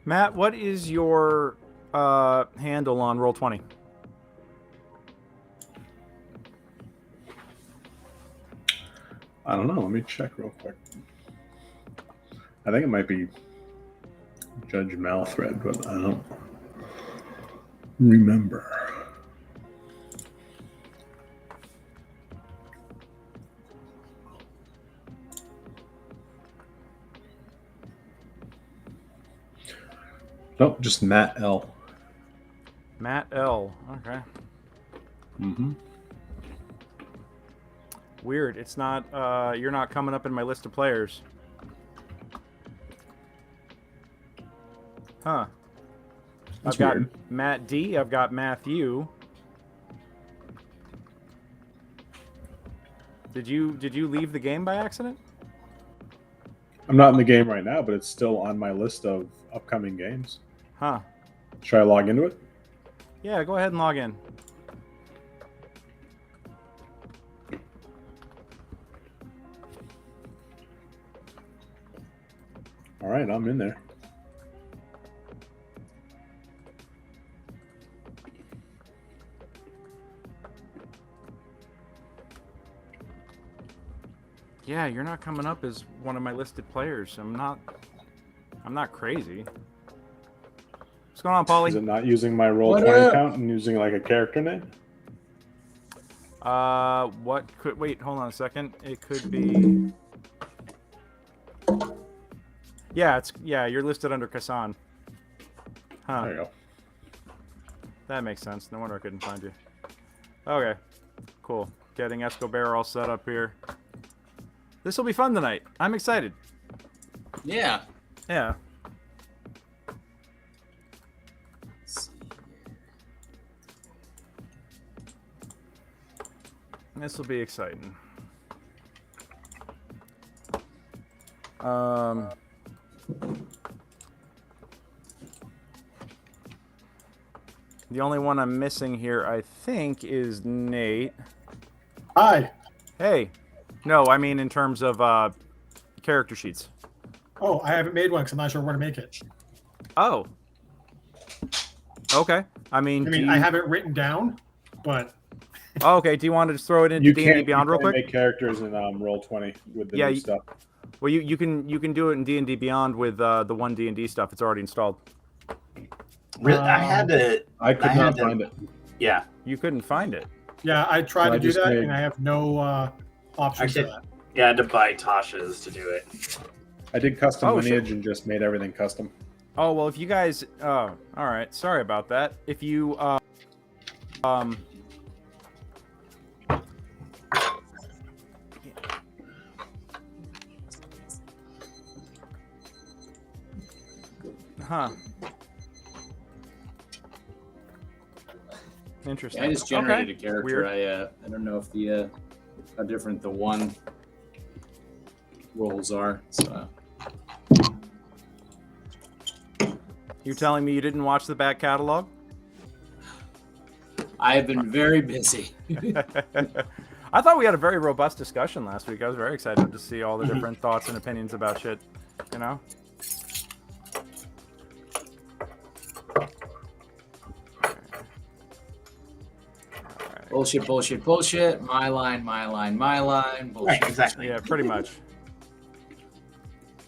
Matt, what is your handle on Roll20? I don't know. Let me check real quick. I think it might be Judge Malthred, but I don't remember. Nope, just Matt L. Matt L. Okay. Mm-hmm. Weird. It's not. You're not coming up in my list of players. Huh. That's I've got weird. Matt D. I've got Matthew. Did you leave the game by accident? I'm not in the game right now, but it's still on my list of upcoming games. Huh. Should I log into it? Yeah, go ahead and log in. All right, I'm in there. Yeah, you're not coming up as one of my listed players. I'm not crazy. What's going on, Paulie? Is it not using my Roll20 account and using like a character name? What could... Wait, hold on a second. It could be... Yeah, you're listed under Kassan. Huh. There you go. That makes sense. No wonder I couldn't find you. Okay. Cool. Getting Escobar all set up here. This will be fun tonight. I'm excited. Yeah. Yeah. This will be exciting. The only one I'm missing here, I think, is Nate. Hi. Hey. No, I mean in terms of character sheets. Oh, I haven't made one because I'm not sure where to make it. Oh. Okay. I mean, I have it written down, but... Oh, okay. Do you want to just throw it into D&D Beyond real quick? Make characters in Roll20 with the new stuff. Well, you can do it in D&D Beyond with the one D&D stuff. It's already installed. Really, I could not find it. Yeah, you couldn't find it. Yeah, I tried to do that, and I have no options for that. Yeah, I had to buy Tasha's to do it. I did custom lineage and just made everything custom. Oh well, if you guys, all right. Sorry about that. If you, Huh. Interesting. Yeah, I just generated a character. Weird. I don't know if the how different the one roles are. So. You're telling me you didn't watch the back catalog? I have been very busy. I thought we had a very robust discussion last week. I was very excited to see all the different thoughts and opinions about shit, you know? Bullshit, bullshit, bullshit. My line, my line, my line. Bullshit. Right, exactly. Yeah, pretty much.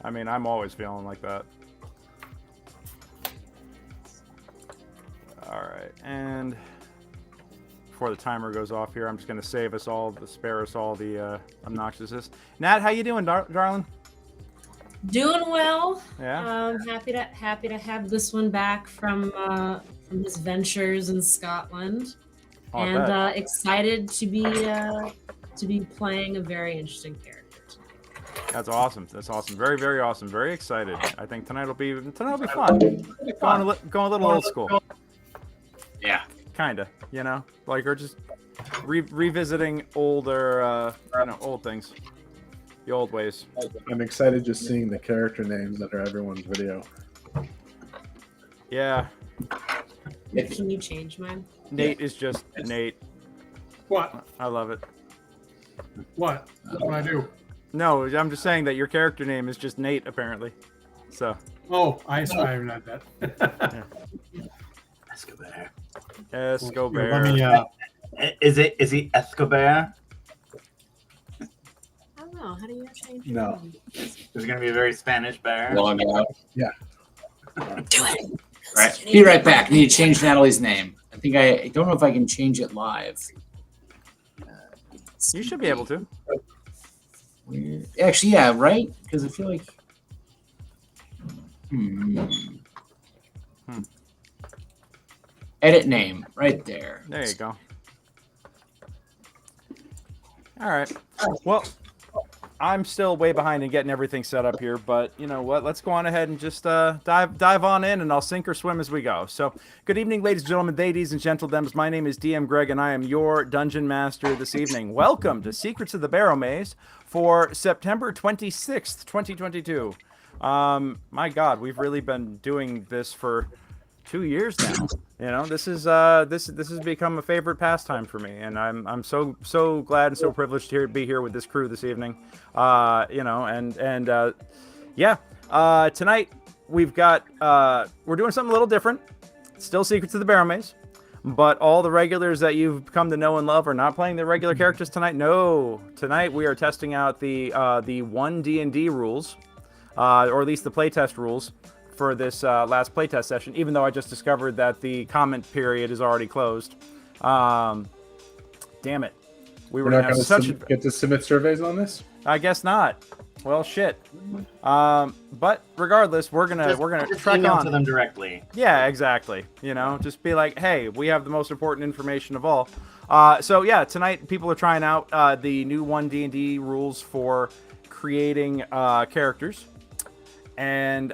I mean, I'm always feeling like that. All right, and before the timer goes off here, I'm just going to save us all, spare us all the obnoxiousness. Nat, how you doing, darling? Doing well. Yeah. Happy to have this one back from his ventures in Scotland, Oh, and excited to be playing a very interesting character. That's awesome. That's awesome. Very, very awesome. Very excited. I think tonight will be fun. Going a little old school. Yeah. Kinda. You know, like we're just revisiting older, old things, the old ways. I'm excited just seeing the character names under everyone's video. Yeah. Can you change mine? Nate is just Nate. What? I love it. What? What do I do? No, I'm just saying that your character name is just Nate, apparently. So. Oh, I haven't had that. Escobar. Escobar. Let me. Is he Escobar? I don't know. How do you change your No. name? Is it going to be a very Spanish bear? Long out. Yeah. Do it. Right. Be right back. I need to change Natalie's name. I don't know if I can change it live. You should be able to. Weird. Actually, yeah, right? Because I feel like. Edit name right there. There you go. All right. Well, I'm still way behind in getting everything set up here, but you know what? Let's go on ahead and just dive on in, and I'll sink or swim as we go. So, good evening, ladies and gentlemen, ladies and gentlemen. My name is DM Greg, and I am your Dungeon Master this evening. Welcome to Secrets of the Barrowmaze for September 26th, 2022. My God, we've really been doing this for 2 years now. You know, this has become a favorite pastime for me, and I'm so glad and so privileged to be here with this crew this evening. You know, tonight we've got we're doing something a little different. Still Secrets of the Barrowmaze, but all the regulars that you've come to know and love are not playing their regular characters tonight. No, tonight we are testing out the 1 D&D rules, or at least the playtest rules for this last playtest session, even though I just discovered that the comment period is already closed. Damn it. We're not going to get to submit surveys on this? I guess not. Well, shit. But regardless, we're gonna trek on to them directly. Yeah, exactly. You know, just be like, hey, we have the most important information of all. So yeah, tonight people are trying out the new 1 D&D rules for creating characters and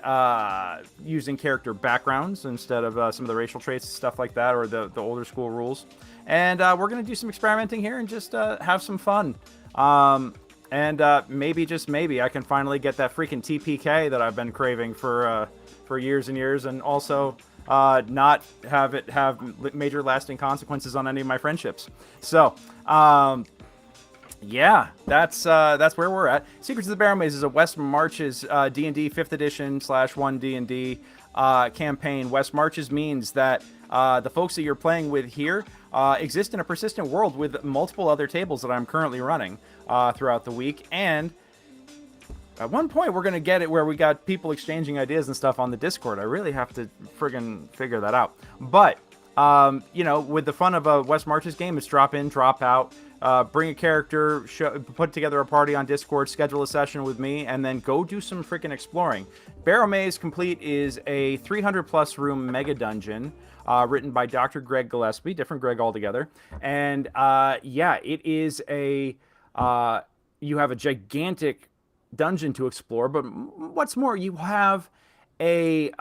using character backgrounds instead of some of the racial traits and stuff like that, or the older school rules. And we're going to do some experimenting here and just have some fun. Maybe, just maybe, I can finally get that freaking TPK that I've been craving for years and years, and also not have it have major lasting consequences on any of my friendships. So, yeah, that's where we're at. Secrets of the Barrowmaze is a West Marches D&D 5th edition /1 D&D campaign. West Marches means that the folks that you're playing with here exist in a persistent world with multiple other tables that I'm currently running throughout the week. And at one point, we're going to get it where we got people exchanging ideas and stuff on the Discord. I really have to friggin' figure that out. But, you know, with the fun of a West Marches game, it's drop in, drop out. Bring a character, put together a party on Discord, schedule a session with me, and then go do some freaking exploring. Barrowmaze Complete is a 300-plus room mega dungeon written by Dr. Greg Gillespie, different Greg altogether. And yeah, it is a you have a gigantic dungeon to explore, but what's more, you have a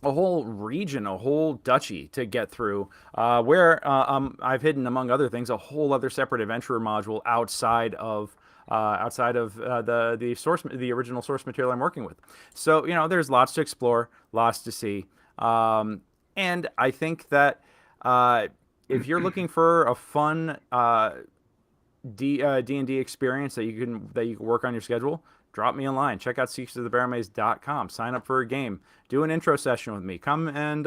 whole region, a whole duchy to get through, where I've hidden, among other things, a whole other separate adventurer module outside of the original source material I'm working with. So, you know, there's lots to explore, lots to see, and I think that if you're looking for a fun D&D experience that you can work on your schedule, drop me a line. Check out secretsofthebarrowmaze.com. Sign up for a game. Do an intro session with me. Come and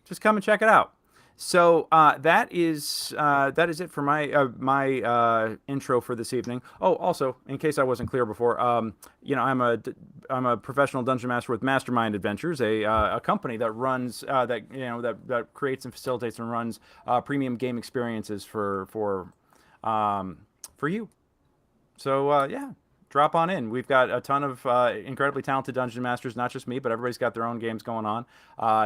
just come and check it out. So that is it for my intro for this evening. Oh, also, in case I wasn't clear before, you know, I'm a professional dungeon master with Mastermind Adventures, a company that runs that creates and facilitates and runs premium game experiences for you. So yeah. Drop on in. We've got a ton of incredibly talented dungeon masters, not just me, but everybody's got their own games going on.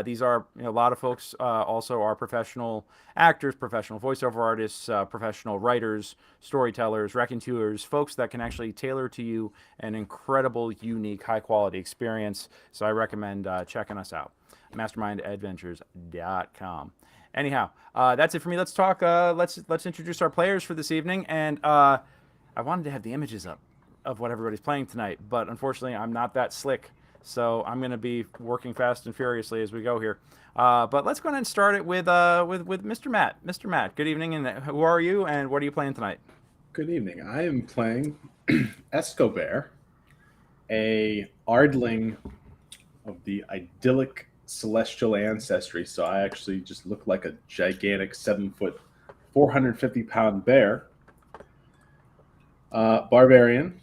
These are, you know, a lot of folks also are professional actors, professional voiceover artists, professional writers, storytellers, raconteurs, folks that can actually tailor to you an incredible, unique, high-quality experience. So I recommend checking us out. MastermindAdventures.com. Anyhow, that's it for me. Let's talk. Let's introduce our players for this evening. And I wanted to have the images up of what everybody's playing tonight, but unfortunately I'm not that slick, so I'm going to be working fast and furiously as we go here. But let's go ahead and start it with Mr. Matt. Mr. Matt, good evening, and who are you, and what are you playing tonight? Good evening. I am playing Escobar, a Ardling of the idyllic celestial ancestry. So I actually just look like a gigantic 7-foot, 450-pound bear. Barbarian.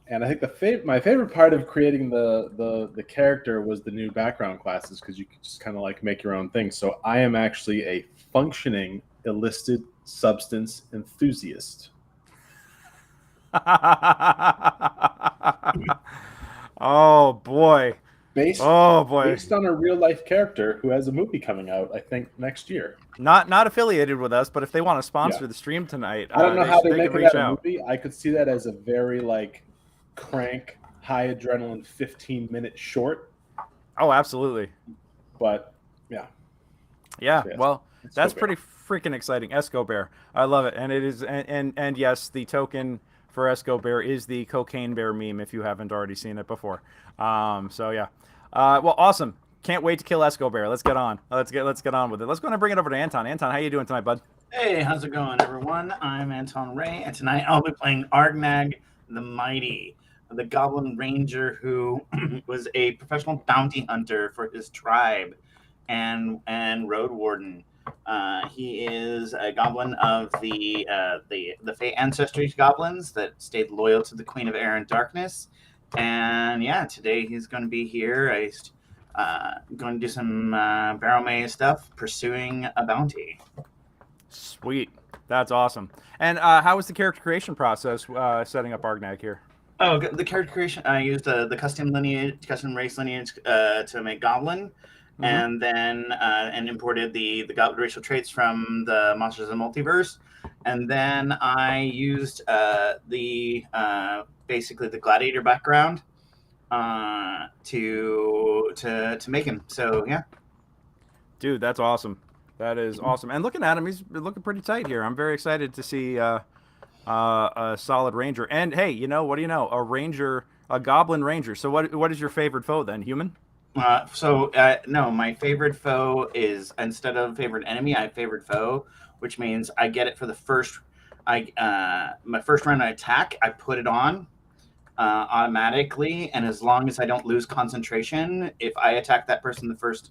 And I think my favorite part of creating the character was the new background classes, because you could just kind of like make your own thing. So I am actually a functioning illicit substance enthusiast. Oh boy. Based on a real life character who has a movie coming out, I think, next year. Not affiliated with us, but if they want to sponsor the stream tonight, I don't know how they make reach it a out. movie. I could see that as a very like crank, high adrenaline 15-minute short. Oh, absolutely. But yeah. Well, that's pretty freaking exciting. Escobar, I love it, and it is, and yes, the token for Escobar is the cocaine bear meme. If you haven't already seen it before, so yeah, well, awesome. Can't wait to kill Escobar. Let's get on. Let's get on with it. Let's go and bring it over to Anton. Anton, how you doing tonight, bud? Hey, how's it going, everyone? I'm Anton Ray, and tonight I'll be playing Argnag the Mighty, the Goblin Ranger who was a professional bounty hunter for his tribe and road warden. He is a goblin of the Fey Ancestry goblins that stayed loyal to the Queen of Air and Darkness. And yeah, today he's going to be here. He's going to do some Barrowmaze stuff, pursuing a bounty. Sweet. That's awesome. And how was the character creation process setting up Argnag here? Oh, the character creation, I used the custom race lineage to make Goblin, and then and imported the Goblin racial traits from the Monsters of the Multiverse, and then I used basically the Gladiator background to make him. So yeah, dude, that's awesome. That is awesome. And looking at him, he's looking pretty tight here. I'm very excited to see a solid ranger. And hey, what do you know? A goblin ranger. So what is your favorite foe then? Human? No, my favorite foe is, instead of favorite enemy, I have favorite foe, which means I get it for the first. My first round I attack, I put it on automatically, and as long as I don't lose concentration, if I attack that person the first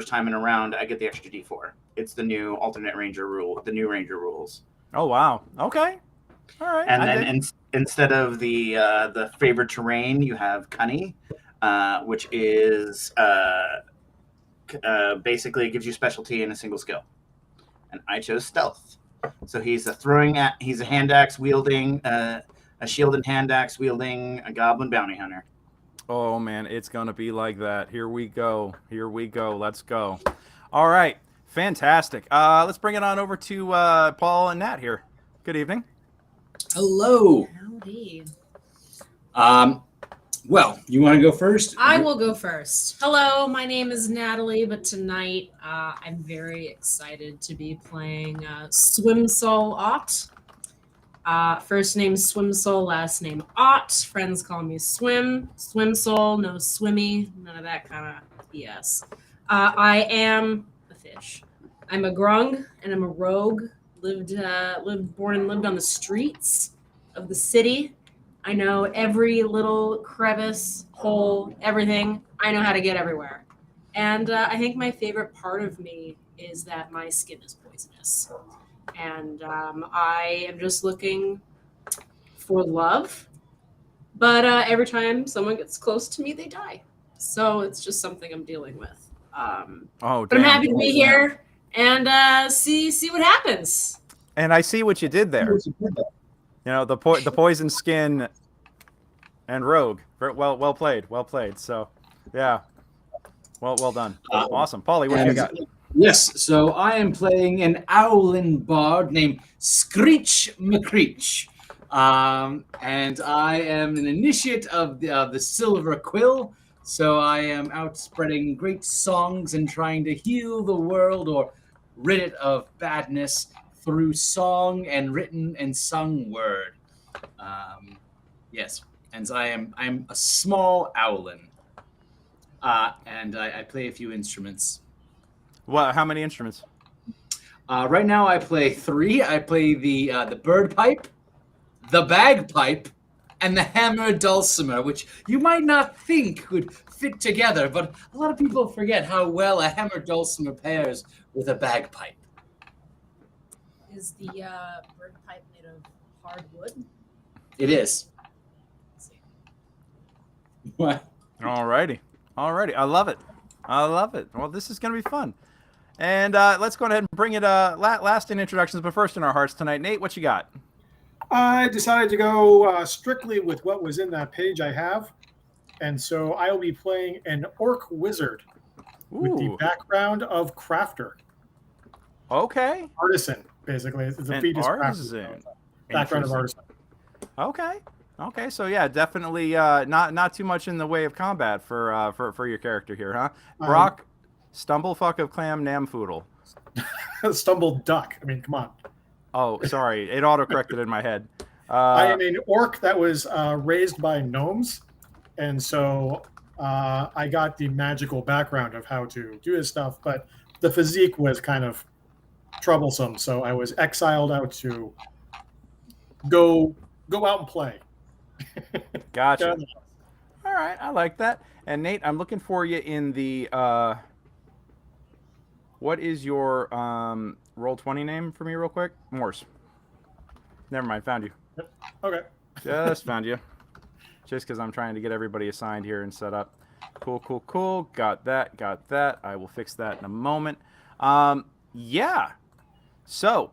time in a round, I get the extra D4. It's the new alternate ranger rule, the new ranger rules. Oh wow! Okay, all right. And then instead of the favored terrain, you have Cunny, which is basically it gives you specialty in a single skill. And I chose stealth, so he's a hand axe wielding, a shield and hand axe wielding, a goblin bounty hunter. Oh man, it's gonna be like that. Here we go. Let's go. All right, fantastic. Let's bring it on over to Paul and Nat here. Good evening. Hello. Howdy. Well, you want to go first? I will go first. Hello, my name is Natalie, but tonight I'm very excited to be playing Swimsoul Ott. First name Swimsoul, last name Ott. Friends call me Swimsoul, no swimmy, none of that kind of BS. I am a fish. I'm a grung and I'm a rogue. Born and lived on the streets of the city. I know every little crevice, hole, everything. I know how to get everywhere. And I think my favorite part of me is that my skin is poisonous. And I am just looking for love. But every time someone gets close to me, they die. So it's just something I'm dealing with. But I'm happy to be here and see what happens. And I see what you did there. The poison skin and rogue. Well played. So, yeah. Well done. Awesome. Paulie, what you got? Yes, so I am playing an owlin bard named Screech McCreech. And I am an initiate of the Silver Quill. So I am out spreading great songs and trying to heal the world or rid it of badness through song and written and sung word. Yes, and so I'm a small owlin. And I play a few instruments. Well, how many instruments? Right now I play 3. I play the bird pipe, the bagpipe, and the hammer dulcimer, which you might not think would fit together, but a lot of people forget how well a hammer dulcimer pairs with a bagpipe. Is the bird pipe made of hard wood? It is. Let's see. What? Alrighty. I love it. Well, this is going to be fun. And let's go ahead and bring it last in introductions, but first in our hearts tonight. Nate, what you got? I decided to go strictly with what was in that page I have. And so I will be playing an orc wizard with the background of crafter. Okay. Artisan, basically. It's a feat is crafter. Background of artisan. Okay, so yeah, definitely not too much in the way of combat for your character here, huh? Brock, Stumblefuck of Clam Namfoodle. Stumbled duck. I mean, come on. Oh, sorry, it auto-corrected in my head. I am an orc that was raised by gnomes, and so I got the magical background of how to do this stuff, but the physique was kind of troublesome, so I was exiled out to go out and play. Gotcha. All right, I like that. And Nate, I'm looking for you in the what is your Roll20 name for me real quick? Morse. Never mind, found you. Yep. Okay. Just found you. Just because I'm trying to get everybody assigned here and set up. Cool. Got that. I will fix that in a moment. Yeah. So,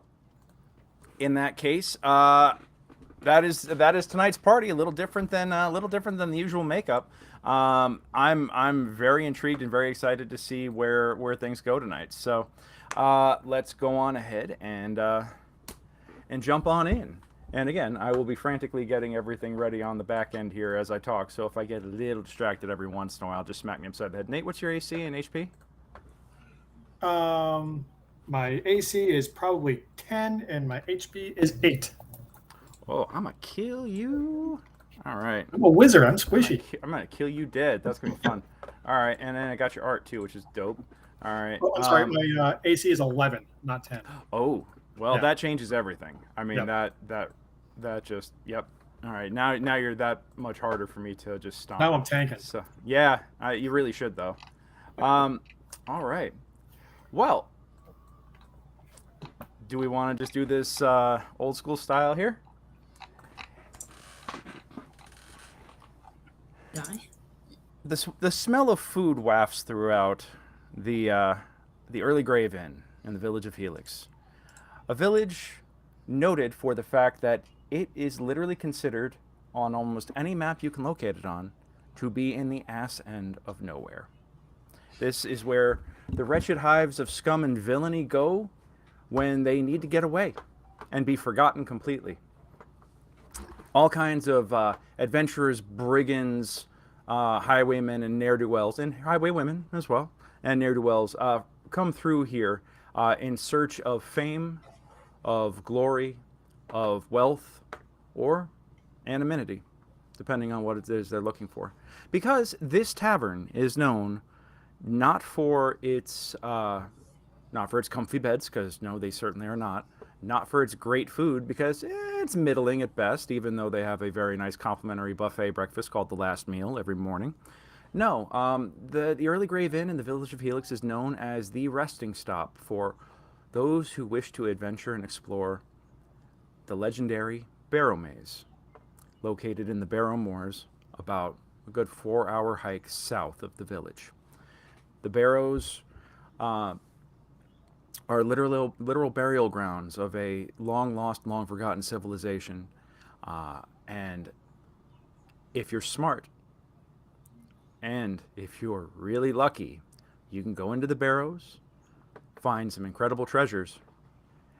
in that case, that is tonight's party. A little different than the usual makeup. I'm very intrigued and very excited to see where things go tonight. So, let's go on ahead and jump on in. And again, I will be frantically getting everything ready on the back end here as I talk. So if I get a little distracted every once in a while, just smack me upside the head. Nate, what's your AC and HP? My AC is probably 10 and my HP is 8. Oh, I'm gonna kill you. All right. I'm a wizard. I'm squishy. I'm gonna kill you dead. That's gonna be fun. All right, and then I got your art too, which is dope. All right. Oh, I'm sorry. My AC is 11, not 10. Oh, well, Yeah. that changes everything. I mean, Yep. that just, yep. All right, now you're that much harder for me to just stomp. Now I'm tanking. So yeah, you really should though. All right. Well, do we want to just do this old school style here? Die. The smell of food wafts throughout the early grave inn in the village of Helix, a village noted for the fact that it is literally considered on almost any map you can locate it on to be in the ass end of nowhere. This is where the wretched hives of scum and villainy go when they need to get away and be forgotten completely. All kinds of adventurers, brigands, highwaymen, and ne'er-do-wells, and highwaywomen as well, and ne'er-do-wells come through here in search of fame, of glory, of wealth, or anonymity, depending on what it is they're looking for. Because this tavern is known not for its comfy beds, because no, they certainly are not for its great food, because it's middling at best, even though they have a very nice complimentary buffet breakfast called the Last Meal every morning. No, the Early Grave Inn in the village of Helix is known as the resting stop for those who wish to adventure and explore the legendary Barrowmaze, located in the Barrow Moors, about a good 4-hour hike south of the village. The Barrows are literal burial grounds of a long-lost, long-forgotten civilization. And if you're smart, and if you're really lucky, you can go into the Barrows, find some incredible treasures,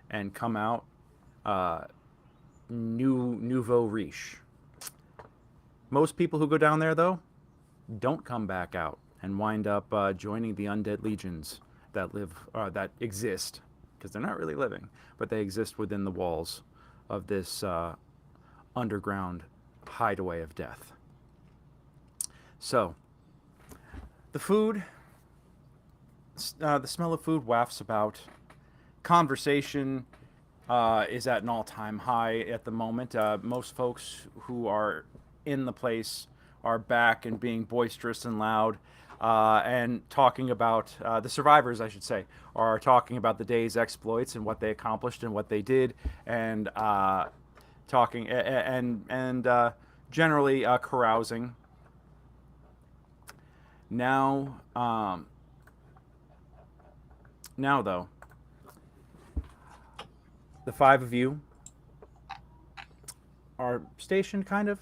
and come out nouveau riche. Most people who go down there, though, don't come back out and wind up joining the undead legions that exist, because they're not really living, but they exist within the walls of this underground hideaway of death. So, the food, the smell of food wafts about, conversation is at an all-time high at the moment. Most folks who are in the place are back and being boisterous and loud, and talking about the survivors, I should say, are talking about the day's exploits and what they accomplished and what they did, and talking and generally carousing. Now, though, the five of you are stationed kind of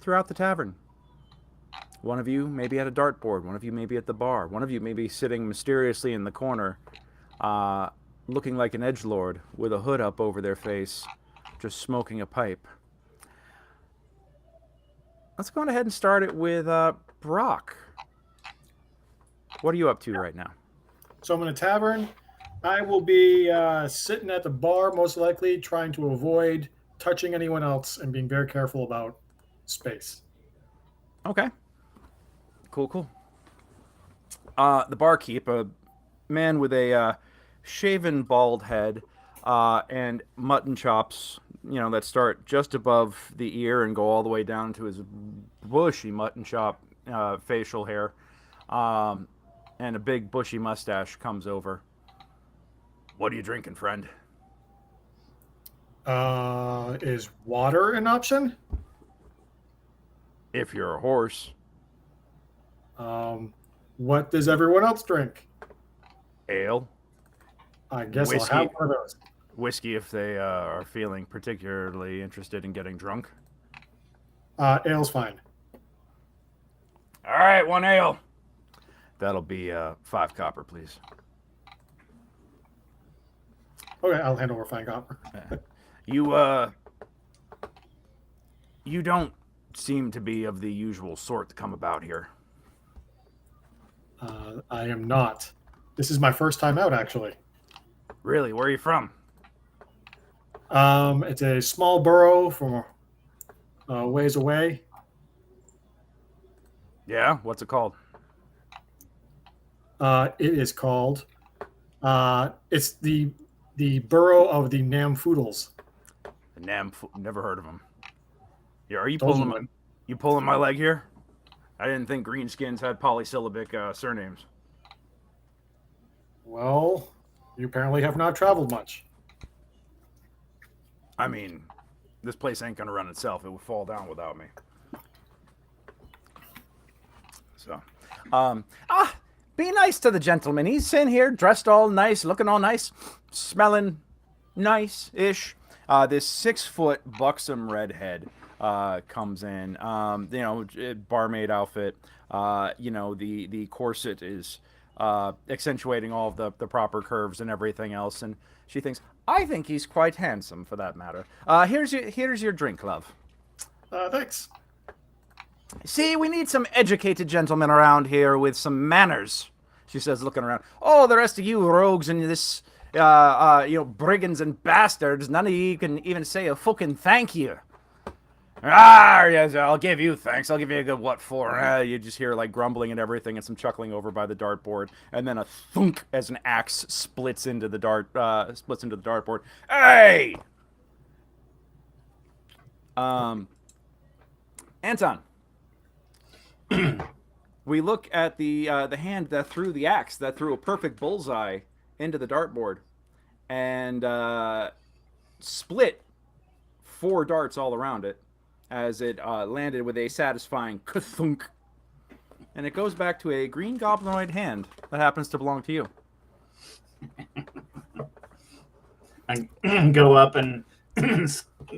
throughout the tavern. One of you may be at a dartboard. One of you may be at the bar. One of you may be sitting mysteriously in the corner, looking like an edgelord with a hood up over their face, just smoking a pipe. Let's go on ahead and start it with Brock. What are you up to right now? So I'm in a tavern. I will be sitting at the bar, most likely, trying to avoid touching anyone else and being very careful about space. Okay. Cool. The barkeep, a man with a shaven bald head and mutton chops, that start just above the ear and go all the way down to his bushy mutton chop facial hair, and a big bushy mustache, comes over. What are you drinking, friend? Is water an option? If you're a horse. What does everyone else drink? Ale. I guess Whiskey. I'll have one of those. Whiskey if they are feeling particularly interested in getting drunk. Ale's fine. All right, one ale. That'll be 5 copper, please. Okay, I'll hand over fine copper. You don't seem to be of the usual sort to come about here. I am not. This is my first time out, actually. Really? Where are you from? It's a small borough from ways away. Yeah? What's it called? It is called. It's the borough of the Namfoodles. Never heard of them. Yeah, are you Told you, pulling man. you pulling my leg here? I didn't think greenskins had polysyllabic surnames. Well, you apparently have not traveled much. I mean, this place ain't gonna run itself. It would fall down without me. So, be nice to the gentleman. He's in here, dressed all nice, looking all nice, smelling nice-ish. This 6-foot buxom redhead comes in. Barmaid outfit. The corset is accentuating all of the proper curves and everything else. And she thinks, I think he's quite handsome, for that matter. Here's your drink, love. Thanks. See, we need some educated gentlemen around here with some manners, she says, looking around. Oh, the rest of you rogues and this, brigands and bastards, none of you can even say a fucking thank you. Yes, I'll give you thanks. I'll give you a good what for. You just hear like grumbling and everything and some chuckling over by the dartboard, and then a thunk as an axe splits into the dartboard. Hey! Anton. We look at the hand that threw the axe, that threw a perfect bullseye into the dartboard, and split 4 darts all around it as it landed with a satisfying ka-thunk. And it goes back to a green goblinoid hand that happens to belong to you. I go up and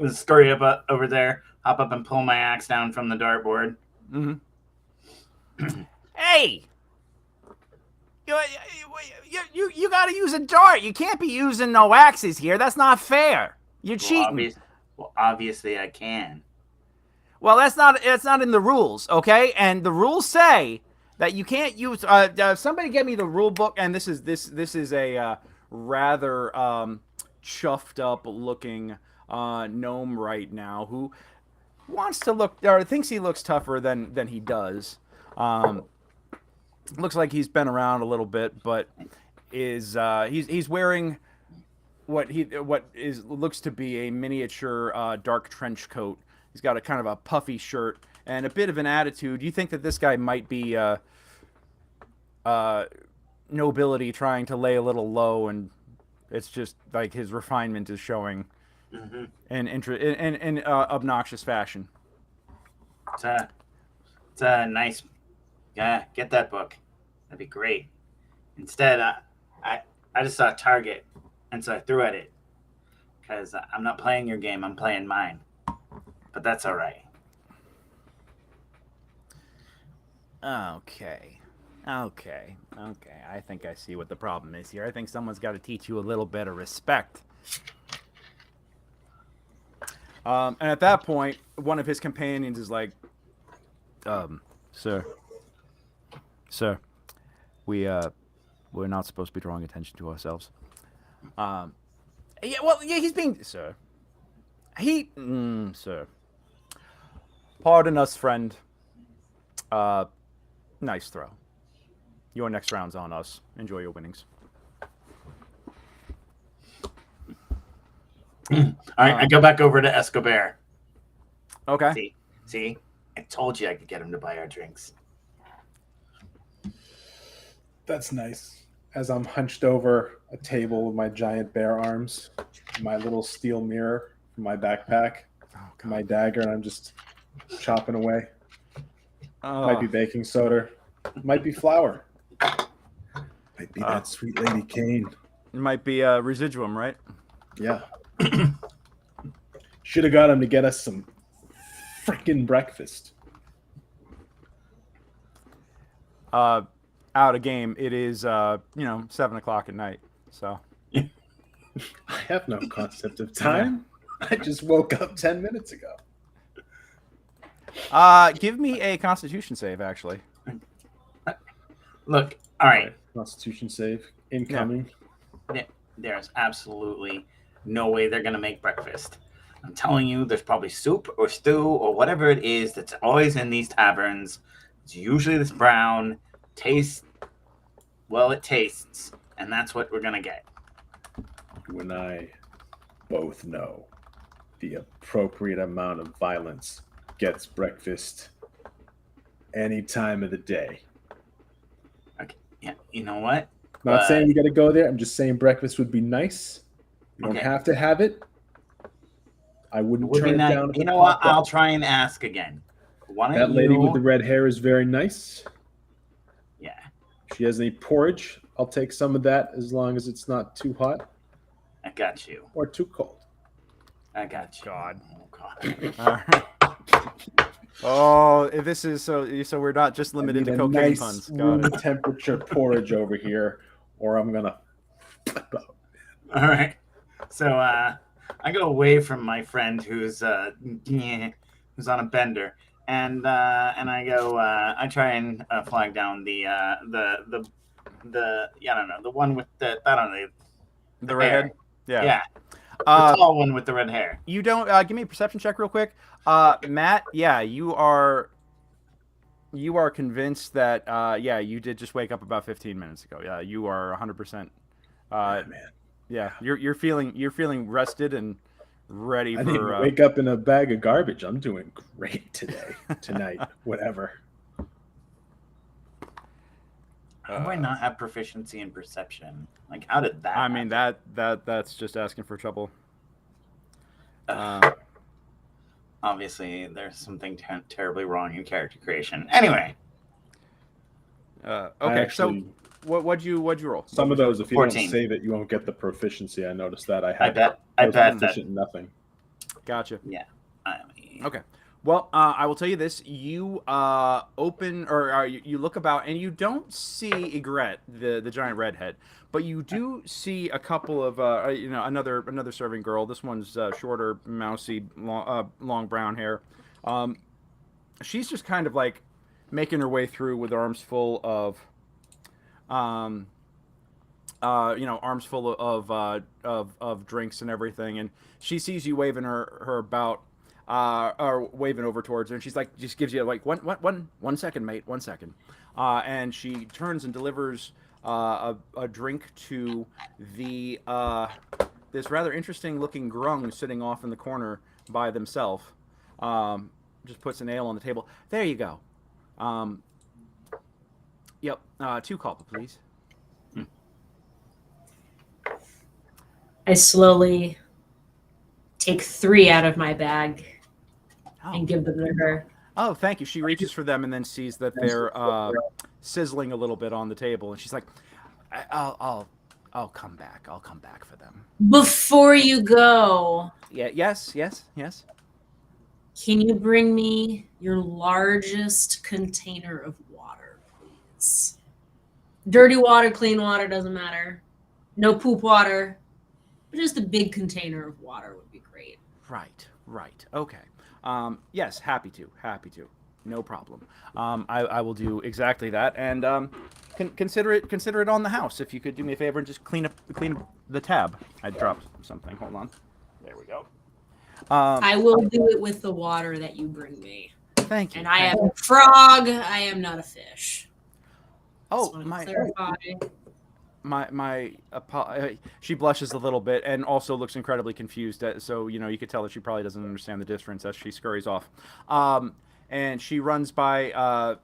scurry up over there, hop up and pull my axe down from the dartboard. Mm-hmm. Hey! You gotta use a dart. You can't be using no axes here. That's not fair. You're cheating. Obviously I can. Well, it's not in the rules, okay? And the rules say that you can't use. Somebody get me the rule book. And this is a rather chuffed up looking gnome right now who wants to look or thinks he looks tougher than he does. Looks like he's been around a little bit, but is he's wearing what looks to be a miniature dark trench coat. He's got a kind of a puffy shirt and a bit of an attitude. You think that this guy might be nobility trying to lay a little low, and it's just like his refinement is showing in obnoxious fashion. It's a nice. Yeah, get that book. That'd be great. Instead, I just saw a target, and so I threw at it. Because I'm not playing your game, I'm playing mine. But that's all right. Okay. I think I see what the problem is here. I think someone's got to teach you a little bit of respect. And at that point, one of his companions is like, Sir, we're not supposed to be drawing attention to ourselves. He's being, sir. Sir. Pardon us, friend. Nice throw. Your next round's on us. Enjoy your winnings. All right, I go back over to Escobar. Okay. See, I told you I could get him to buy our drinks. That's nice. As I'm hunched over a table with my giant bare arms, my little steel mirror from my backpack, my dagger, and I'm just chopping away. Might be baking soda, might be flour, might be that sweet lady Kane. It might be residuum, right? Yeah. Should have got him to get us some freaking breakfast. Out of game. It is 7 o'clock at night. So I have no concept of time. I just woke up 10 minutes ago. Give me a Constitution save, actually. Look, all right. Constitution save incoming. There's absolutely no way they're gonna make breakfast. I'm telling you, there's probably soup or stew or whatever it is that's always in these taverns. It's usually this brown. It tastes, and that's what we're gonna get. You and I both know the appropriate amount of violence gets breakfast any time of the day. Okay, yeah, you know what? Not saying we got to go there. I'm just saying breakfast would be nice. You don't have to have it. I wouldn't turn it down. You know what? I'll try and ask again. That lady with the red hair is very nice. Yeah. If she has any porridge, I'll take some of that as long as it's not too hot. I got you. Or too cold. I got you. God. Oh, God. All right. Oh, this is so we're not just limited to cocaine nice puns. room Got it. temperature porridge over here, or I'm gonna flip out. All right. So I go away from my friend who's on a bender, and I go. I try and flag down the I don't know, the one with the The redhead. Yeah. The tall one with the red hair. You don't give me a perception check real quick. Matt, yeah, you are convinced that you did just wake up about 15 minutes ago. Yeah, you are 100%. Man. Yeah, you're feeling rested and ready I for didn't wake up in a bag of garbage. I'm doing great tonight, whatever. How do I not have proficiency in perception? Like, how did that? I mean, that's just asking for trouble. Obviously, there's something terribly wrong in character creation. Anyway. Okay, so what'd you roll? Some of those, if you 14. don't save it, you won't get the proficiency. I noticed that. I bet that. Nothing. Gotcha. Yeah. Okay. Well, I will tell you this: you open or you look about, and you don't see Egret, the giant redhead, but you do see a couple of another serving girl. This one's shorter, mousy, long brown hair. She's just kind of like making her way through with arms full of drinks and everything, and she sees you waving her about. Or waving over towards her, and she's like, just gives you like one second, mate, 1 second, and she turns and delivers a drink to the this rather interesting looking grung sitting off in the corner by themselves. Just puts an ale on the table. There you go. Yep. 2 copper, please. I slowly take 3 out of my bag and Oh. give them to her. Oh, thank you. She reaches for them and then sees that they're sizzling a little bit on the table, and she's like, "I'll come back. I'll come back for them." Before you go, Yeah. Yes. can you bring me your largest container of water, please? Dirty water, clean water, doesn't matter. No poop water, but just a big container of water would be great. Right. Okay. Yes. Happy to. No problem. I will do exactly that, and consider it on the house. If you could do me a favor and just clean up the tab. I dropped something. Hold on. There we go. I will do it with the water that you bring me. Thank you. And I am a frog. I am not a fish. Oh, Just wanted to my. clarify. She blushes a little bit and also looks incredibly confused. So you could tell that she probably doesn't understand the difference as she scurries off. And she runs by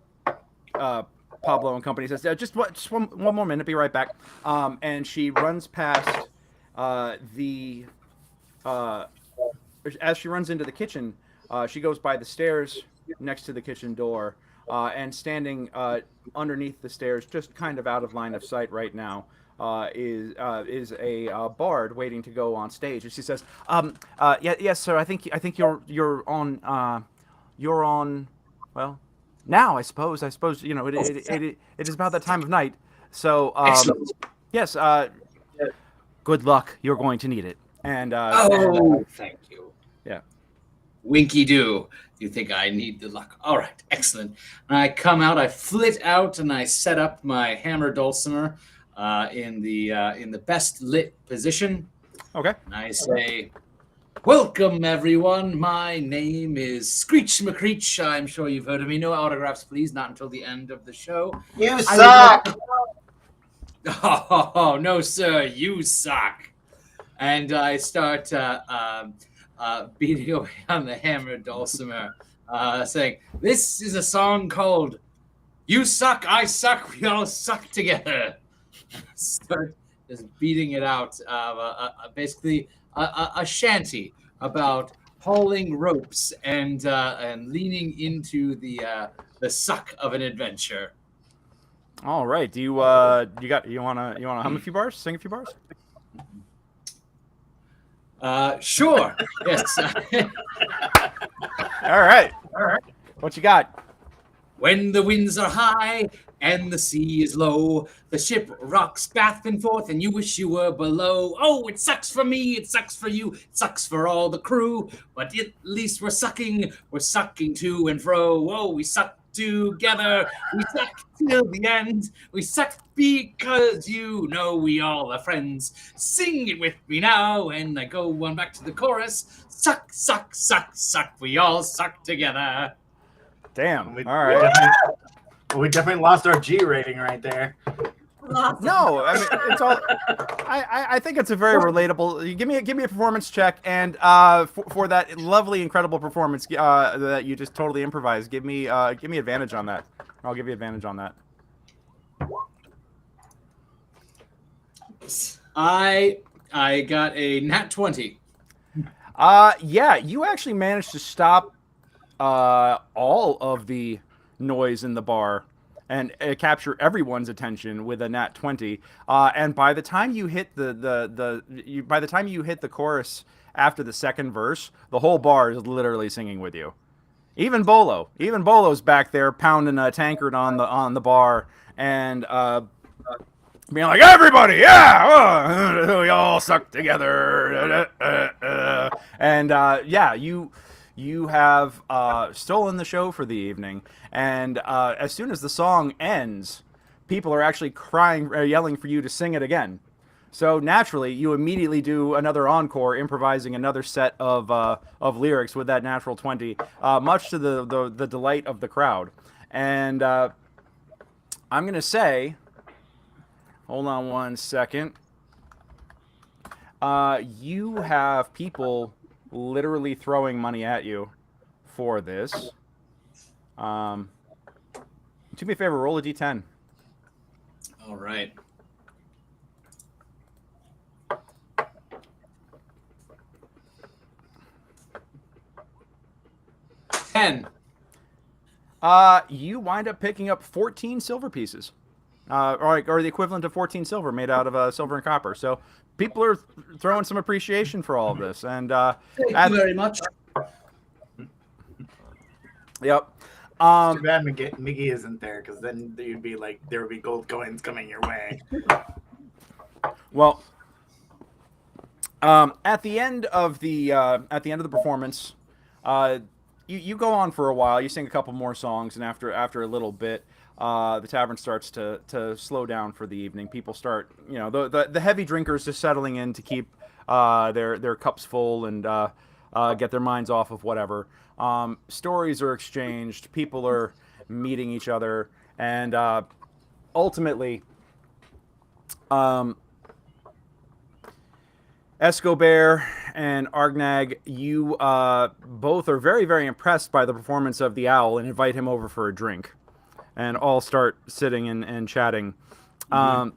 Pablo and company. Says, just one more minute. Be right back. And she runs past as she runs into the kitchen. She goes by the stairs next to the kitchen door. And standing underneath the stairs, just kind of out of line of sight right now, is a bard waiting to go on stage. And she says, "Yes, sir. I think you're on. You're on. Well, now I suppose. It is about that time of night. So yes. Good luck. You're going to need it." And thank you. Yeah. Winky do. You think I need the luck? All right, excellent. And I come out, I flit out, and I set up my hammer dulcimer in the best lit position. Okay. And I say, "Welcome, everyone. My name is Screech McCreech. I'm sure you've heard of me. No autographs, please. Not until the end of the show." You suck. Oh no, sir. You suck. And I start beating away on the hammer dulcimer, saying, "This is a song called You Suck, I Suck, We All Suck Together." Start just beating it out, basically a shanty about hauling ropes and leaning into the suck of an adventure. All right. Do you wanna hum a few bars? Sing a few bars? Sure. Yes. All right. What you got? When the winds are high and the sea is low, the ship rocks back and forth and you wish you were below. Oh, it sucks for me, it sucks for you, it sucks for all the crew, but at least we're sucking to and fro. Oh, we suck together, we suck till the end, we suck because we all are friends. Sing it with me now, and I go on back to the chorus. Suck, suck, suck, suck, we all suck together. Damn. All right. We definitely lost our G rating right there. No, I mean it's all. I think it's a very relatable. Give me a performance check, and for that lovely, incredible performance that you just totally improvised, give me advantage on that. I'll give you advantage on that. I got a nat 20. Yeah, you actually managed to stop all of the noise in the bar and capture everyone's attention with a nat 20. And by the time you hit by the time you hit the chorus after the second verse, the whole bar is literally singing with you. Even Bolo's back there pounding a tankard on the bar and being like, "Everybody, yeah, we all suck together." And yeah, you have stolen the show for the evening, and as soon as the song ends, people are actually yelling for you to sing it again. So naturally, you immediately do another encore, improvising another set of lyrics with that natural 20, much to the delight of the crowd. And I'm gonna say, hold on one second. You have people literally throwing money at you for this. Do me a favor, roll a d10. All right. Ten. You wind up picking up 14 silver pieces, or the equivalent of 14 silver made out of silver and copper. So people are throwing some appreciation for all of this, and Thank you very much. Yep. Too bad Miggy isn't there, because then you'd be like, there would be gold coins coming your way. Well, at the end of the performance, you go on for a while. You sing a couple more songs, and after a little bit, the tavern starts to slow down for the evening. People start, the heavy drinkers just settling in to keep their cups full and get their minds off of whatever. Stories are exchanged. People are meeting each other, and ultimately, Escobar and Argnag, you both are very, very impressed by the performance of the owl and invite him over for a drink, and all start sitting and chatting. And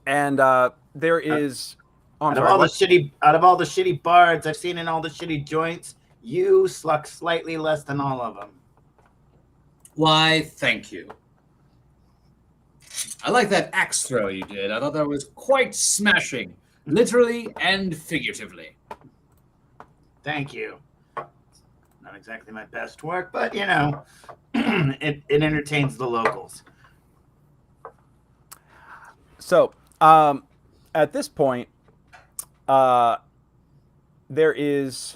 there is out of all the shitty bards I've seen in all the shitty joints, you sluck slightly less than all of them. Why, thank you. I like that axe throw you did. I thought that was quite smashing, literally and figuratively. Thank you. Not exactly my best work, but it entertains the locals. So, at this point, there is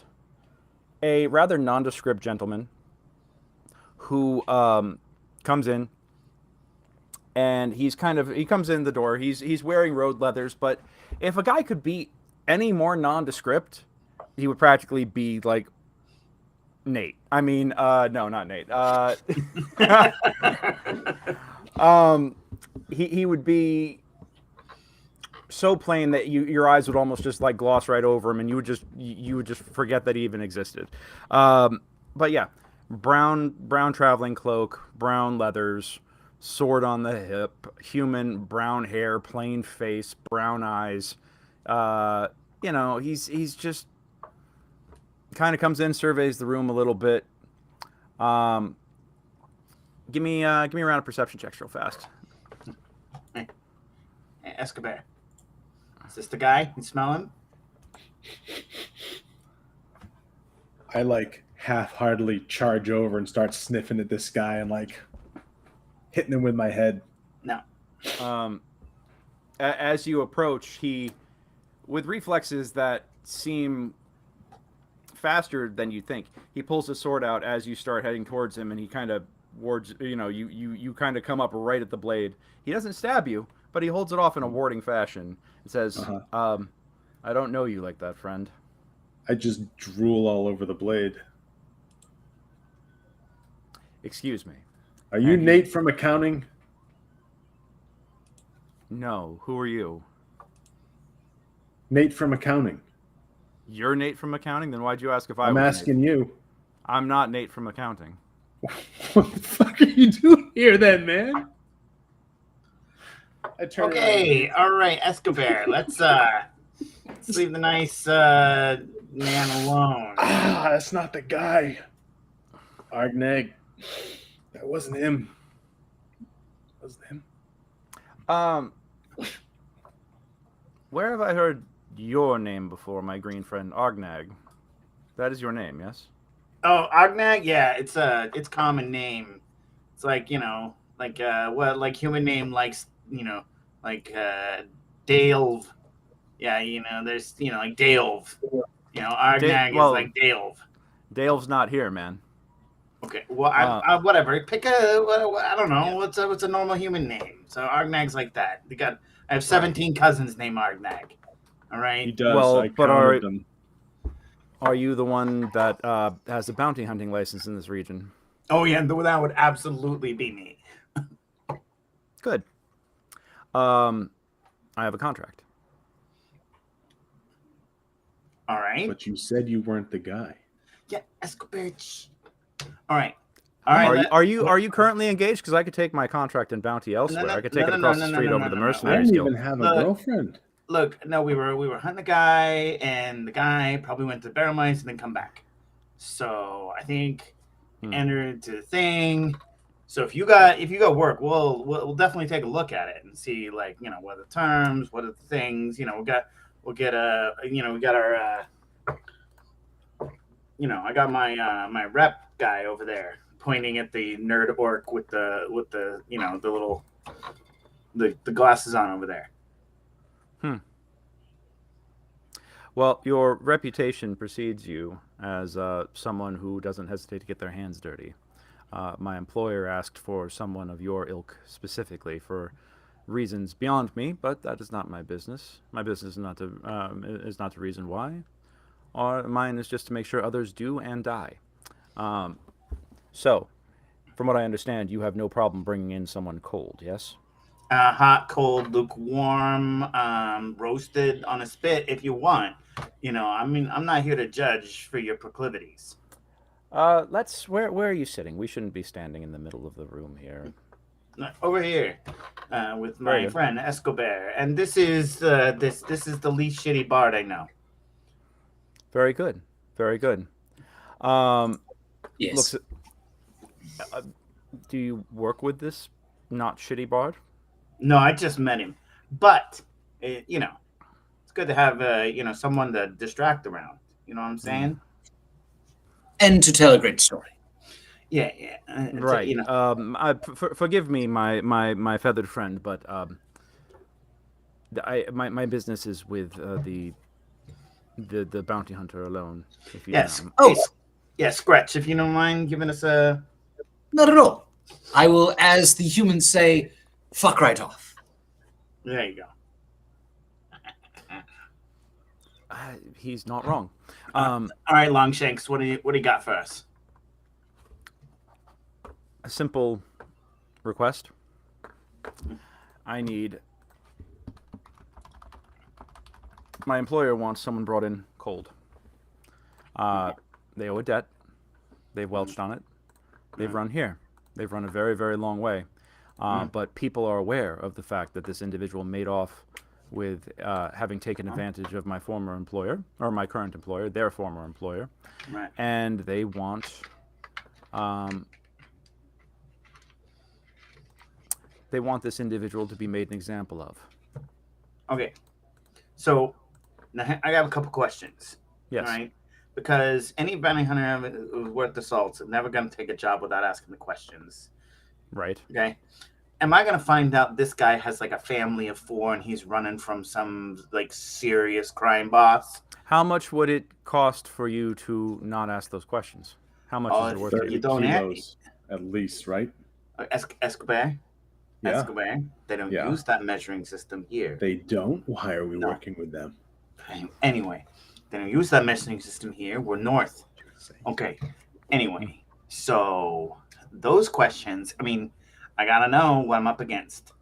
a rather nondescript gentleman who comes in, and he comes in the door. He's wearing road leathers, but if a guy could be any more nondescript, he would practically be like Nate. I mean, no, not Nate. He would be so plain that your eyes would almost just like gloss right over him, and you would just forget that he even existed. But yeah, brown traveling cloak, brown leathers, sword on the hip, human, brown hair, plain face, brown eyes. He's just kind of comes in, surveys the room a little bit. Give me a round of perception checks real fast. Hey, Escobar. Is this the guy? You smell him? I half-heartedly charge over and start sniffing at this guy and hitting him with my head. No. As you approach, he, with reflexes that seem faster than you think, he pulls his sword out as you start heading towards him, and he kind of wards. You kind of come up right at the blade. He doesn't stab you, but he holds it off in a warding fashion. It says, "I don't know you like that, friend." I just drool all over the blade. Excuse me. Are you Nate from accounting? No. Who are you? Nate from accounting. You're Nate from accounting? Then why'd you ask if I'm asking Nate? you. I'm not Nate from accounting. What the fuck are you doing here then, man? Okay, all right, Escobar. Let's leave the nice man alone. That's not the guy. Argnag. That wasn't him. That wasn't him. Where have I heard your name before, my green friend Argnag? That is your name, yes? Oh, Argnag? Yeah, it's common name. It's like human name, Dale. Yeah, there's like Dale. Argnag is like Dale. Dale's not here, man. Okay, well, whatever. Pick I don't know. What's a normal human name? So Argnag's like that. I have 17 cousins named Argnag. All right. He does. Well, but are you the one that has a bounty hunting license in this region? Oh yeah, that would absolutely be me. Good. I have a contract. All right. But you said you weren't the guy. Yeah, Escobar. All right. All right. Are you currently engaged? Because I could take my contract and bounty elsewhere. I could take it across the street over the I Mercenaries don't Guild. even have a Look. girlfriend. Look, no, we were hunting a guy, and the guy probably went to Barrowmaze and then come back. So I think entered to the thing. So if you got work, we'll definitely take a look at it and see, like, you know, what are the terms, what are the things, you know, we got our I got my rep guy over there pointing at the nerd orc with the you know, the little the glasses on over there. Well, your reputation precedes you as someone who doesn't hesitate to get their hands dirty. My employer asked for someone of your ilk specifically for reasons beyond me, but that is not my business. My business is not the reason why. Mine is just to make sure others do and die. So, from what I understand, you have no problem bringing in someone cold, yes? Hot, cold, lukewarm, roasted on a spit if you want. You know, I mean, I'm not here to judge for your proclivities. Where are you sitting? We shouldn't be standing in the middle of the room here. Over here, with my friend Escobar, and this is the least shitty bard I know. Very good, very good. Yes. Do you work with this not shitty bard? No, I just met him, but you know, it's good to have someone to distract around. You know what I'm saying? And to tell a great story. Yeah. Right. You know. Forgive me, my feathered friend, but my business is with the bounty hunter alone. If you Yes. know. Oh, yeah. Scratch, if you don't mind giving us a. Not at all. I will, as the humans say, fuck right off. There you go. He's not wrong. All right, Longshanks, what do you got for us? A simple request. My employer wants someone brought in cold. They owe a debt. They've welched on it. They've run here. They've run a very, very long way. But people are aware of the fact that this individual made off with having taken advantage of my former employer, or my current employer, their former employer. Right. And they want this individual to be made an example of. Okay. So now I have a couple questions. Yes. All right. Because any bounty hunter who's worth the salt is never going to take a job without asking the questions. Right. Okay. Am I going to find out this guy has like a family of 4 and he's running from some like serious crime boss? How much would it cost for you to not ask those questions? How much is it worth to 30 you? don't have- kilos at least, right? Escobar? Yeah. Escobar? They don't use that measuring system here. They don't? Why are we No. working with them? Anyway, they don't use that measuring system here. We're north. Okay. Anyway, so those questions, I mean, I gotta know what I'm up against.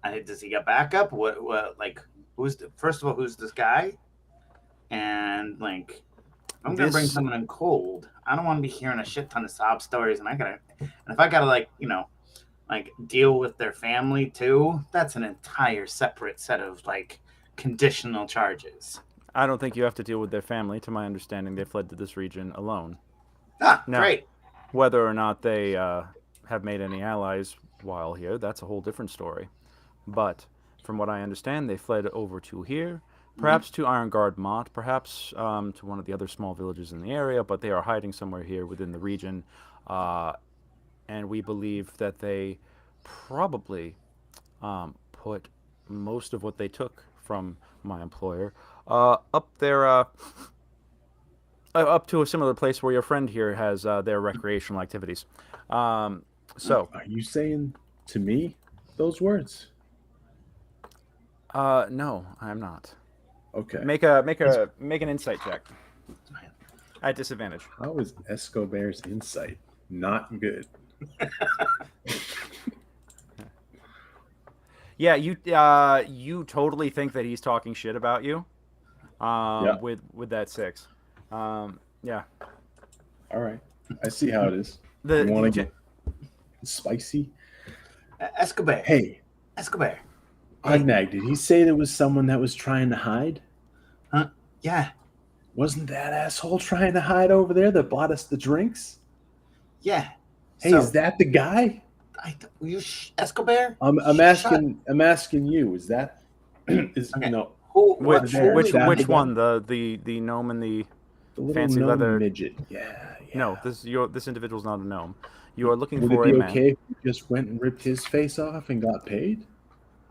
Does he got backup? What like, first of all, who's this guy? And like, if I'm gonna bring someone in cold, I don't want to be hearing a shit ton of sob stories, and if I gotta like, you know, like deal with their family too, that's an entire separate set of like conditional charges. I don't think you have to deal with their family. To my understanding, they fled to this region alone. Ah, Now, great. whether or not they have made any allies while here, that's a whole different story. But from what I understand, they fled over to here, perhaps to Iron Guard Mott, perhaps to one of the other small villages in the area, but they are hiding somewhere here within the region. And we believe that they probably put most of what they took from my employer up there, up to a similar place where your friend here has their recreational activities. So, are you saying to me those words? no, I'm not. Okay. Make an insight check. At disadvantage. How is Escobar's insight not good? Yeah, you totally think that he's talking shit about you. Yeah. with that 6. Yeah. All right. I see how it is. The You want to get spicy? Escobar. Hey, Escobar. Ognag, did he say there was someone that was trying to hide? Huh? Yeah. Wasn't that asshole trying to hide over there that bought us the drinks? Yeah. Hey, is that the guy? Escobar? I'm asking you. Is that is Okay. Which one? The gnome and the little fancy gnome leather midget? Yeah. No, this individual's not a gnome. You are looking Would for it a be man. okay if you just went and ripped his face off and got paid?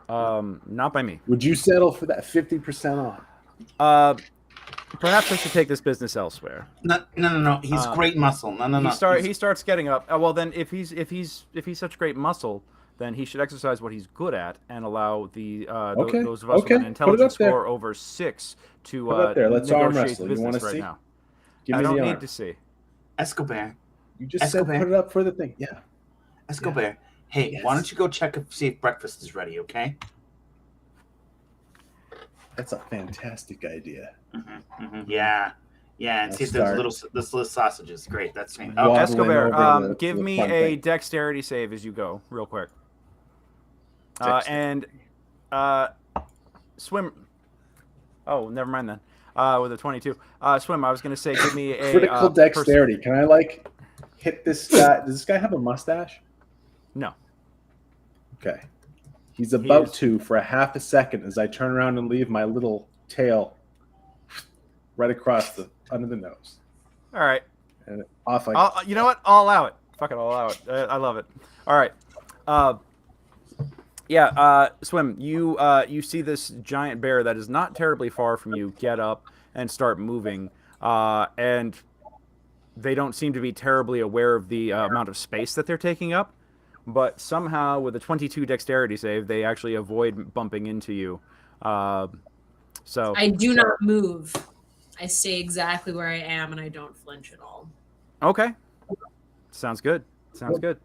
Not by me. Would you settle for that 50% off? Perhaps I should take this business elsewhere. No. He's great muscle. No. He starts getting up. Well, then, if he's such great muscle, then he should exercise what he's good at and allow those of us with an intelligence score over 6 to Put it up there. Let's arm negotiate wrestle. business You want to right see? now. Give me I don't the need arm. to see. Escobar. You just said put it up for the thing. Yeah. Escobar. Yeah. Hey, Yes. why don't you go check see if breakfast is ready, okay? That's a fantastic idea. Yeah, and see if there's little sausages. Great, that's me. Waddling Okay. Escobar, over give the me front a thing. dexterity save as you go, real quick. And swim. Oh, never mind then. With a 22. Swim, I was going to say, give me a... Critical dexterity. Can I, hit this guy? Does this guy have a mustache? No. Okay. He's about to for a half a second as I turn around and leave my little tail right across under the nose. All right. And off I go. You know what? I'll allow it. Fuck it, I'll allow it. I love it. All right. Swim, you see this giant bear that is not terribly far from you get up and start moving, and they don't seem to be terribly aware of the amount of space that they're taking up, but somehow with a 22 dexterity save, they actually avoid bumping into you. So I do not move. I stay exactly where I am, and I don't flinch at all. Okay. Sounds good. Sounds good.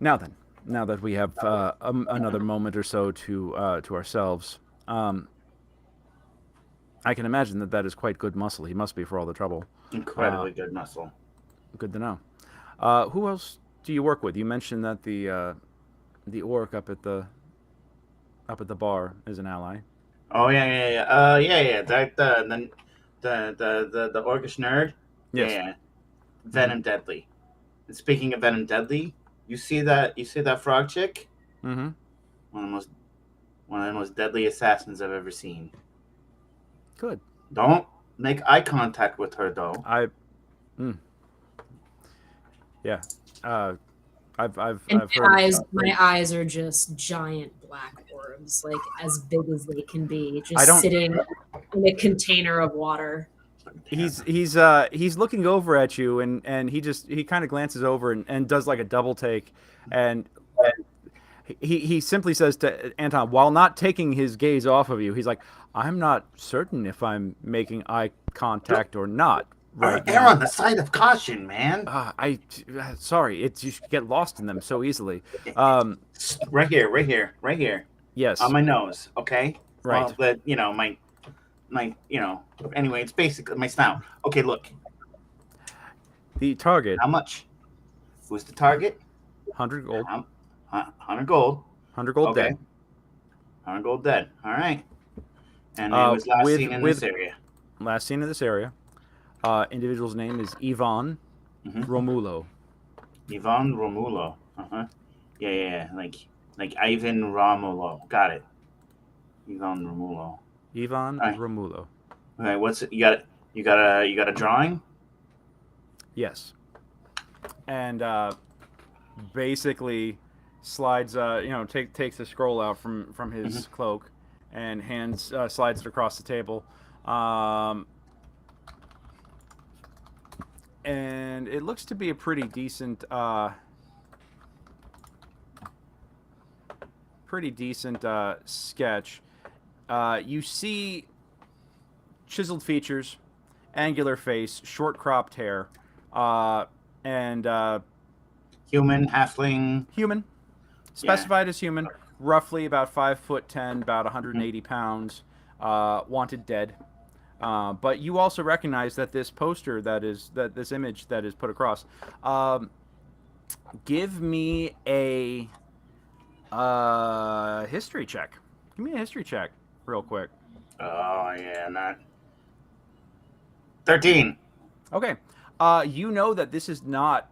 Now then, now that we have another moment or so to ourselves, I can imagine that is quite good muscle. He must be for all the trouble. Incredibly good muscle. Good to know. Who else do you work with? You mentioned that the orc up at the bar is an ally. Oh yeah. That the orcish nerd. Yes. Yeah. Venom Deadly. And speaking of Venom Deadly, you see that frog chick? Mm-hmm. One of the most deadly assassins I've ever seen. Good. Don't make eye contact with her though. Yeah. I've And heard. my eyes are just giant black orbs, like as big as they can be, I don't- sitting in a container of water. He's looking over at you, and he kind of glances over and does like a double take, and he simply says to Anton, while not taking his gaze off of you, he's like, I'm not certain if I'm making eye contact or not right Err now. on the side of caution, man. Sorry, you get lost in them so easily. Right here. Yes. On my nose, okay? Right. Well, but anyway, it's basically my snout. Okay, look. The target, How much? Who's the target? 100 gold. 100 gold. 100 gold Okay. dead. 100 gold dead. All right. And it was last seen in this area. Last seen in this area. Individual's name is Ivan Romulo. Ivan Romulo. Yeah. Like Ivan Romulo. Got it. Ivan Romulo. Ivan All right. Romulo. Okay, what's it? You got a drawing? Yes. And basically slides takes a scroll out from his cloak and slides it across the table. And it looks to be a pretty decent sketch. You see chiseled features, angular face, short cropped hair, and Human, halfling. human. Specified as human, roughly about 5'10", about 180 pounds. wanted dead. But you also recognize that this poster this image that is put across. Give me a history check. Give me a history check, real quick. Oh yeah, not 13. Okay. You know that this is not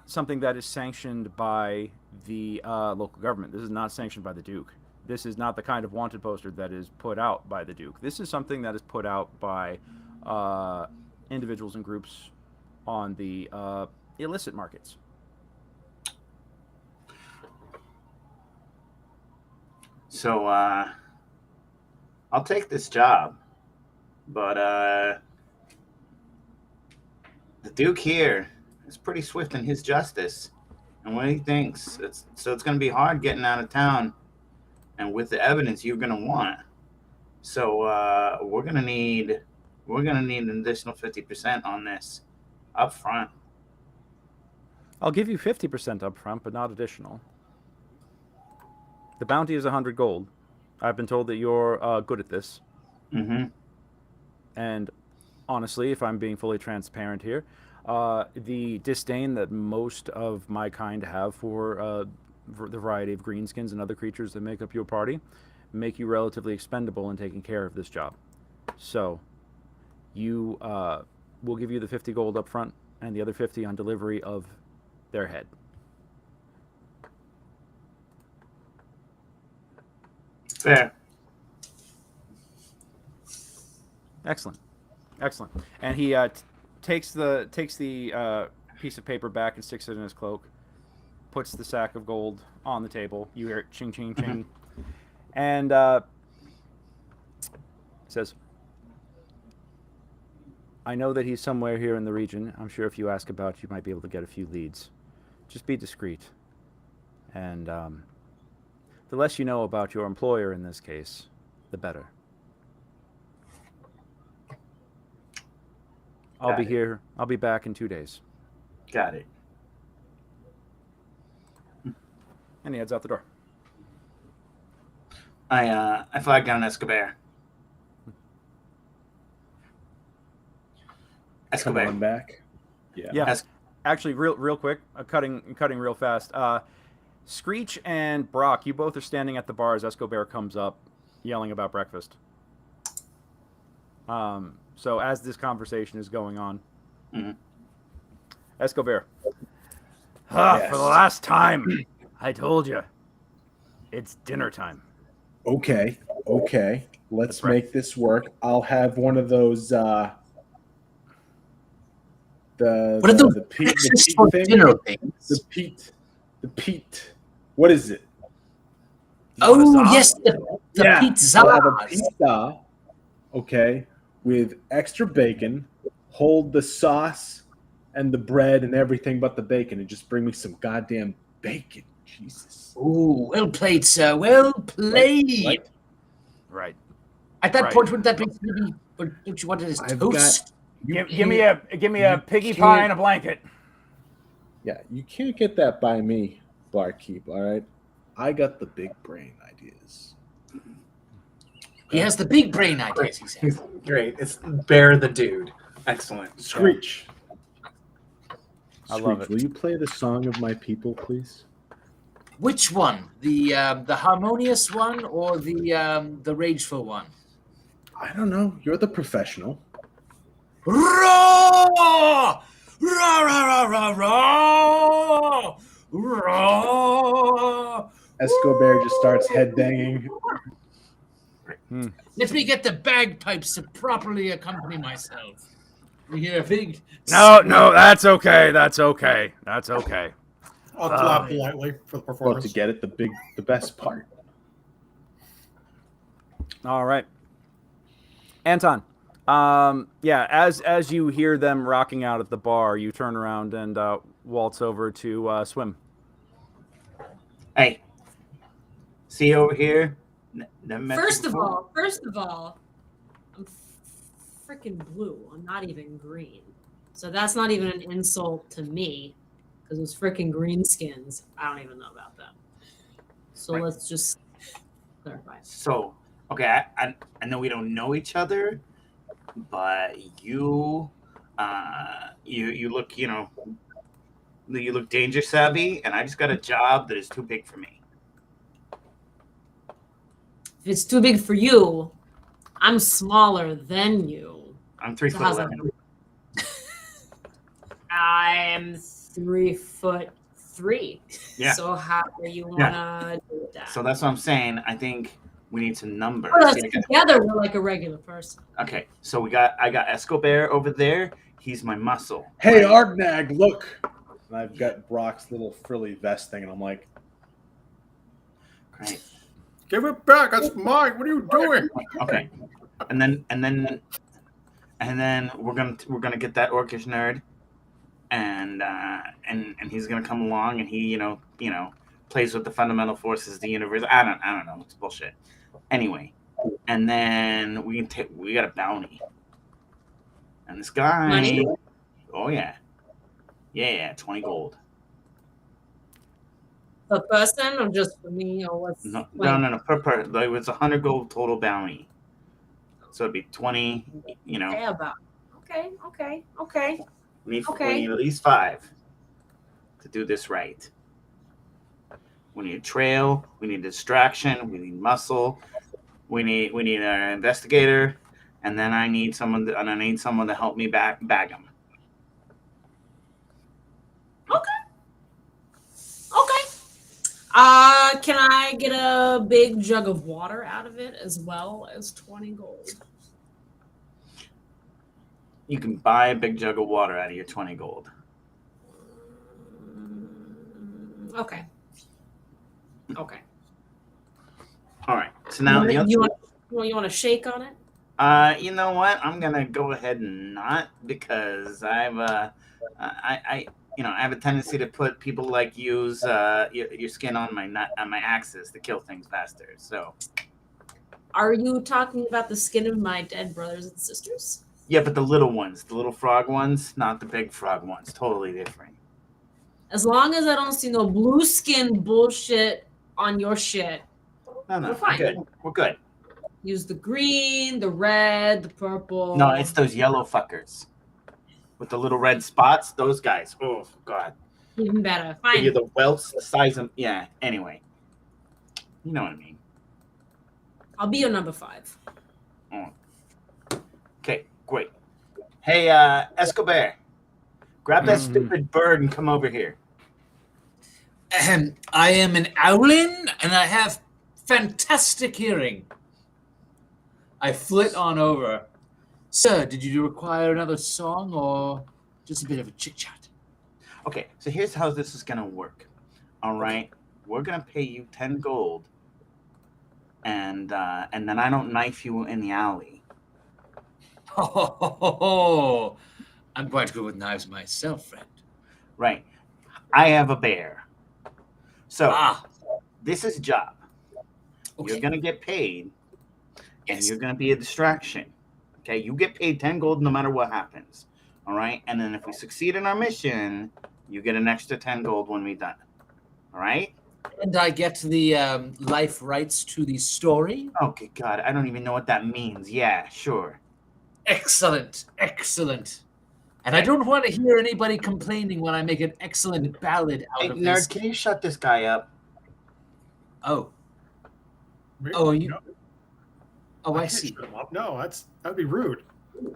something that is sanctioned by the local government. This is not sanctioned by the Duke. This is not the kind of wanted poster that is put out by the Duke. This is something that is put out by individuals and groups on the illicit markets. So I'll take this job, but the Duke here is pretty swift in his justice and what he thinks. It's going to be hard getting out of town, and with the evidence you're going to want. So we're going to need an additional 50% on this up front. I'll give you 50% up front, but not additional. The bounty is 100 gold. I've been told that you're good at this. Mm-hmm. And honestly, if I'm being fully transparent here, the disdain that most of my kind have for the variety of greenskins and other creatures that make up your party make you relatively expendable in taking care of this job. So you we'll give you the 50 gold up front and the other 50 on delivery of their head. Fair. Excellent. And he takes the piece of paper back and sticks it in his cloak, puts the sack of gold on the table. You hear it ching, ching, ching. And says, I know that he's somewhere here in the region. I'm sure if you ask about, you might be able to get a few leads. Just be discreet. And the less you know about your employer in this case, the better. I'll be here. I'll be back in 2 days. Got it. And he heads out the door. I flag down Escobar. Come on back. Yeah. Actually, real quick, cutting real fast. Screech and Brock, you both are standing at the bar as Escobar comes up, yelling about breakfast. So as this conversation is going on, Escobar. Yes. For the last time, I told you, it's dinner time. Okay. Let's right. make this work. I'll have one of those. What are those the peat for thing? dinner things? The peat. What is it? Oh, yes, the pizza. I'll have a pizza. Okay, with extra bacon. Hold the sauce and the bread and everything but the bacon, and just bring me some goddamn bacon. Jesus. Oh, well played, sir. Well played. Right. At that Right. point, wouldn't that maybe? Or don't you want it as I've toast? Give me a piggy pie and a blanket. Yeah, you can't get that by me, barkeep. All right, I got the big brain ideas. He has the big brain ideas, he says. Great. It's Bear the Dude. Excellent. Screech. I love it. Will you play the song of my people, please? Which one? The harmonious one or the rageful one? I don't know. You're the professional. Roar! Roar, roar, roar, roar, roar. Escobar just starts headbanging. Let me get the bagpipes to properly accompany myself. We hear a big. No, that's okay. I'll clap politely for the Well, performance. to get it, the best part. All right. Anton, as you hear them rocking out at the bar, you turn around and waltz over to Swim. Hey, see over here? First of all, I'm freaking blue. I'm not even green. So that's not even an insult to me because those freaking greenskins, I don't even know about them. So let's clarify. So, okay, I know we don't know each other, but you look, you look danger savvy, and I just got a job that is too big for me. If it's too big for you, I'm smaller than you. I'm 3 So foot how's that 11. I'm 3'3". Yeah. So how do you wanna do with that? So that's what I'm saying. I think we need to number. Put us See, together, we're like a regular person. okay, so I got Escobar over there. He's my muscle. Hey, right? Argnag, look. And I've got Brock's little frilly vest thing, and I'm like, Great. Give it back. That's mine. What are you doing? Okay, and then we're gonna get that orcish nerd, and he's gonna come along, and he you know plays with the fundamental forces of the universe. I don't know. It's bullshit. Anyway, and then we got a bounty, and this guy. Money? Oh yeah, 20 gold. Per person or just for me or what's No, like, per. It was 100 gold total bounty, so it'd be 20. okay about. Okay. We Okay. need at least 5 to do this right. We need a trail. We need distraction. We need muscle. We need an investigator, and then I need someone to help me bag him. Okay. Can I get a big jug of water out of it as well as 20 gold? You can buy a big jug of water out of your 20 gold. Okay. All right. So now you want to shake on it? you know what? I'm gonna go ahead and not, because I have a tendency to put people like you's your skin on my axes to kill things faster. So Are you talking about the skin of my dead brothers and sisters? yeah, but the little ones, the little frog ones, not the big frog ones, totally different. As long as I don't see no blue skin bullshit on your shit, No, We're we're fine. good. We're good. use the green, the red, the purple. No, it's those yellow fuckers with the little red spots. Those guys. Oh God. even better. Fine. You're the welts, the size of Anyway, you know what I mean. I'll be your number 5. Okay, great. Hey, Escobar, grab that stupid bird and come over here. I am an owlin, and I have fantastic hearing. I flit on over. Sir, did you require another song or just a bit of a chit-chat? Okay, so here's how this is gonna work. All right, we're gonna pay you 10 gold, and then I don't knife you in the alley. Oh, I'm quite good with knives myself, friend. Right. I have a bear. So Ah, this is a job. okay. You're gonna get paid, and Yes. you're gonna be a distraction. Okay, you get paid 10 gold no matter what happens. All right, and then if we succeed in our mission, you get an extra 10 gold when we're done. All right. And I get the life rights to the story. Okay, God, I don't even know what that means. Yeah, sure. Excellent. And I don't want to hear anybody complaining when I make an excellent ballad out Hey, of nerd, this. can you shut this guy up? Oh, I can't see. shut him up. No, that'd be rude.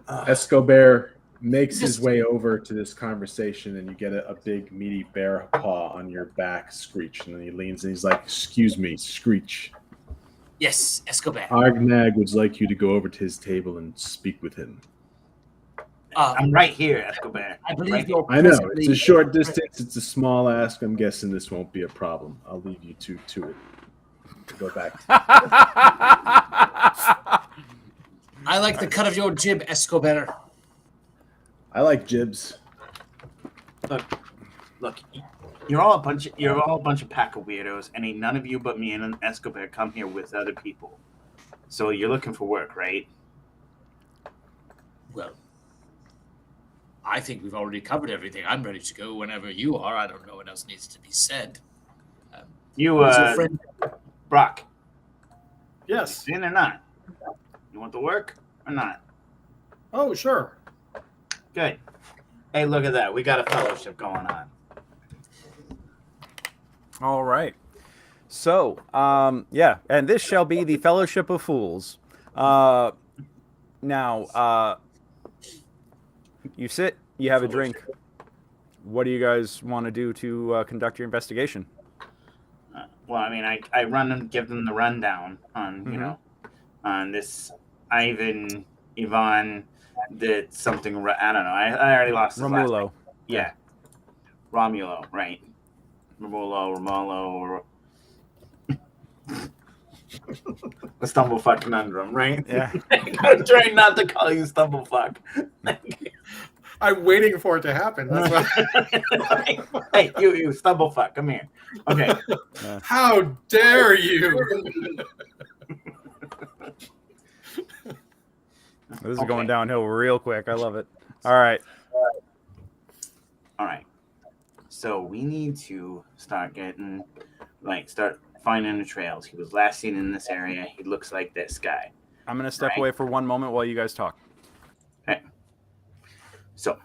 Escobar makes his way over to this conversation, and you get a big meaty bear paw on your back, Screech, and then he leans and he's like, "Excuse me, Screech. Yes, Escobar. Argnag would like you to go over to his table and speak with him." I'm right here, Escobar. I believe Right you're I know presently- it's a short distance. It's a small ask. I'm guessing this won't be a problem. I'll leave you two to it. Go back. I like the cut of your jib, Escobar. I like jibs. Look, you're all a bunch of pack of weirdos, and ain't none of you but me and Escobar come here with other people. So you're looking for work, right? Well, I think we've already covered everything. I'm ready to go whenever you are. I don't know what else needs to be said. You, Who's your friend? Brock. Yes. In or not? You want to work or not? Oh, sure. Good. Hey, look at that. We got a fellowship going on. All right. So, yeah, and this shall be the Fellowship of Fools. Now, you sit, you have a drink. What do you guys want to do to conduct your investigation? Well, I mean, I run and give them the rundown on, you know, on this Ivan, did something, I don't know. I already lost his last name. Romulo. Yeah. Romulo, right. Romulo. The Stumblefuck conundrum, right? Yeah. I'm trying not to call you Stumblefuck. I'm waiting for it to happen. That's why. Hey, you Stumblefuck, come here. Okay. How dare you? This is going downhill real quick. I love it. All right. So we need to start finding the trails. He was last seen in this area. He looks like this guy. I'm going to step away for one moment while you guys talk. Okay. So,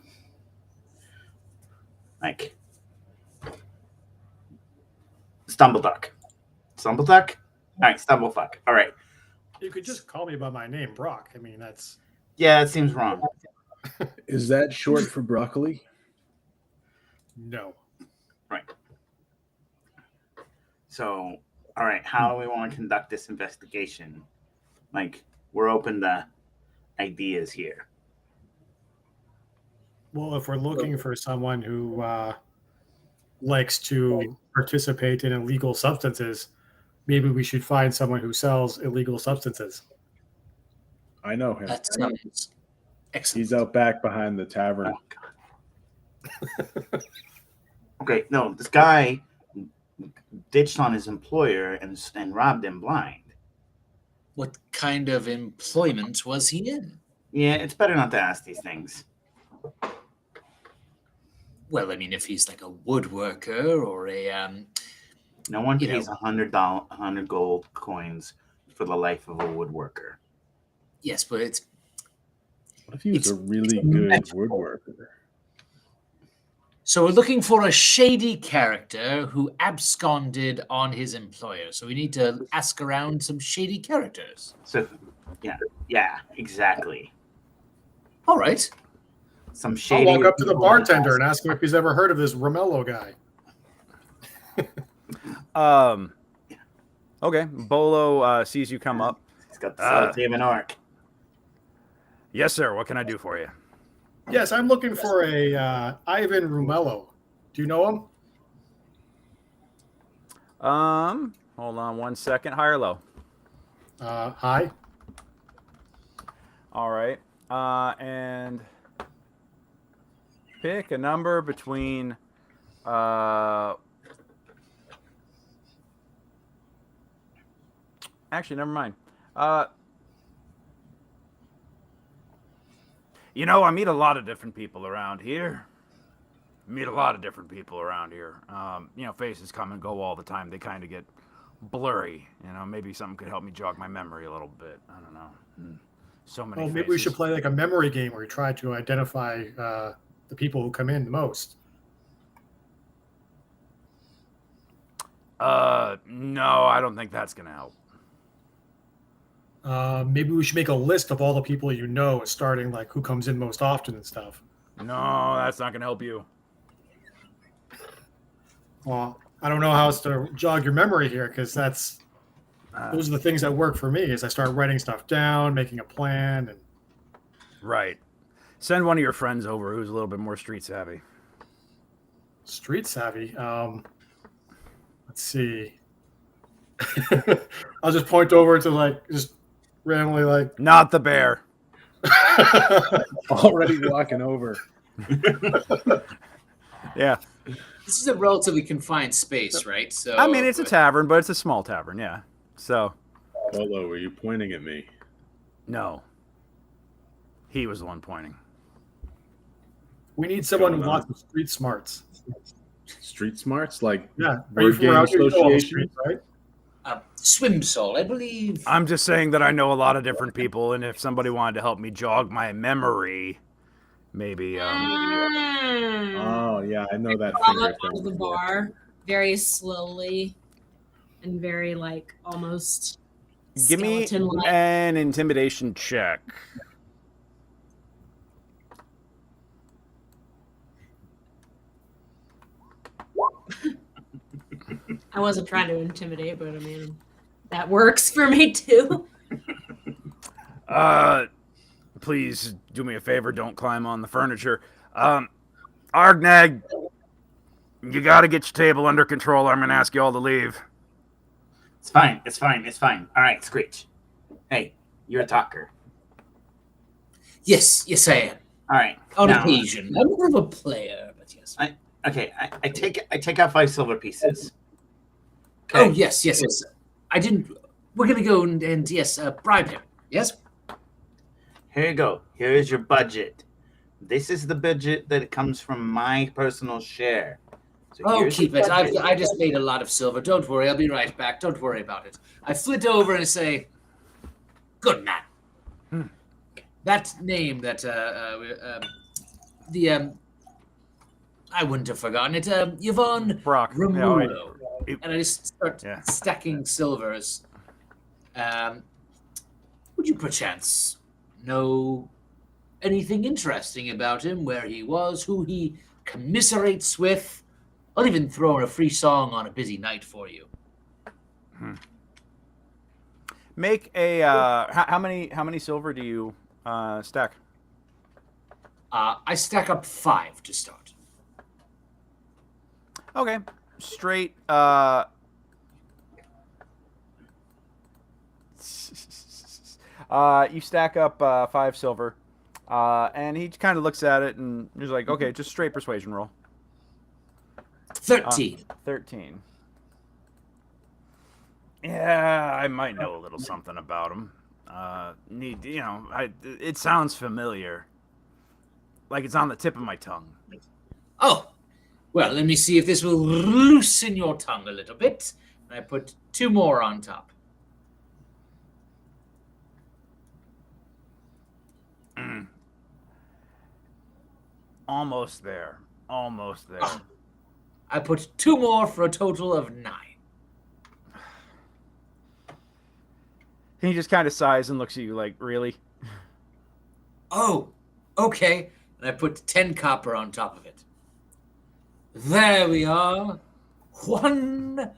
Stumbleduck. Stumbleduck? All right, Stumblefuck. All right. You could just call me by my name, Brock. I mean, that's... Yeah, it seems wrong. Is that short for broccoli? No. Right. So, all right, how do we want to conduct this investigation? We're open to ideas here. Well, if we're looking for someone who likes to participate in illegal substances, maybe we should find someone who sells illegal substances. I know him. That sounds excellent. He's out back behind the tavern. Okay, no, this guy ditched on his employer and robbed him blind. What kind of employment was he in? Yeah, it's better not to ask these things. Well, I mean, if he's like a woodworker or a No one pays $100 gold coins for the life of a woodworker. yes, but it's What if he was a really good woodworker? so we're looking for a shady character who absconded on his employer. So we need to ask around some shady characters. So, yeah, exactly. All right. Some I'll shady. walk up to the bartender and ask him if he's ever heard of this Romello guy. Okay. Bolo sees you come up. He's got the sword of an orc. Yes, sir. What can I do for you? Yes, I'm looking for a Ivan Romello. Do you know him? Hold on one second. High or low? Hi. All right. And pick a number between actually, never mind. I meet a lot of different people around here. Faces come and go all the time. They kind of get blurry. Maybe something could help me jog my memory a little bit. I don't know. So many Well, maybe faces. we should play like a memory game where we try to identify the people who come in the most. No, I don't think that's going to help. Maybe we should make a list of all the people you know, starting like who comes in most often and stuff. No, that's not going to help you. Well, I don't know how else to jog your memory here because those are the things that work for me. Is I start writing stuff down, making a plan, and Right. Send one of your friends over who's a little bit more street savvy. street savvy. Let's see. I'll just point over to just randomly Not the bear. Already walking over. Yeah. This is a relatively confined space, right? So I mean, it's a tavern, but it's a small tavern, yeah. So, Polo, were you pointing at me? no. He was the one pointing. We need someone with Going on? lots of street smarts. Street smarts? Like Yeah. Are you word from game around here? You know all the association? streets, right? Swim soul, I believe. I'm just saying that I know a lot of different people, and if somebody wanted to help me jog my memory, maybe. Oh yeah, I know that Crawl finger up out of thing. the bar very slowly and very like almost Give me skeleton-like. an intimidation check. I wasn't trying to intimidate, but I mean that works for me too. Please do me a favor. Don't climb on the furniture. Argnag, you gotta get your table under control. I'm gonna ask you all to leave. It's fine. It's fine. It's fine. All right, Screech. Hey, you're a talker. Yes, I am. All right. On now- occasion. I'm more of a player, but yes. Okay, I take out 5 silver pieces. Oh, yes. I didn't... We're going to go and yes, bribe him. Yes? Here you go. Here is your budget. This is the budget that comes from my personal share. So Oh, here's keep your it. budget. I just made a lot of silver. Don't worry. I'll be right back. Don't worry about it. I flit over and say, good man. That name that, I wouldn't have forgotten it. Yvonne Brock. Romulo. Yeah, And I just start stacking silvers. Would you perchance know anything interesting about him, where he was, who he commiserates with? I'll even throw in a free song on a busy night for you. Make a how many silver do you stack? I stack up 5 to start. Okay, straight. You stack up 5 silver, and he kind of looks at it and he's like, "Okay, just straight persuasion roll." 13. 13. Yeah, I might know a little something about him. It sounds familiar, like it's on the tip of my tongue. Oh, well, let me see if this will loosen your tongue a little bit. And I put 2 more on top. Almost there. Almost there. I put 2 more for a total of 9. He just kind of sighs and looks at you like, really? Oh, okay. And I put 10 copper on top of it. There we are. 1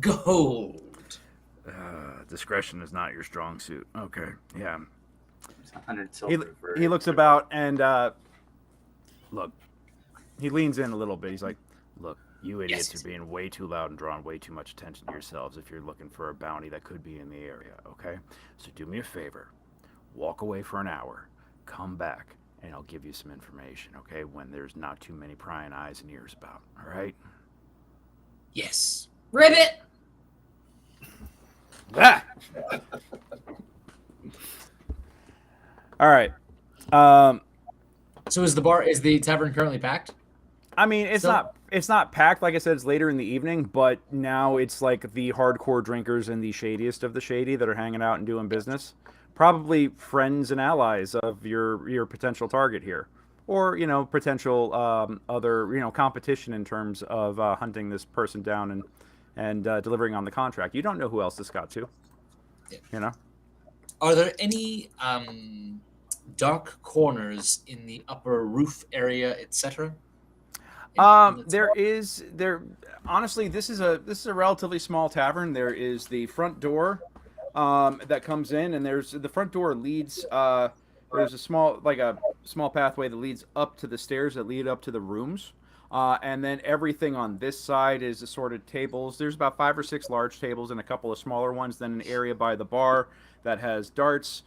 gold. Discretion is not your strong suit. Okay, yeah. It's 100 silver. He looks about and look. He leans in a little bit. He's like, "Look, you idiots are being way too loud and drawing way too much attention to yourselves. If you're looking for a bounty that could be in the area, okay? So do me a favor, walk away for an hour, come back, and I'll give you some information, okay? When there's not too many prying eyes and ears about. All right?" Yes. Ribbit. Ah! All right. So is the tavern currently packed? I mean, it's not packed. Like I said, it's later in the evening, but now it's like the hardcore drinkers and the shadiest of the shady that are hanging out and doing business. Probably friends and allies of your potential target here, or potential other competition in terms of hunting this person down and delivering on the contract. You don't know who else this got to. Are there any dark corners in the upper roof area, etc.? Honestly, this is a relatively small tavern. There is the front door that comes in, and the front door leads there's a small pathway that leads up to the stairs that lead up to the rooms. And then everything on this side is assorted tables. There's about 5 or 6 large tables and a couple of smaller ones. Then an area by the bar that has darts,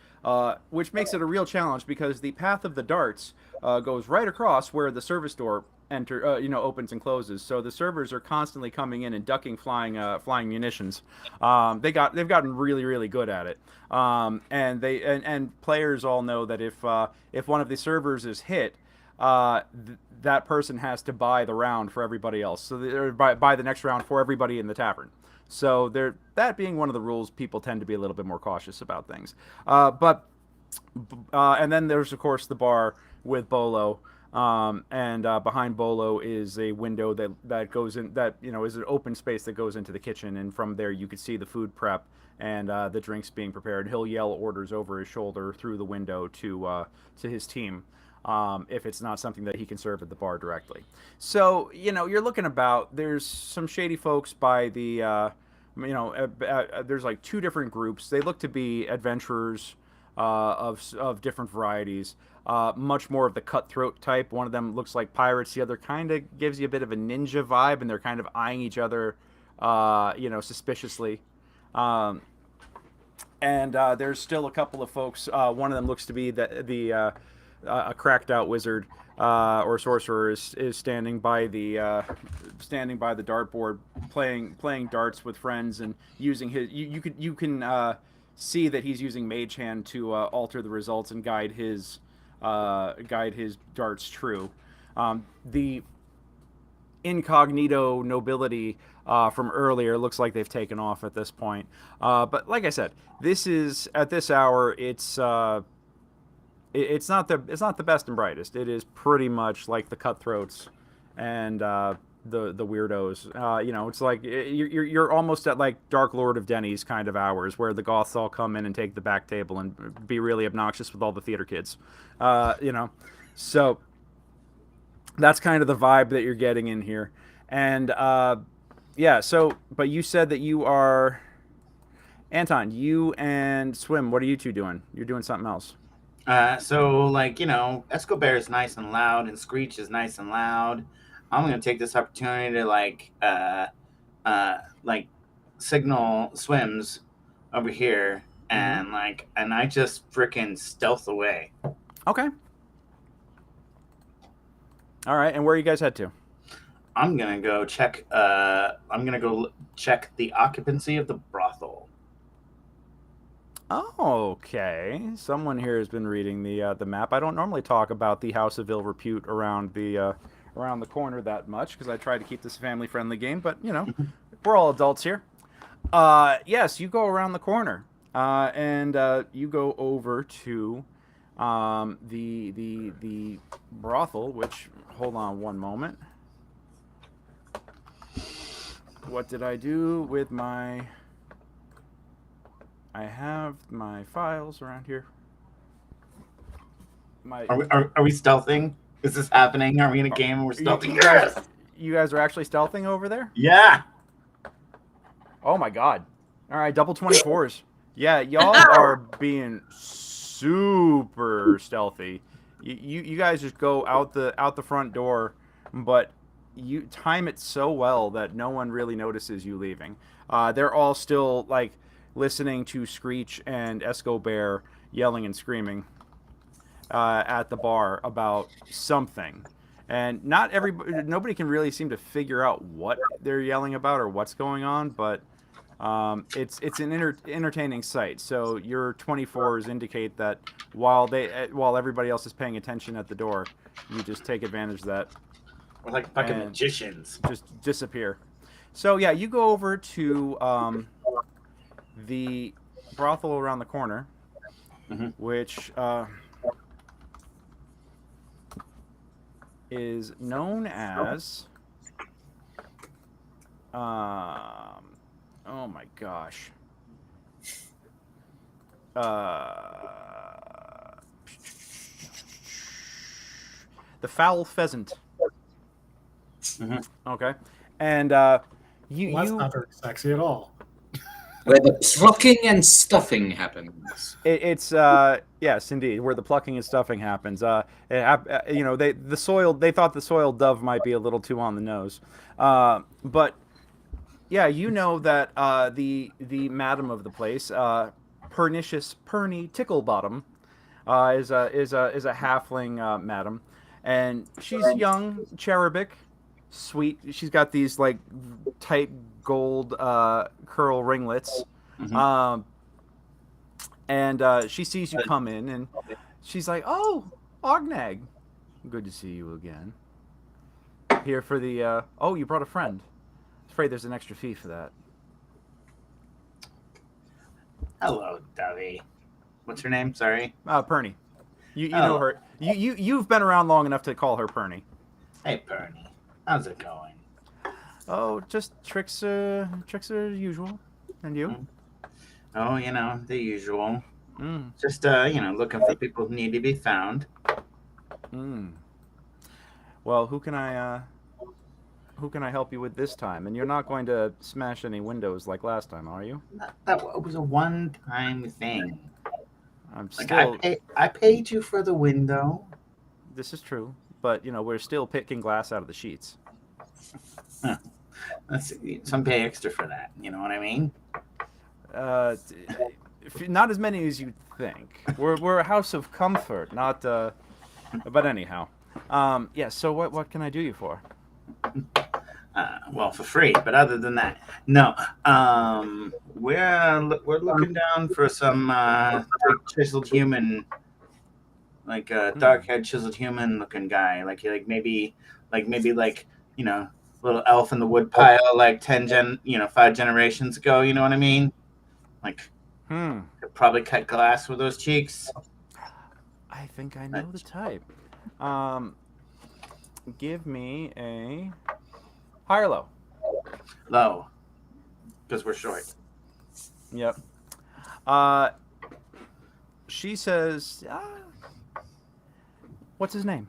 which makes it a real challenge because the path of the darts goes right across where the service door opens and closes. So the servers are constantly coming in and ducking flying munitions. They've gotten really, really good at it. And players all know that if one of the servers is hit, that person has to buy the round for everybody else. So they buy the next round for everybody in the tavern. So that being one of the rules, people tend to be a little bit more cautious about things. And then there's of course the bar with Bolo. And behind Bolo is a window that goes in, that is an open space that goes into the kitchen, and from there you could see the food prep and the drinks being prepared. He'll yell orders over his shoulder through the window to his team if it's not something that he can serve at the bar directly. So you're looking about. There's some shady folks by the there's like two different groups. They look to be adventurers of different varieties. Much more of the cutthroat type. One of them looks like pirates. The other kind of gives you a bit of a ninja vibe, and they're kind of eyeing each other, suspiciously. And there's still a couple of folks. One of them looks to be a cracked out wizard or sorcerer is standing by the dartboard, playing darts with friends and using his. You can see that he's using Mage Hand to alter the results and guide his darts true. The incognito nobility from earlier looks like they've taken off at this point. But like I said, this is at this hour. It's not the best and brightest. It is pretty much like the cutthroats and the weirdos. It's like you're almost at like Dark Lord of Denny's kind of hours, where the goths all come in and take the back table and be really obnoxious with all the theater kids. So that's kind of the vibe that you're getting in here. And but you said that you are Anton. You and Swim. What are you two doing? You're doing something else. Escobar is nice and loud, and Screech is nice and loud. I'm gonna take this opportunity to signal Swims over here, and I just freaking stealth away. Okay. All right, and where you guys head to? I'm gonna go check. Check the occupancy of the brothel. Okay. Someone here has been reading the map. I don't normally talk about the House of Ill Repute around the corner that much, because I try to keep this a family-friendly game, but, we're all adults here. Yes, you go around the corner, and you go over to the brothel, which, hold on one moment. What did I do with my... I have my files around here. Are we stealthing? Is this happening? Are we in a game and we're stealthing? You guys are actually stealthing over there? Yeah. Oh my god. All right, double 24s. Yeah, y'all are being super stealthy. You guys just go out the front door, but you time it so well that no one really notices you leaving. They're all still like listening to Screech and Escobar yelling and screaming at the bar about something, and nobody can really seem to figure out what they're yelling about or what's going on, but it's an entertaining sight. So your 24s indicate that while everybody else is paying attention at the door, you just take advantage of that. We're like fucking magicians. Just disappear. So yeah, you go over to the brothel around the corner, which is known as oh my gosh, the Foul Pheasant. Okay, and that's not very sexy at all. Where the plucking and stuffing happens. It's yes, indeed, where the plucking and stuffing happens. They thought the soiled dove might be a little too on the nose, but yeah, that the madam of the place, Pernicious Perny Ticklebottom, is a halfling madam, and she's young, cherubic, sweet. She's got these like tight gold curl ringlets, and she sees you come in, and she's like, "Oh, Ognag, Good to see you again. Here for the, oh, you brought a friend. Afraid there's an extra fee for that. Hello, Dovey. What's her name? Sorry. Perny. You know her. You've been around long enough to call her Perny. Hey, Perny. How's it going? Oh, just tricks are usual. And you? Oh, the usual. Mm. Just, looking for people who need to be found. Mm. Well, who can I help you with this time? And you're not going to smash any windows like last time, are you? That was a one-time thing. I'm Like, still. I paid you for the window. This is true, but we're still picking glass out of the sheets. Huh. Some pay extra for that. You know what I mean? Not as many as you'd think. We're a house of comfort, not. But anyhow, yeah. So what can I do you for? Well, for free. But other than that, no. We're looking down for some chiseled human, like a dark-haired chiseled human-looking guy, like maybe little elf in the woodpile, like 5 generations ago. You know what I mean? Like, could probably cut glass with those cheeks. I think I know the type. Give me a high or low. Low, because we're short. Yep. She says, what's his name?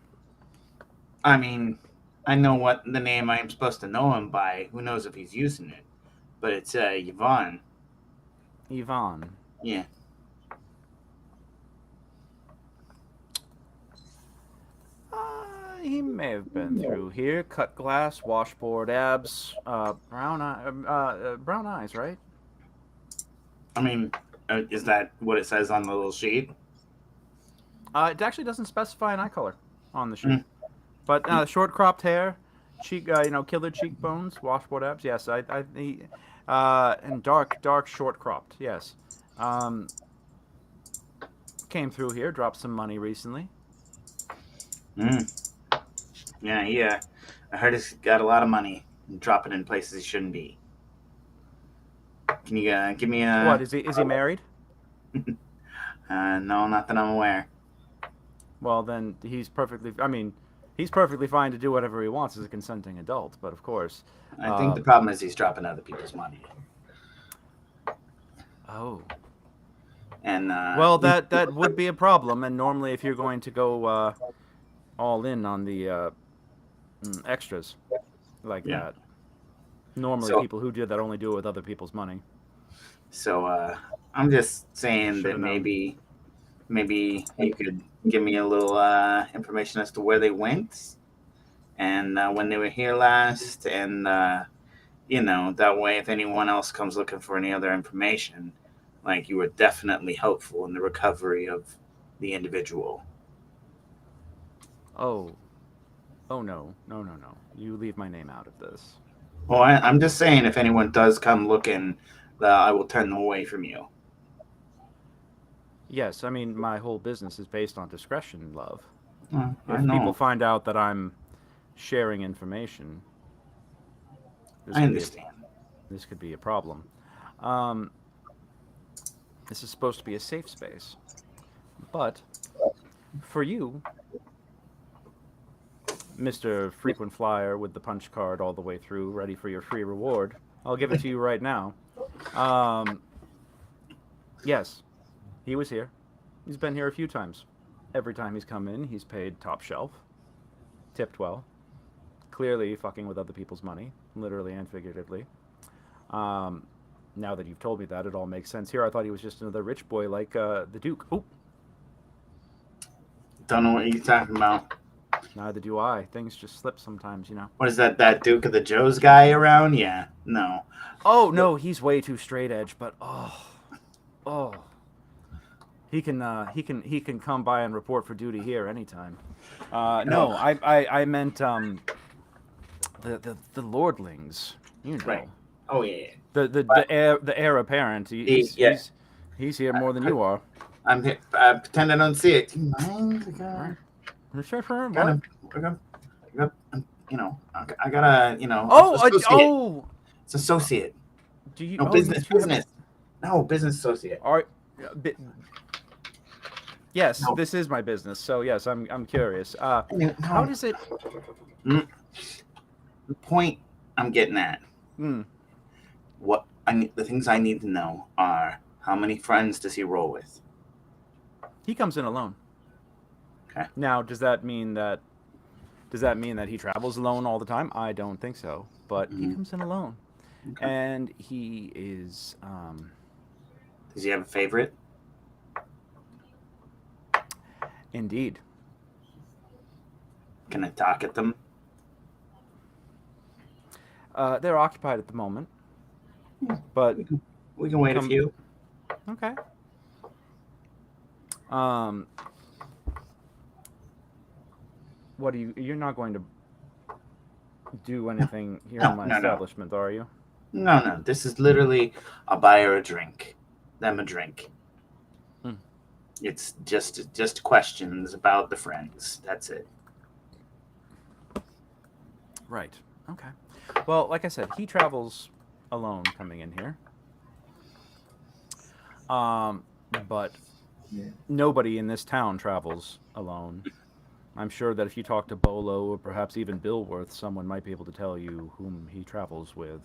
I mean, I know what the name I am supposed to know him by. Who knows if he's using it? But it's Yvonne. Yvonne. Yeah. He may have been through here. Cut glass, washboard, abs, brown eyes, right? I mean, is that what it says on the little sheet? It actually doesn't specify an eye color on the sheet, but short cropped hair, cheek, killer cheekbones, washboard abs. Yes, and dark short cropped. Yes, came through here, dropped some money recently. Yeah. I heard he's got a lot of money and dropping in places he shouldn't be. Can you give me a... What, is he married? No, not that I'm aware. Well, then he's perfectly fine to do whatever he wants as a consenting adult, but of course... I think the problem is he's dropping other people's money. Oh. And well, that would be a problem, and normally if you're going to go all in on the extras like that, normally people who do that only do it with other people's money. So I'm just saying that maybe you could give me a little information as to where they went and when they were here last, and that way if anyone else comes looking for any other information, like, you were definitely helpful in the recovery of the individual. Oh no. You leave my name out of this. Well, I'm just saying, if anyone does come looking, I will turn them away from you. Yes, I mean, my whole business is based on discretion, love. I If know. people find out that I'm sharing information, I understand. This could be a problem. This is supposed to be a safe space. But for you, Mr. Frequent Flyer with the punch card all the way through, ready for your free reward, I'll give it to you right now. Yes, he was here. He's been here a few times. Every time he's come in, he's paid top shelf, tipped well, clearly fucking with other people's money, literally and figuratively. Now that you've told me that, it all makes sense here. I thought he was just another rich boy like the Duke. Oh, Don't know what you're talking about. neither do I. Things just slip sometimes, What is that Duke of the Joes guy around? Yeah, no. Oh, no, he's way too straight edge, but oh. He can come by and report for duty here anytime. No, I meant the lordlings, Right. Oh yeah. The heir apparent. He's here more than you are. I'm here. Pretend I don't see it. Do you mind? Sure, sure. Gotta, I gotta, Oh, associate. It's associate. Do you? No, oh, business, you two have- business. No, business associate. Are, yes, No. this is my business. So yes, I'm curious. No. How does it? The point I'm getting at, Hmm. the things I need to know are how many friends does he roll with? He comes in alone. Okay. Now, does that mean that he travels alone all the time? I don't think so. But he comes in alone, Okay. and he is. Does he have a favorite? Indeed. Can I talk at them? They're occupied at the moment, but We can wait a few. okay. What do you? You're not going to do anything here in my No. establishment, are you? No. This is literally a buy or a drink. Them a drink. Hmm. It's just questions about the friends. That's it. Right. Okay. Well, like I said, he travels alone coming in here. But nobody in this town travels alone. I'm sure that if you talk to Bolo or perhaps even Billworth, someone might be able to tell you whom he travels with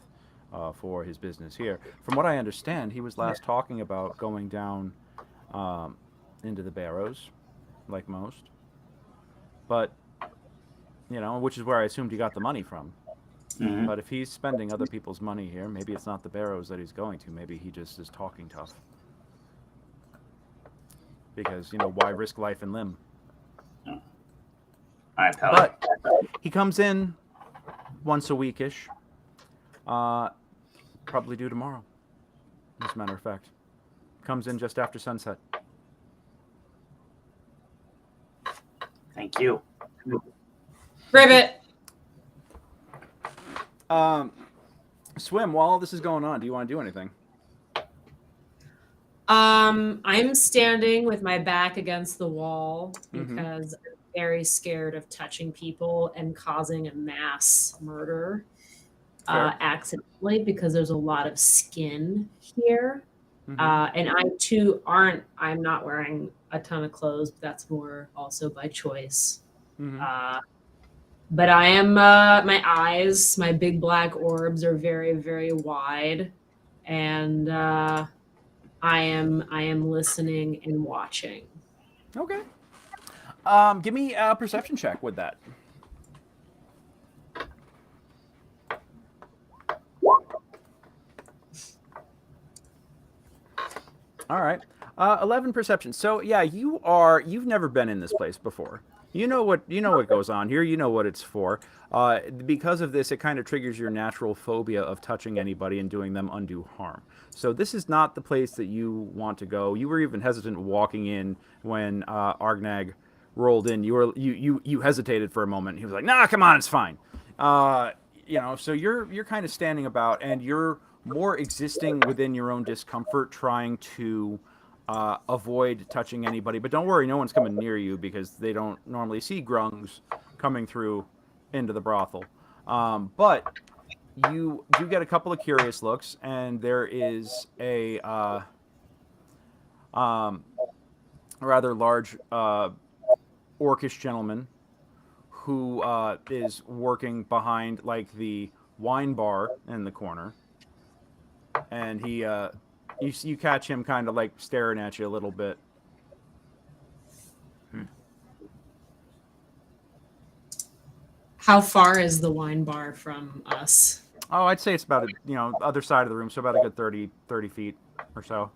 for his business here. From what I understand, he was last talking about going down into the Barrows, like most. But, which is where I assumed he got the money from. Mhm. But if he's spending other people's money here, maybe it's not the Barrows that he's going to. Maybe he just is talking tough. Because, why risk life and limb? All right, pal. But he comes in once a weekish. Probably due tomorrow, as a matter of fact. Comes in just after sunset. Thank you. Ribbit. Swim, while all this is going on, do you want to do anything? I'm standing with my back against the wall Mhm. because I'm very scared of touching people and causing a mass murder accidentally because there's a lot of skin here. Mhm. And I'm not wearing a ton of clothes, but that's more also by choice. Mhm. But I am, my eyes, my big black orbs are very, very wide. And I am listening and watching. Okay. Give me a perception check with that. All right. 11 perception. So yeah, you've never been in this place before. You know what goes on here. You know what it's for. Because of this, it kind of triggers your natural phobia of touching anybody and doing them undue harm. So this is not the place that you want to go. You were even hesitant walking in when Argnag rolled in. You hesitated for a moment. He was like, "Nah, come on, it's fine." So you're kind of standing about, and you're more existing within your own discomfort, trying to avoid touching anybody. But don't worry, no one's coming near you because they don't normally see grungs coming through into the brothel. But you do get a couple of curious looks, and there is a rather large orcish gentleman who is working behind like the wine bar in the corner, and he you catch him kind of like staring at you a little bit. How far is the wine bar from us? Oh, I'd say it's about other side of the room, so about a good 30 feet or so.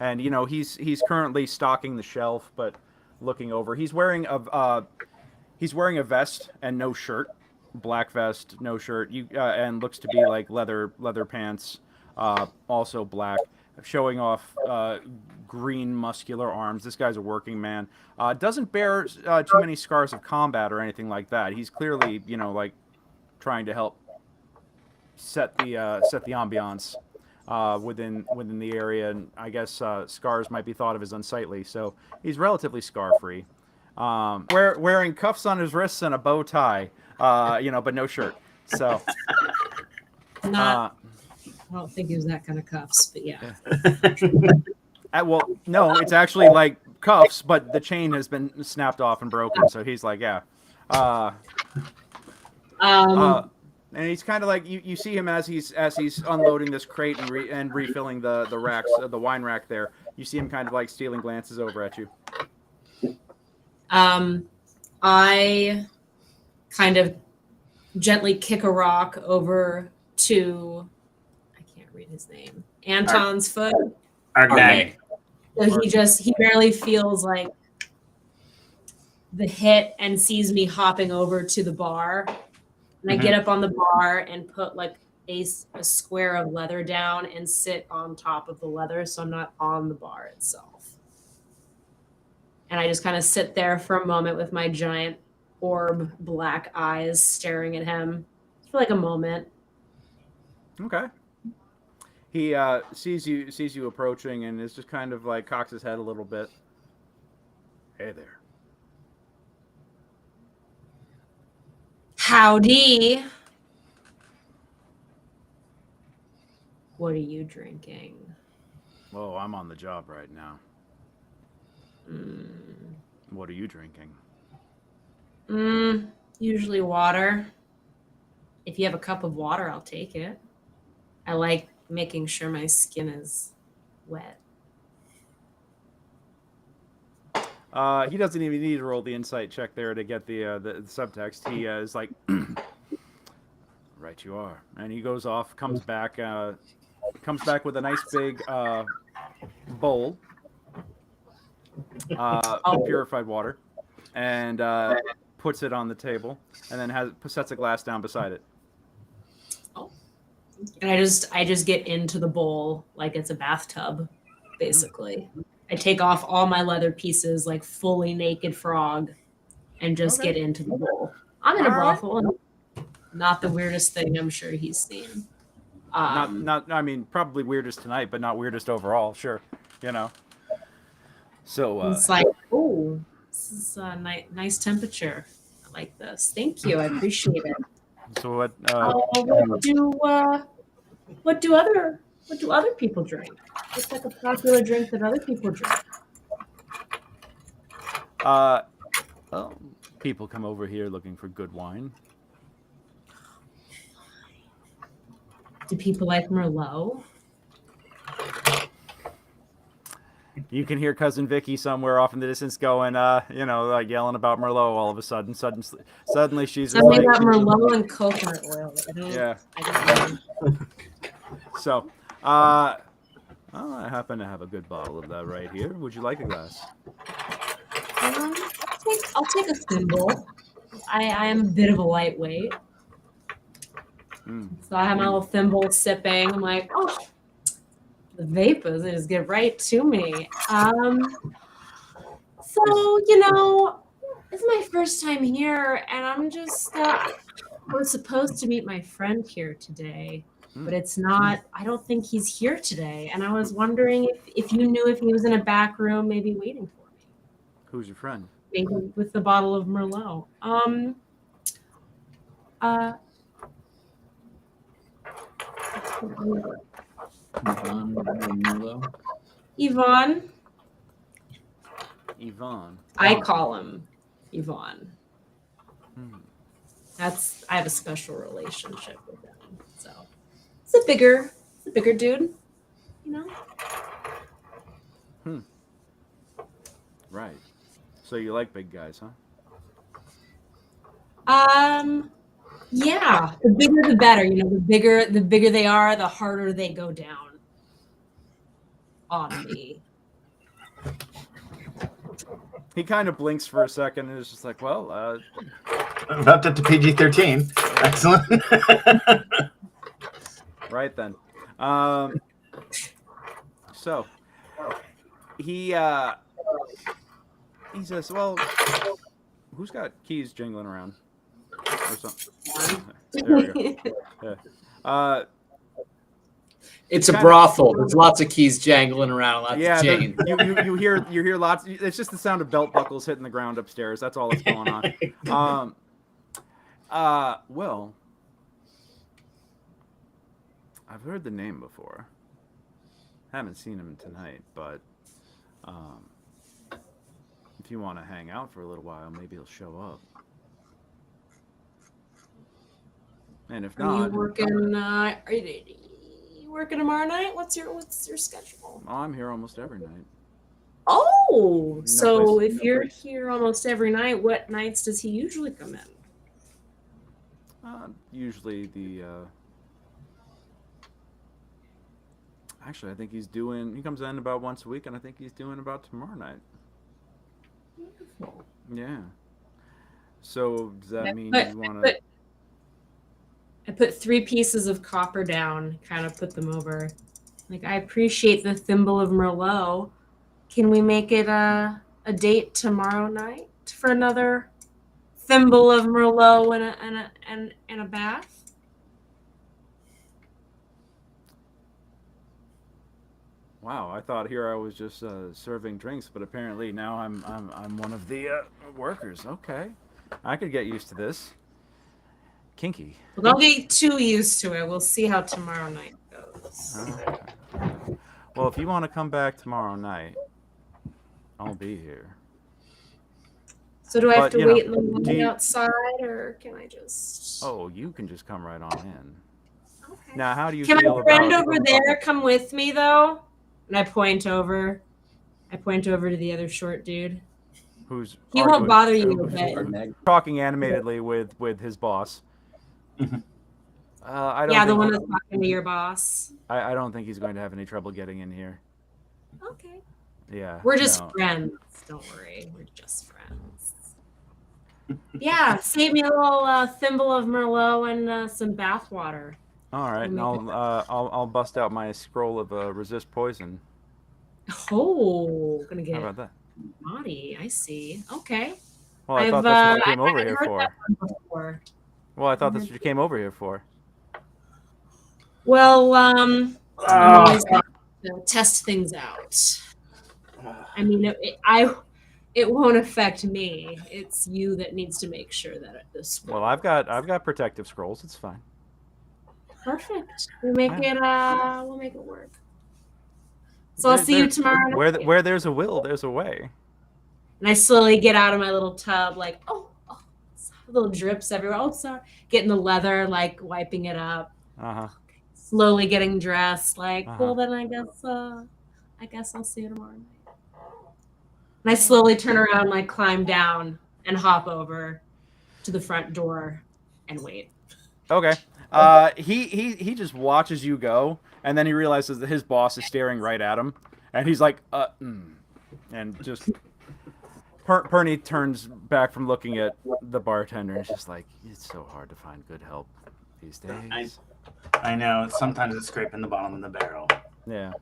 And he's currently stocking the shelf, but looking over. He's wearing a vest and no shirt, black vest, no shirt. And looks to be like leather pants, also black, showing off green muscular arms. This guy's a working man. Doesn't bear too many scars of combat or anything like that. He's clearly like trying to help set the ambiance within the area, and I guess scars might be thought of as unsightly, so he's relatively scar free. wearing cuffs on his wrists and a bow tie, but no shirt. So, Not. I don't think it was that kind of cuffs, but yeah. well, no, it's actually like cuffs, but the chain has been snapped off and broken. So he's like, yeah. And he's kind of like you see him as he's unloading this crate and refilling the racks, the wine rack there. You see him kind of like stealing glances over at you. I kind of gently kick a rock over to, I can't read his name, Anton's foot. Argnag. So he barely feels like the hit and sees me hopping over to the bar. And I get up on the bar and put like a square of leather down and sit on top of the leather so I'm not on the bar itself. And I just kind of sit there for a moment with my giant orb black eyes staring at him for like a moment. Okay. He sees you approaching and is just kind of like cocks his head a little bit. Hey there. Howdy. What are you drinking? Whoa, I'm on the job right now. What are you drinking? Usually water. If you have a cup of water, I'll take it. I like making sure my skin is wet. He doesn't even need to roll the insight check there to get the subtext. He is like, right you are. And he goes off, comes back with a nice big bowl of purified water, and puts it on the table, and then sets a glass down beside it. Oh. And I just get into the bowl like it's a bathtub, basically. I take off all my leather pieces like fully naked frog and just get into the bowl. I'm in a brothel. And not the weirdest thing I'm sure he's seen. Not I mean, probably weirdest tonight, but not weirdest overall, sure. So it's like, oh, this is a nice temperature. I like this. Thank you. I appreciate it. So what what do other people drink? What's like a popular drink that other people drink? People come over here looking for good wine. Do people like Merlot? You can hear Cousin Vicky somewhere off in the distance going, like yelling about Merlot all of a sudden. Suddenly she's something about Merlot and coconut oil. I don't know. So, I happen to have a good bottle of that right here. Would you like a glass? I'll take a thimble. I am a bit of a lightweight. So I have my little thimble sipping. I'm like, oh, the vapors, they just get right to me. So, it's my first time here, and I'm just, I was supposed to meet my friend here today. But it's not, I don't think he's here today. And I was wondering if you knew if he was in a back room, maybe waiting for me. Who's your friend? Maybe with the bottle of Merlot. Yvonne. I call him Yvonne. I have a special relationship with him. So it's a bigger dude, Right. So you like big guys, huh? Yeah. The bigger the better. The bigger they are, the harder they go down on me. He kind of blinks for a second and is just like, well, Upped it to PG-13. Excellent. Right then. So he says, well, who's got keys jingling around or something? There we go. Yeah. It's a Kinda- brothel. There's lots of keys jangling around, lots Yeah, of chains. you hear lots. It's just the sound of belt buckles hitting the ground upstairs. That's all that's going on. Well, I've heard the name before. Haven't seen him tonight, but if you want to hang out for a little while, maybe he'll show up. And if Are not, you working? Are you working tomorrow night? What's your schedule? I'm here almost every night. Oh, No so place- if no you're place. here almost every night, what nights does he usually come in? Usually the. Actually, I think he's doing. He comes in about once a week, and I think he's doing about tomorrow night. Beautiful. Yeah. So does that mean But- you want to? but- I put 3 pieces of copper down, kind of put them over. Like, I appreciate the thimble of Merlot. Can we make it a date tomorrow night for another thimble of Merlot and a bath? Wow, I thought here I was just serving drinks, but apparently now I'm one of the workers. Okay, I could get used to this. Kinky. Well, don't get too used to it. We'll see how tomorrow night goes. Okay. Well, if you want to come back tomorrow night, I'll be here. So do I have But, to you know, wait in the do line you- outside, or can I just? Oh, you can just come right on in. Okay. Now, how do you Can feel my friend about? over there come with me though? And I point over. I point over to the other short dude. Who's He won't arguing- bother you a who's bit. talking animatedly with his boss. Mhm. I don't. Yeah, the think- one that's talking to your boss. I don't think he's going to have any trouble getting in here. Okay. Yeah. We're just no. friends. Don't worry. We're just friends. Yeah, save me a little thimble of Merlot and some bath water. All right, and We'll make I'll bust out my scroll of resist poison. Oh, gonna How get about that? naughty. I see. Okay. Well, I thought that's what you came I over haven't here heard for. that one before. Well, I thought that's what you came over here for. Well, I'm always like to test things out. I mean, it won't affect me. It's you that needs to make sure that this. Well, I've got protective scrolls. It's fine. Perfect. We'll make Yeah. it. We'll make it work. So I'll see you tomorrow night. Where there's a will, there's a way. And I slowly get out of my little tub, like, little drips everywhere. Oh, sorry. Getting the leather, like wiping it up. Uh huh. Slowly getting dressed, like, Uh-huh. well, then I guess I'll see you tomorrow night. And I slowly turn around, like climb down and hop over to the front door and wait. Okay. He just watches you go, and then he realizes that his boss is staring right at him, and he's like, and just Perny turns back from looking at the bartender, and is just like, it's so hard to find good help these days. I know. Sometimes it's scraping the bottom of the barrel. Yeah.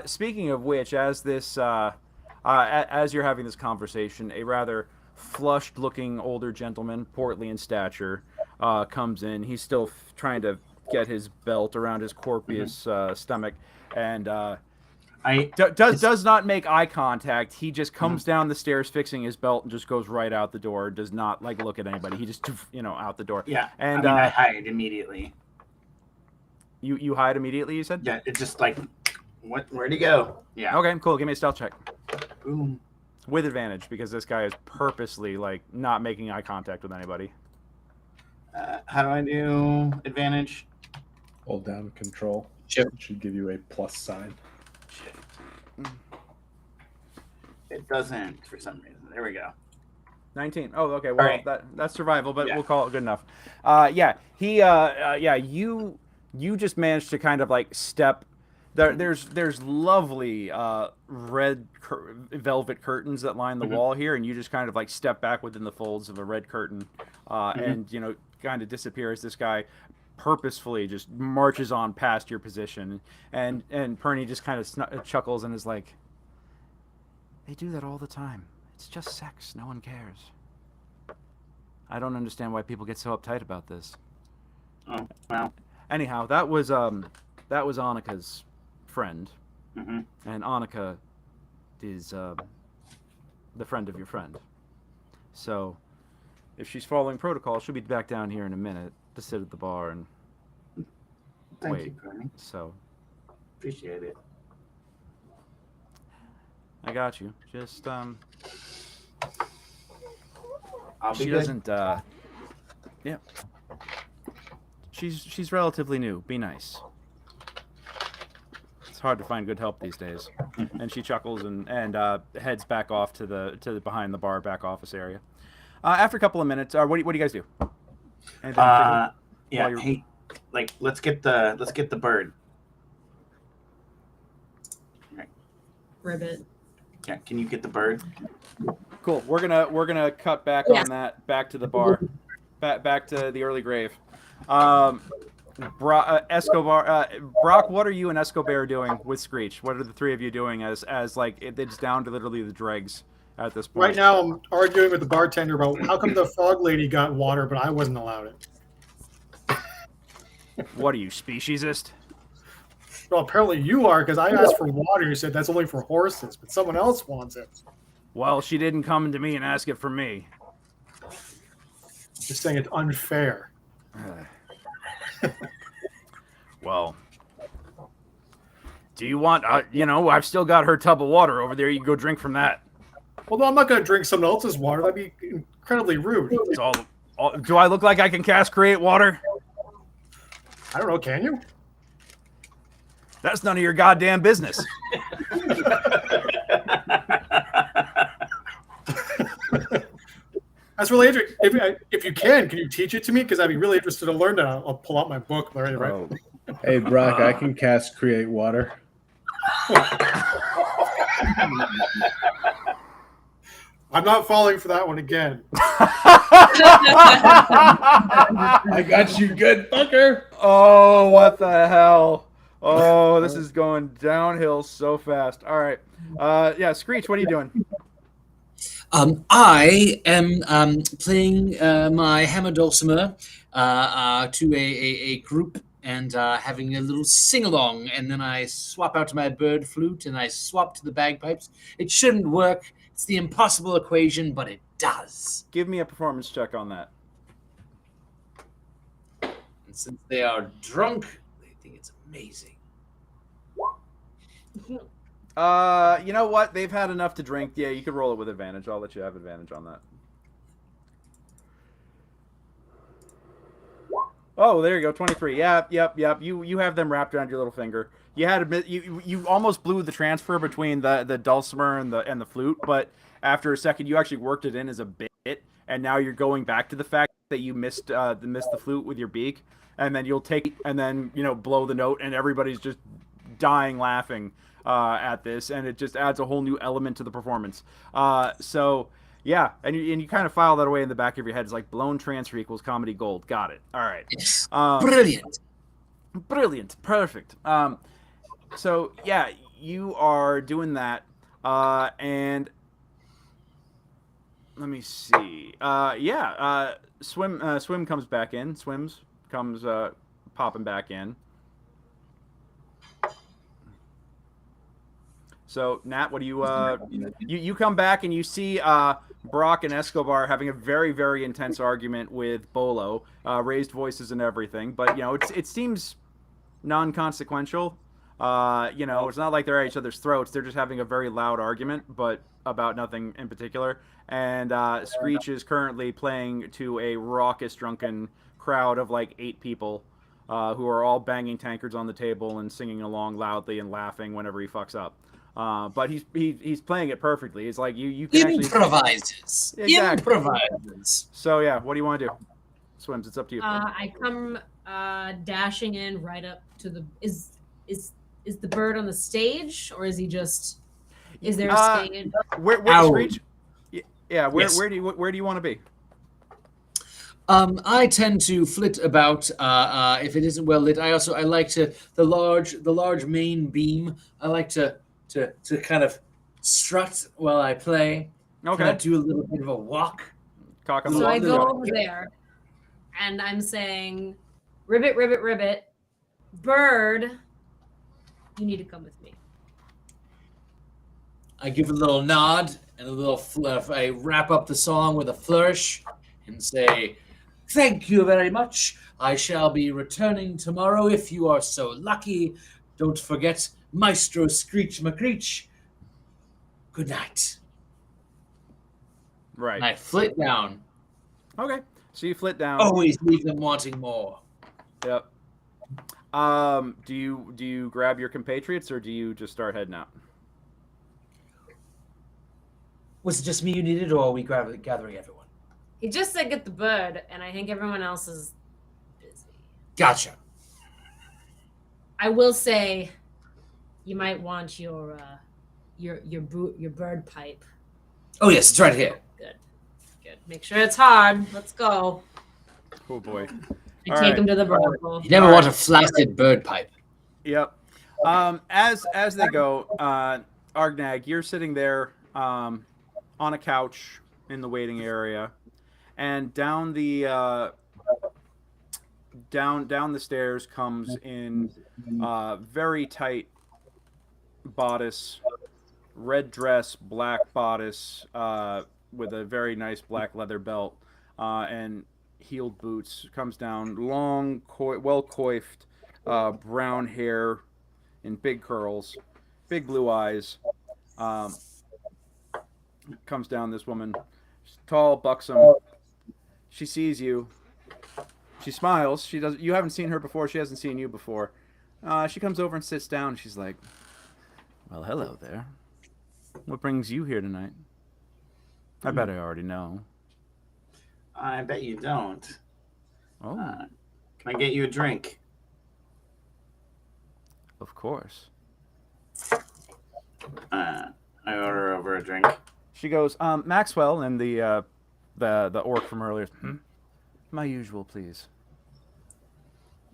Speaking of which, as this, as you're having this conversation, a rather flushed-looking older gentleman, portly in stature, comes in. He's still trying to get his belt around his corpus stomach, and does not make eye contact. He just comes down the stairs, fixing his belt, and just goes right out the door. Does not like look at anybody. He just out the door. Yeah. And I hide immediately. You hide immediately. You said. Yeah. It's just like, where'd he go? Yeah. Okay, cool. Give me a stealth check. Boom. With advantage, because this guy is purposely like not making eye contact with anybody. How do I do advantage? Hold down control. Chip. It should give you a plus sign. It doesn't for some reason. There we go. 19. Oh, okay. Well, Right. that's survival, but Yeah. we'll call it good enough. You just managed to kind of like step. There's lovely red velvet curtains that line the wall here, and you just kind of like step back within the folds of a red curtain, and kind of disappear as this guy purposefully just marches on past your position, and Perny just kind of chuckles and is like, "They do that all the time. It's just sex. No one cares. I don't understand why people get so uptight about this." Oh, wow. Anyhow, that was that was Annika's friend, Mm-hmm. and Annika is the friend of your friend. So, if she's following protocol, she'll be back down here in a minute to sit at the bar and Thank wait. you, Bernie. So, Appreciate it. I got you. Just I'll be she good. doesn't. Yeah. She's relatively new. Be nice. It's hard to find good help these days. And she chuckles and heads back off to the behind the bar back office area. After a couple of minutes, what do you guys do? Anything particular? Yeah. While you're- Hey, like let's get the bird. Ribbit. Yeah. Can you get the bird? Cool. We're gonna cut back Yeah. on that. Back to the bar. Back to the early grave. Escobar, Brock, what are you and Escobar doing with Screech? What are the three of you doing as like it's down to literally the dregs at this point? Right now, I'm arguing with the bartender about how come the frog lady got water, but I wasn't allowed it. What are you, speciesist? Well, apparently you are, because I asked for water. You said that's only for horses, but someone else wants it. Well, she didn't come to me and ask it from me. Just saying it's unfair. Well, do you want? I've still got her tub of water over there. You can go drink from that. Well, no, I'm not going to drink someone else's water. That'd be incredibly rude. It's all. Do I look like I can cast create water? I don't know. Can you? That's none of your goddamn business. That's really interesting. If you can you teach it to me? Because I'd be really interested to learn that. I'll pull out my book. Right. Oh. Hey, Brock, I can cast create water. I'm not falling for that one again. I got you good, fucker. Oh, what the hell? Oh, this is going downhill so fast. All right. Yeah, Screech, what are you doing? I am playing my hammer dulcimer to a group and having a little sing-along, and then I swap out to my bird flute and I swap to the bagpipes. It shouldn't work. It's the impossible equation, but it does. Give me a performance check on that. And since they are drunk, they think it's amazing. You know what? They've had enough to drink. Yeah, you could roll it with advantage. I'll let you have advantage on that. Oh, there you go. 23. Yep. You have them wrapped around your little finger. You had you almost blew the transfer between the dulcimer and the flute, but after a second, you actually worked it in as a bit, and now you're going back to the fact that you missed the flute with your beak, and then you'll take and then blow the note, and everybody's just dying laughing at this, and it just adds a whole new element to the performance. So yeah, and you kind of file that away in the back of your head. It's like blown transfer equals comedy gold. Got it. All right. Yes. Brilliant. Perfect. So yeah, you are doing that, and let me see. Swim comes back in. Comes popping back in. So Nat, what do you you come back and you see Brock and Escobar having a very, very intense argument with Bolo, raised voices and everything, but it seems non-consequential. It's not like they're at each other's throats. They're just having a very loud argument, but about nothing in particular. And Screech is currently playing to a raucous, drunken crowd of like 8 people who are all banging tankards on the table and singing along loudly and laughing whenever he fucks up. But he's playing it perfectly. It's like you can improvises. Exactly. Improvises. So yeah, what do you want to do? Swims, it's up to you. I come dashing in right up to the is the bird on the stage, or is he just? Is there a stage? Where Screech? Yeah, where do you want to be? I tend to flit about if it isn't well lit. I like to the large main beam. I like to kind of strut while I play. Okay. Kind of do a little bit of a walk. Cock up So the I walk. go over there, and I'm saying, "Ribbit, ribbit, ribbit, bird, You need to come with me. I give a little nod and a little I wrap up the song with a flourish and say, "Thank you very much. I shall be returning tomorrow if you are so lucky. Don't forget Maestro Screech McCreech. Good night." Right. And I flit down. Okay. So you flit down. Always leave them wanting more. Yep. Do you grab your compatriots or do you just start heading out? Was it just me you needed, or are we gathering everyone? He just said get the bird, and I think everyone else is busy. Gotcha. I will say, you might want your bird pipe. Oh yes, it's right here. Good. Make sure it's hard. Let's go. Oh boy. I take him to the brothel. You never want a flaccid bird pipe. Yep. As they go, Argnag, you're sitting there on a couch in the waiting area, and down the down the stairs comes in very tight bodice, red dress, black bodice with a very nice black leather belt and heeled boots. Comes down, long, well coiffed, brown hair in big curls, big blue eyes. Comes down this woman. She's tall, buxom. She sees you. She smiles. She does. You haven't seen her before. She hasn't seen you before. She comes over and sits down. She's like, "Well, hello there. What brings you here tonight? I bet I already know." I bet you don't. Oh, Can I get you a drink? of course. I order over a drink. She goes, Maxwell and the orc from earlier. My usual, please.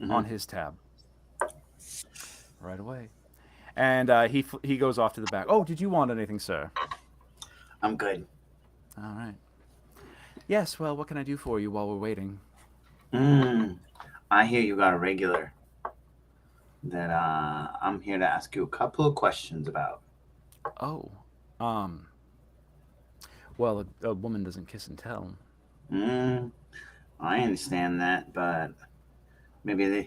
Mm-hmm. On his tab. Right away. And he goes off to the back. Oh, did you want anything, sir? I'm good. All right. Yes, well, what can I do for you while we're waiting? I hear you got a regular that I'm here to ask you a couple of questions about. Oh, well, a woman doesn't kiss and tell. I understand that, but maybe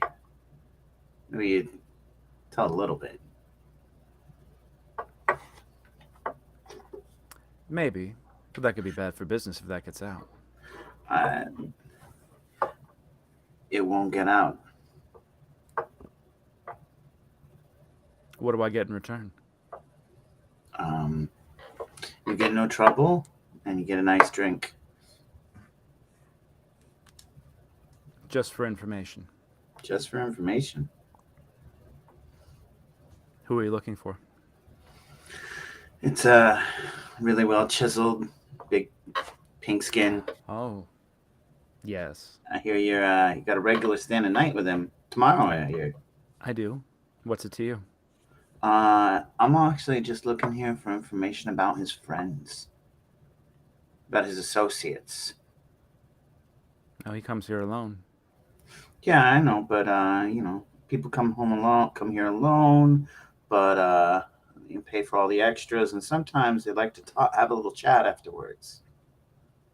you tell a little bit. Maybe, but that could be bad for business if that gets out. It won't get out. What do I get in return? You get no trouble, and you get a nice drink. Just for information. Just for information. Who are you looking for? It's a really well chiseled, big pink skin. Oh, yes. I hear you got a regular stand a night with him tomorrow. I hear. I do. What's it to you? I'm actually just looking here for information about his friends, about his associates. Oh, he comes here alone. Yeah, I know, but people come here alone, but you pay for all the extras, and sometimes they like to have a little chat afterwards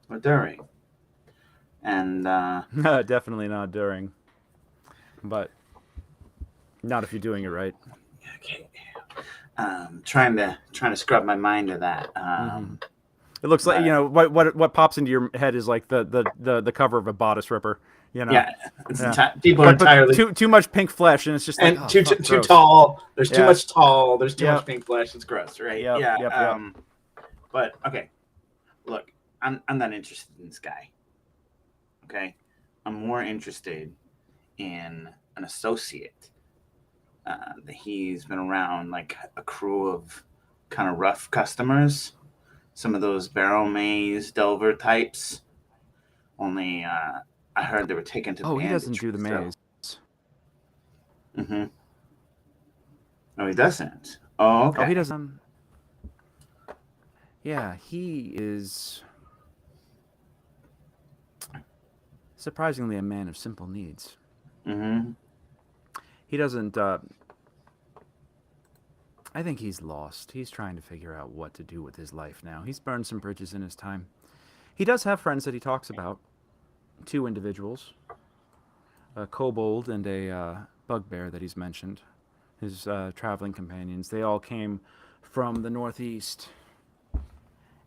or during. And definitely not during, but not if you're doing it right. Okay. Trying to scrub my mind to that. It looks like what pops into your head is like the cover of a bodice ripper. Yeah, people are entirely too much pink flesh, and it's just like, too tall. There's too much tall. There's too Yep. much pink flesh. It's gross, right? Yep, Yeah. yep. But okay, look, I'm not interested in this guy. Okay, I'm more interested in an associate. That he's been around like a crew of kind of rough customers, some of those Barrowmaze Delver types. Only I heard they were taken to. Oh, he doesn't do the maze. Mm-hmm. Oh, he doesn't. Oh, okay. Oh, he doesn't. Yeah, he is surprisingly a man of simple needs. Mm-hmm. He doesn't I think he's lost. He's trying to figure out what to do with his life now. He's burned some bridges in his time. He does have friends that he talks about. 2 individuals. A kobold and a bugbear that he's mentioned. His traveling companions. They all came from the northeast.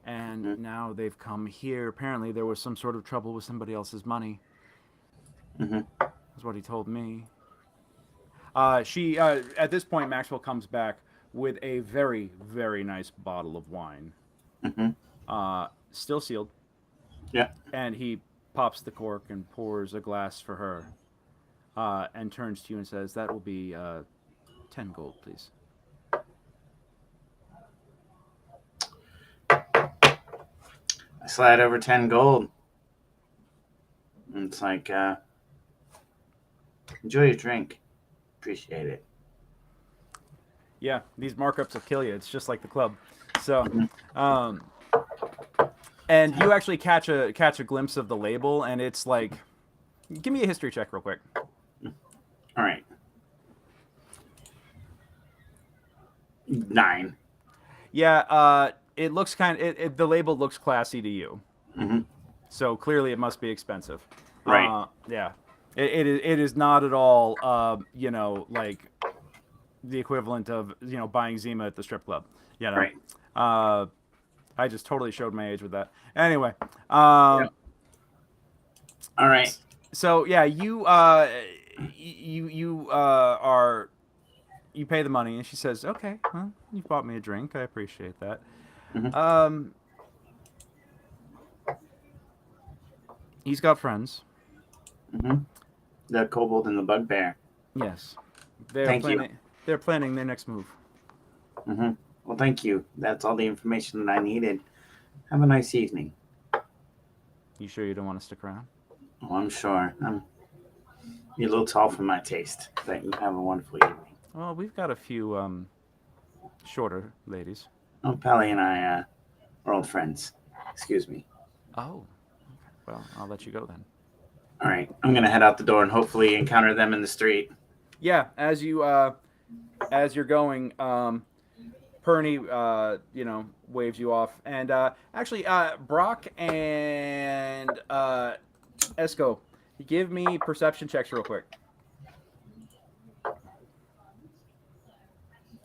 And now they've come here. Apparently there was some sort of trouble with somebody else's money. That's what he told me. She at this point, Maxwell comes back with a very, very nice bottle of wine. Still sealed. Yeah. And he pops the cork and pours a glass for her. And turns to you and says, "That will be 10 gold, please." I slide over 10 gold. And it's like, enjoy your drink. Appreciate it. Yeah, these markups will kill you. It's just like the club. So, and you actually catch a glimpse of the label, and it's like, give me a history check real quick. All right. 9. Yeah, it looks the label looks classy to you. So clearly it must be expensive. Right. Yeah. It is not at all, like the equivalent of, buying Zima at the strip club. Right. I just totally showed my age with that. Anyway. All right. So yeah, you pay the money, and she says, "Okay, well, you bought me a drink. I appreciate that." He's got friends. The kobold and the bugbear. Yes. Thank you. They're planning their next move. Well, thank you. That's all the information that I needed. Have a nice evening. You sure you don't want to stick around? Oh, I'm sure. You're a little tall for my taste, but you have a wonderful evening. Well, we've got a few shorter ladies. Oh, Pally and I are old friends. Excuse me. Oh. Well, I'll let you go then. All right. I'm going to head out the door and hopefully encounter them in the street. Yeah, as you're going, Perny, waves you off, and actually, Brock and Esco, give me perception checks real quick.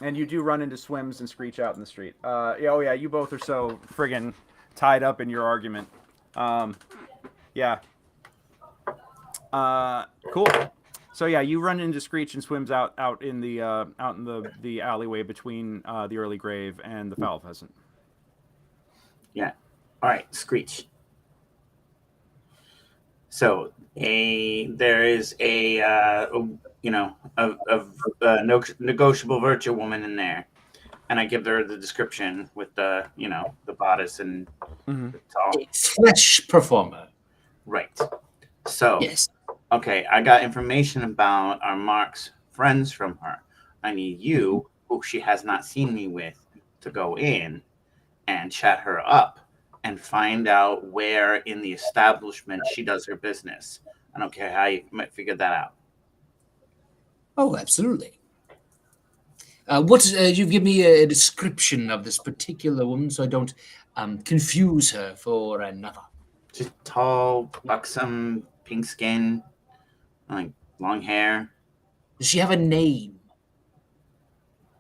And you do run into Swims and Screech out in the street. Yeah, you both are so friggin' tied up in your argument. Yeah. Cool. So yeah, you run into Screech and Swims out in the alleyway between the early grave and the foul pheasant. Yeah. All right, Screech. So there is a negotiable virtue woman in there, and I give her the description with the the bodice and the tall Flesh performer. Right. So Yes. Okay, I got information about our Mark's friends from her. I need you, who she has not seen me with, to go in and chat her up and find out where in the establishment she does her business. I don't care how you might figure that out. Oh, absolutely. You give me a description of this particular woman so I don't confuse her for another. She's tall, buxom, pink skin, like long hair. Does she have a name?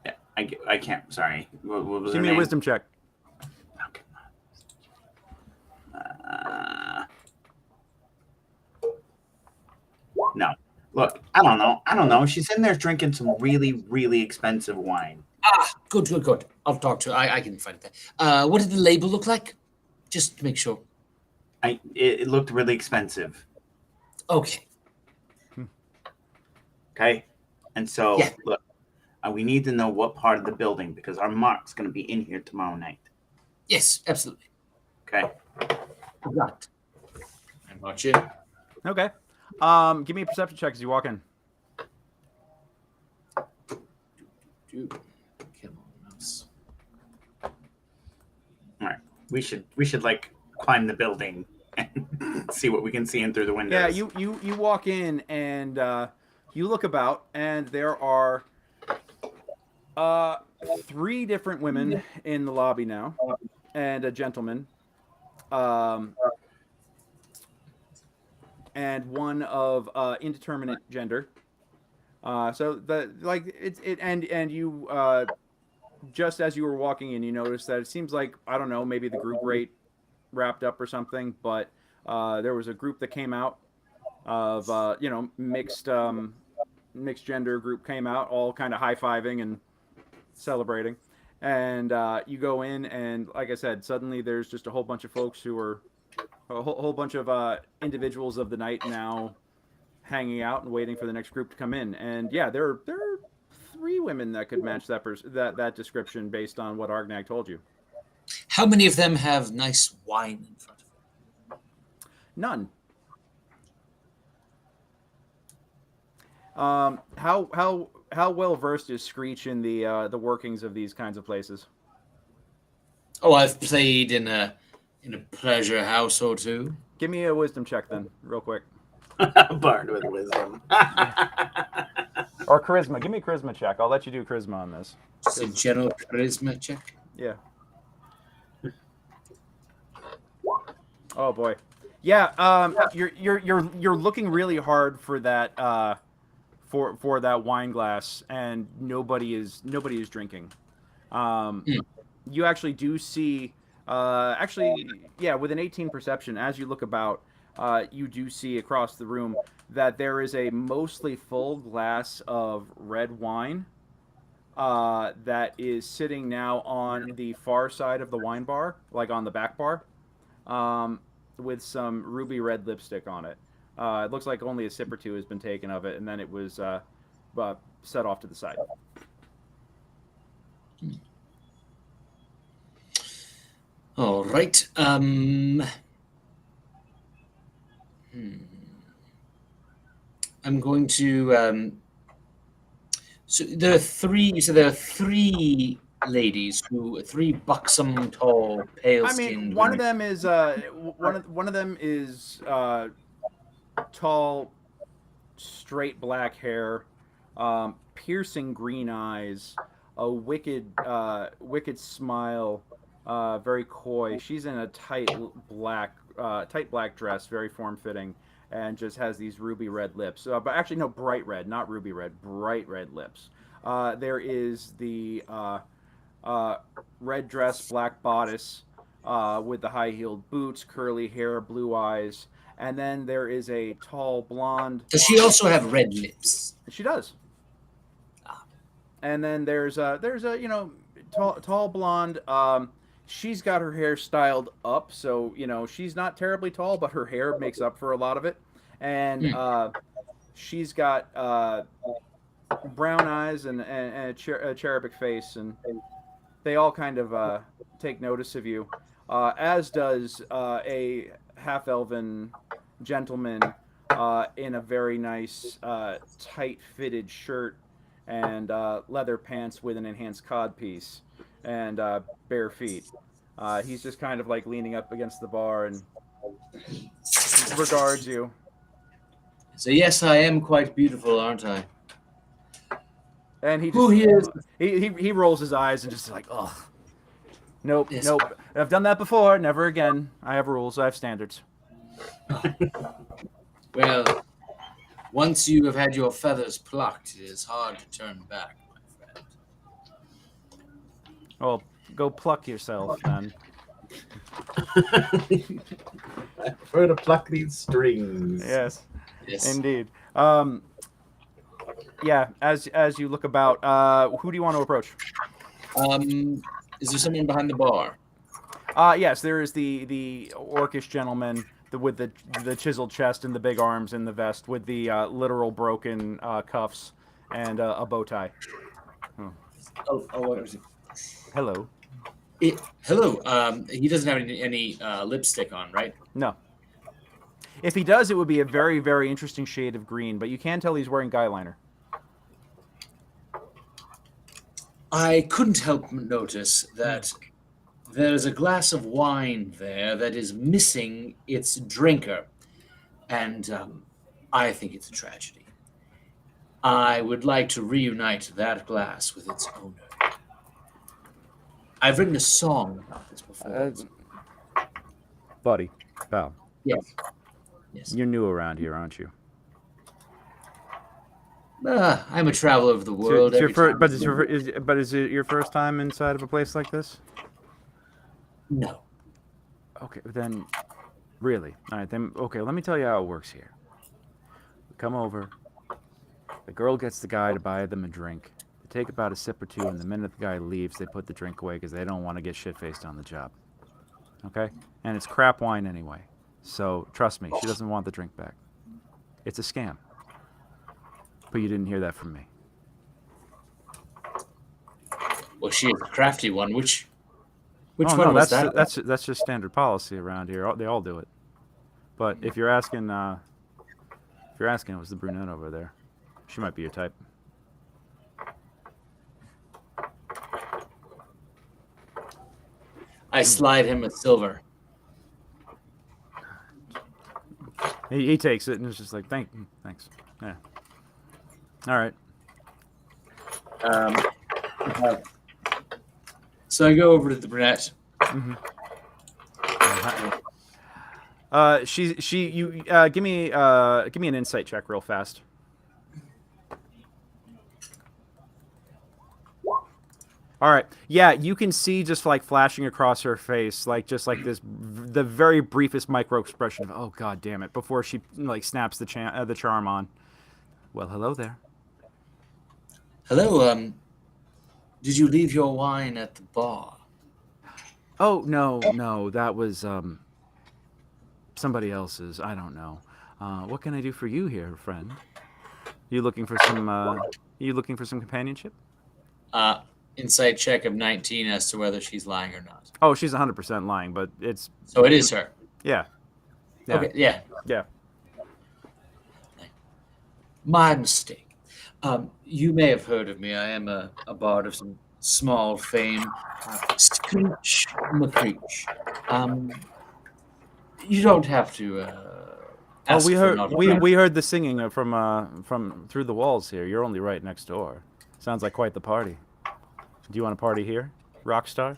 Yeah, I can't. Sorry. What was her Give me name? a wisdom check. Okay. No. Look, I don't know. She's in there drinking some really, really expensive wine. Good. I'll talk to her. I can find that. What did the label look like? Just to make sure. It looked really expensive. Okay. Okay. And so, Yeah. look, we need to know what part of the building because our Mark's going to be in here tomorrow night. Yes, absolutely. Okay. Right. I march in. Okay. Give me a perception check as you walk in. Come on, mouse. All right. We should like climb the building and see what we can see in through the windows. Yeah, you walk in and you look about, and there are 3 different women in the lobby now, and a gentleman, and one of indeterminate gender. So and you just as you were walking in, you noticed that it seems like, I don't know, maybe the group rate wrapped up or something, but there was a group that came out of mixed gender group came out, all kind of high-fiving and celebrating. And you go in, and like I said, suddenly there's just a whole bunch of folks who are a whole bunch of individuals of the night now hanging out and waiting for the next group to come in. And yeah, there are 3 women that could match that description based on what Argnag told you. How many of them have nice wine in front of them? None. How well versed is Screech in the workings of these kinds of places? Oh, I've played in a pleasure house or two. Give me a wisdom check then, real quick. Bard with wisdom. Or charisma. Give me a charisma check. I'll let you do charisma on this. Just a general charisma check. Yeah. Oh boy. Yeah. You're looking really hard for that for that wine glass, and nobody is drinking. You actually do see. With an 18 perception, as you look about, you do see across the room that there is a mostly full glass of red wine that is sitting now on the far side of the wine bar, like on the back bar, with some ruby red lipstick on it. It looks like only a sip or 2 has been taken of it, and then it was set off to the side. All right. I'm going to. So there are 3. So there are 3 ladies 3 buxom, tall, pale-skinned. I mean, one of them is one of them is tall, straight black hair, piercing green eyes, a wicked smile. Very coy. She's in a tight black dress, very form-fitting, and just has these ruby red lips. But actually, no, bright red, not ruby red, bright red lips. There is the red dress, black bodice, with the high-heeled boots, curly hair, blue eyes, and then there is a tall blonde. Does she also have red lips? She does. And then there's a tall blonde. She's got her hair styled up, so she's not terribly tall, but her hair makes up for a lot of it. And she's got brown eyes and a cherubic face, and they all kind of take notice of you, as does a half-elven gentleman in a very nice tight-fitted shirt and leather pants with an enhanced codpiece and bare feet. He's just kind of like leaning up against the bar and regards you. So yes, I am quite beautiful, aren't I? And he rolls his eyes and just like, oh, nope, Yes. nope. I've done that before. Never again. I have rules. I have standards. Well, once you have had your feathers plucked, it is hard to turn back, my friend. Well, go pluck yourself then. Where to pluck these strings? Yes, Yes. indeed. Yeah. As you look about, who do you want to approach? Is there someone behind the bar? Yes, there is the orcish gentleman with the chiseled chest and the big arms and the vest with the literal broken cuffs and a bow tie. Oh, what is it? Hello. Hello. He doesn't have any lipstick on, right? No. If he does, it would be a very, very interesting shade of green, but you can tell he's wearing guy liner. I couldn't help notice that there's a glass of wine there that is missing its drinker, and I think it's a tragedy. I would like to reunite that glass with its owner. I've written a song about this before. Buddy, pal, Yes. Yes. you're new around here, aren't you? I'm a traveler of the world. But is it your first time inside of a place like this? No. Okay, then, really? All right, then. Okay, let me tell you how it works here. We come over. The girl gets the guy to buy them a drink. They take about a sip or two, and the minute the guy leaves, they put the drink away because they don't want to get shit-faced on the job. Okay? And it's crap wine anyway. So, trust me, she doesn't want the drink back. It's a scam. But you didn't hear that from me. Well, she is a crafty one. Which Oh, one no, was that's that? that's just standard policy around here. They all do it. But if you're asking, it was the brunette over there. She might be your type. I slide him a silver. He takes it and it's just like, thanks. Yeah. All right. So I go over to the brunette. Give me an insight check real fast. All right. Yeah, you can see just like flashing across her face, like just like this, the very briefest micro expression of, oh god damn it, before she like snaps the charm on. Well, hello there. Hello. Did you leave your wine at the bar? Oh no, that was somebody else's. I don't know. What can I do for you here, friend? You looking for some companionship? Insight check of 19 as to whether she's lying or not. Oh, she's 100% lying, but it's So it is her. yeah. Okay. Yeah. Yeah. My mistake. You may have heard of me. I am a bard of some small fame. Screech McCreech. You don't have to ask we for heard an autograph. we heard the singing from through the walls here. You're only right next door. Sounds like quite the party. Do you want to party here, Rockstar?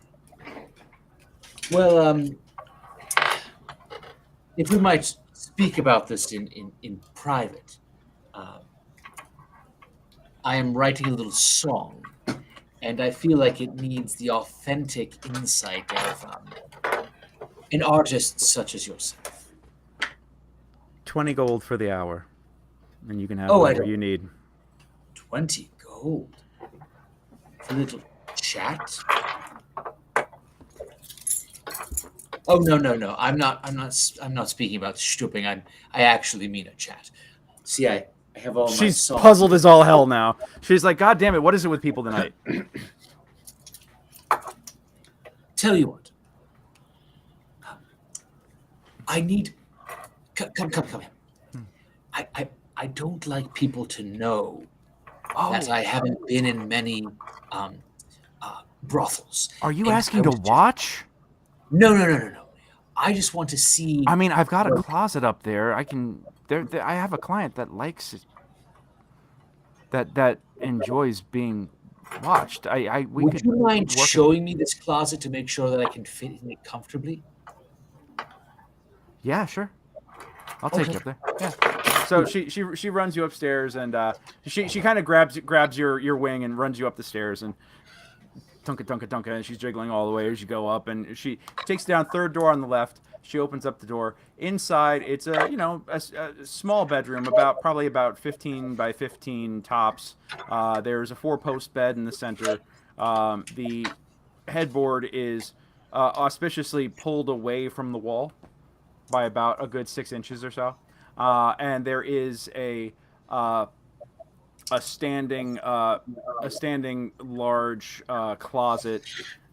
Well, if we might speak about this in private, I am writing a little song, and I feel like it needs the authentic insight of an artist such as yourself. 20 gold for the hour, and you can have Oh, whatever you need. 20 gold for a little chat. Oh no! I'm not speaking about stooping. I actually mean a chat. See, I have all my She's songs. puzzled as all hell now. She's like, God damn it, what is it with people tonight? Tell you what. I need. Come here. I don't like people to know that I haven't been in many brothels. Are you And asking I to was- watch? No. I just want to see. I mean, I've got a closet up there. I can. I have a client that likes it. That enjoys being watched. We Would could you mind work- showing me this closet to make sure that I can fit in it comfortably? Yeah, sure. I'll take you up there. Yeah. So she runs you upstairs and she kind of grabs your wing and runs you up the stairs and tunka, and she's jiggling all the way as you go up, and she takes down third door on the left. She opens up the door. Inside, it's a small bedroom, probably about 15 by 15 tops. There's a 4-post bed in the center. The headboard is auspiciously pulled away from the wall by about a good 6 inches or so, and there is a standing large closet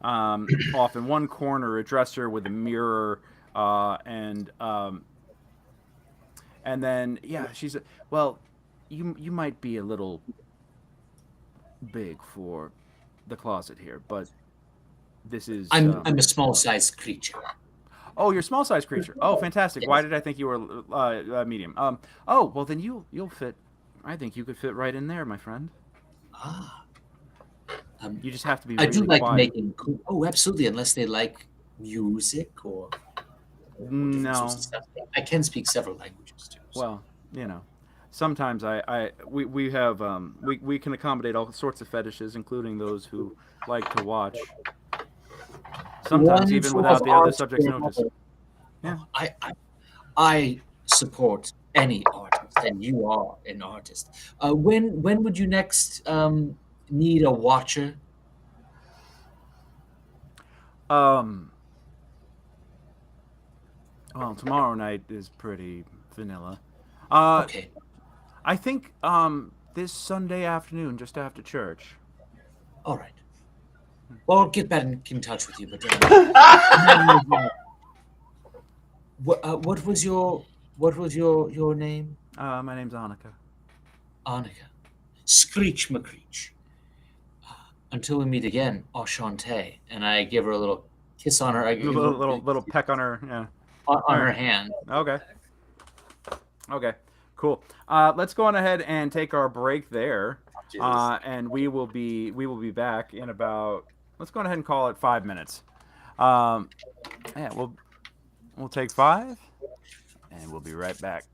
off in one corner, a dresser with a mirror, and then she's you might be a little big for the closet here, but this is I'm a small sized creature. Oh, you're a small sized creature. Oh, fantastic. Yes. Why did I think you were medium? Oh, well then you'll fit I think you could fit right in there, my friend. Ah. You just have to be I really do like quiet. making. Oh, absolutely. Unless they like music or different No. sorts of stuff. I can speak several languages too. So. Well, you know, sometimes we have we can accommodate all sorts of fetishes, including those who like to watch. Sometimes One even sort without of the other art subject's or notice. another. Yeah. I support any artist, and you are an artist. When would you next need a watcher? Well, tomorrow night is pretty vanilla. Okay. I think this Sunday afternoon, just after church. All right. Well, I'll get back in touch with you. But what was your name? My name's Annika. Annika. Screech McCreech. Until we meet again, enchanté. And I give her a little kiss on her. I give her Little peck on her. Yeah. on her hand. Okay. Okay. Cool. Let's go on ahead and take our break there. And we will be back in about. Let's go ahead and call it 5 minutes. Yeah, we'll take 5, and we'll be right back.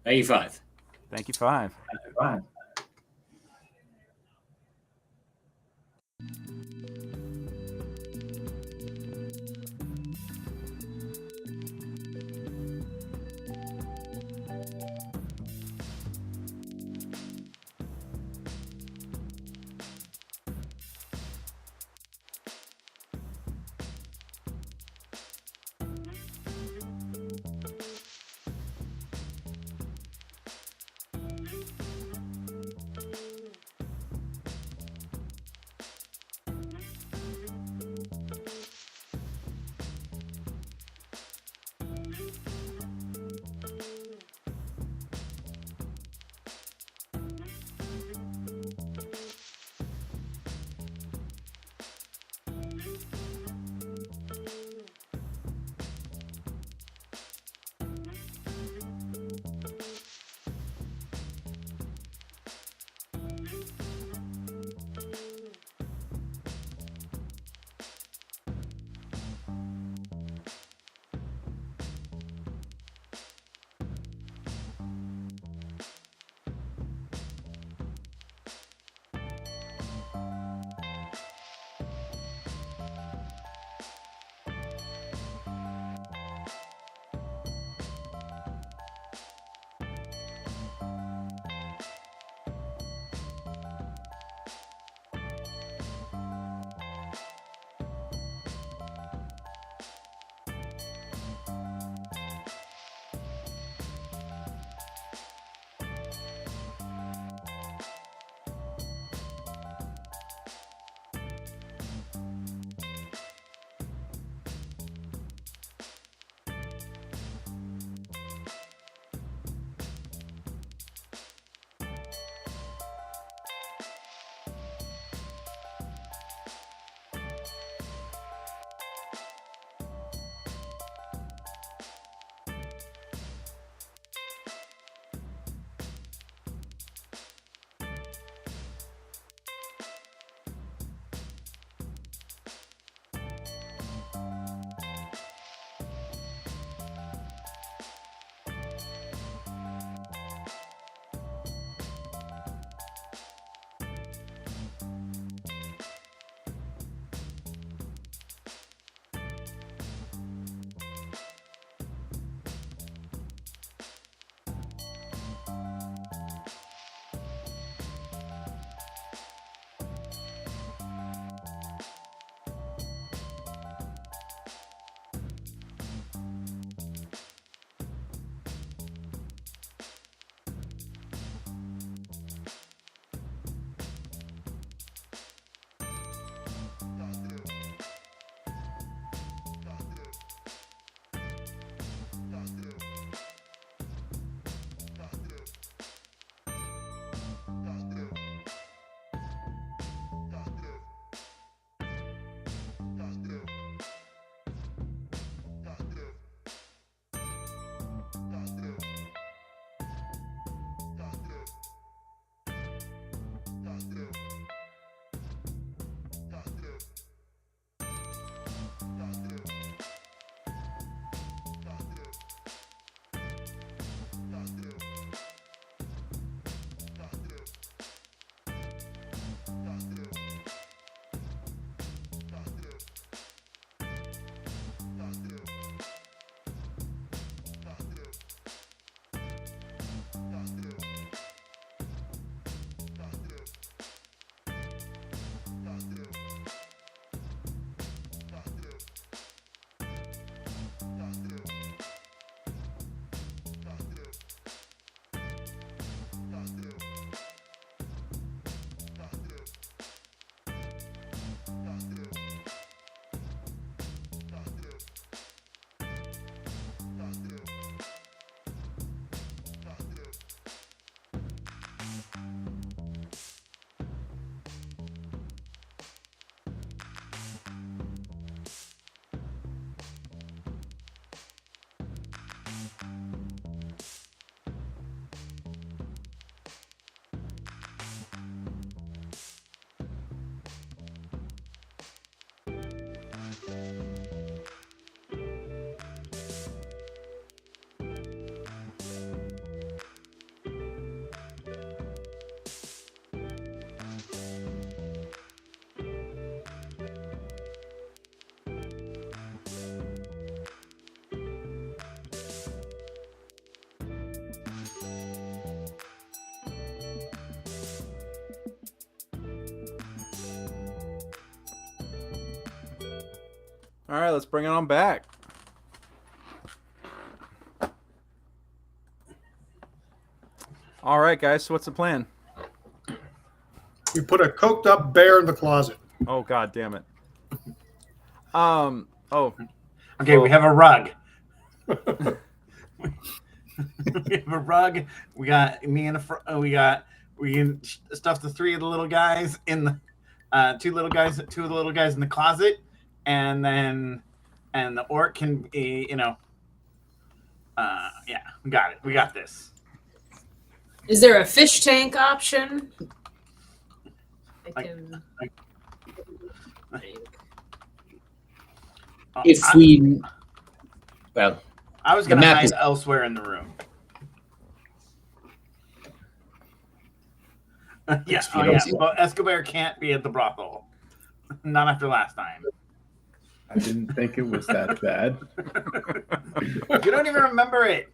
Thank you, 5. Thank you, 5. All right, let's bring it on back. All right, guys. So what's the plan? You put a coked up bear in the closet. Oh, God damn it. Oh. Okay, we have a rug. We have a rug. We got me and we can stuff the three of the little guys in the two of the little guys in the closet, and the orc can be, yeah, we got it. We got this. Is there a fish tank option? I can. If we, well, I was going the to map hide is- elsewhere in the room. Yeah, If you oh don't yeah. see- Well, Escobar can't be at the brothel. Not after last time. I didn't think it was that bad. You don't even remember it.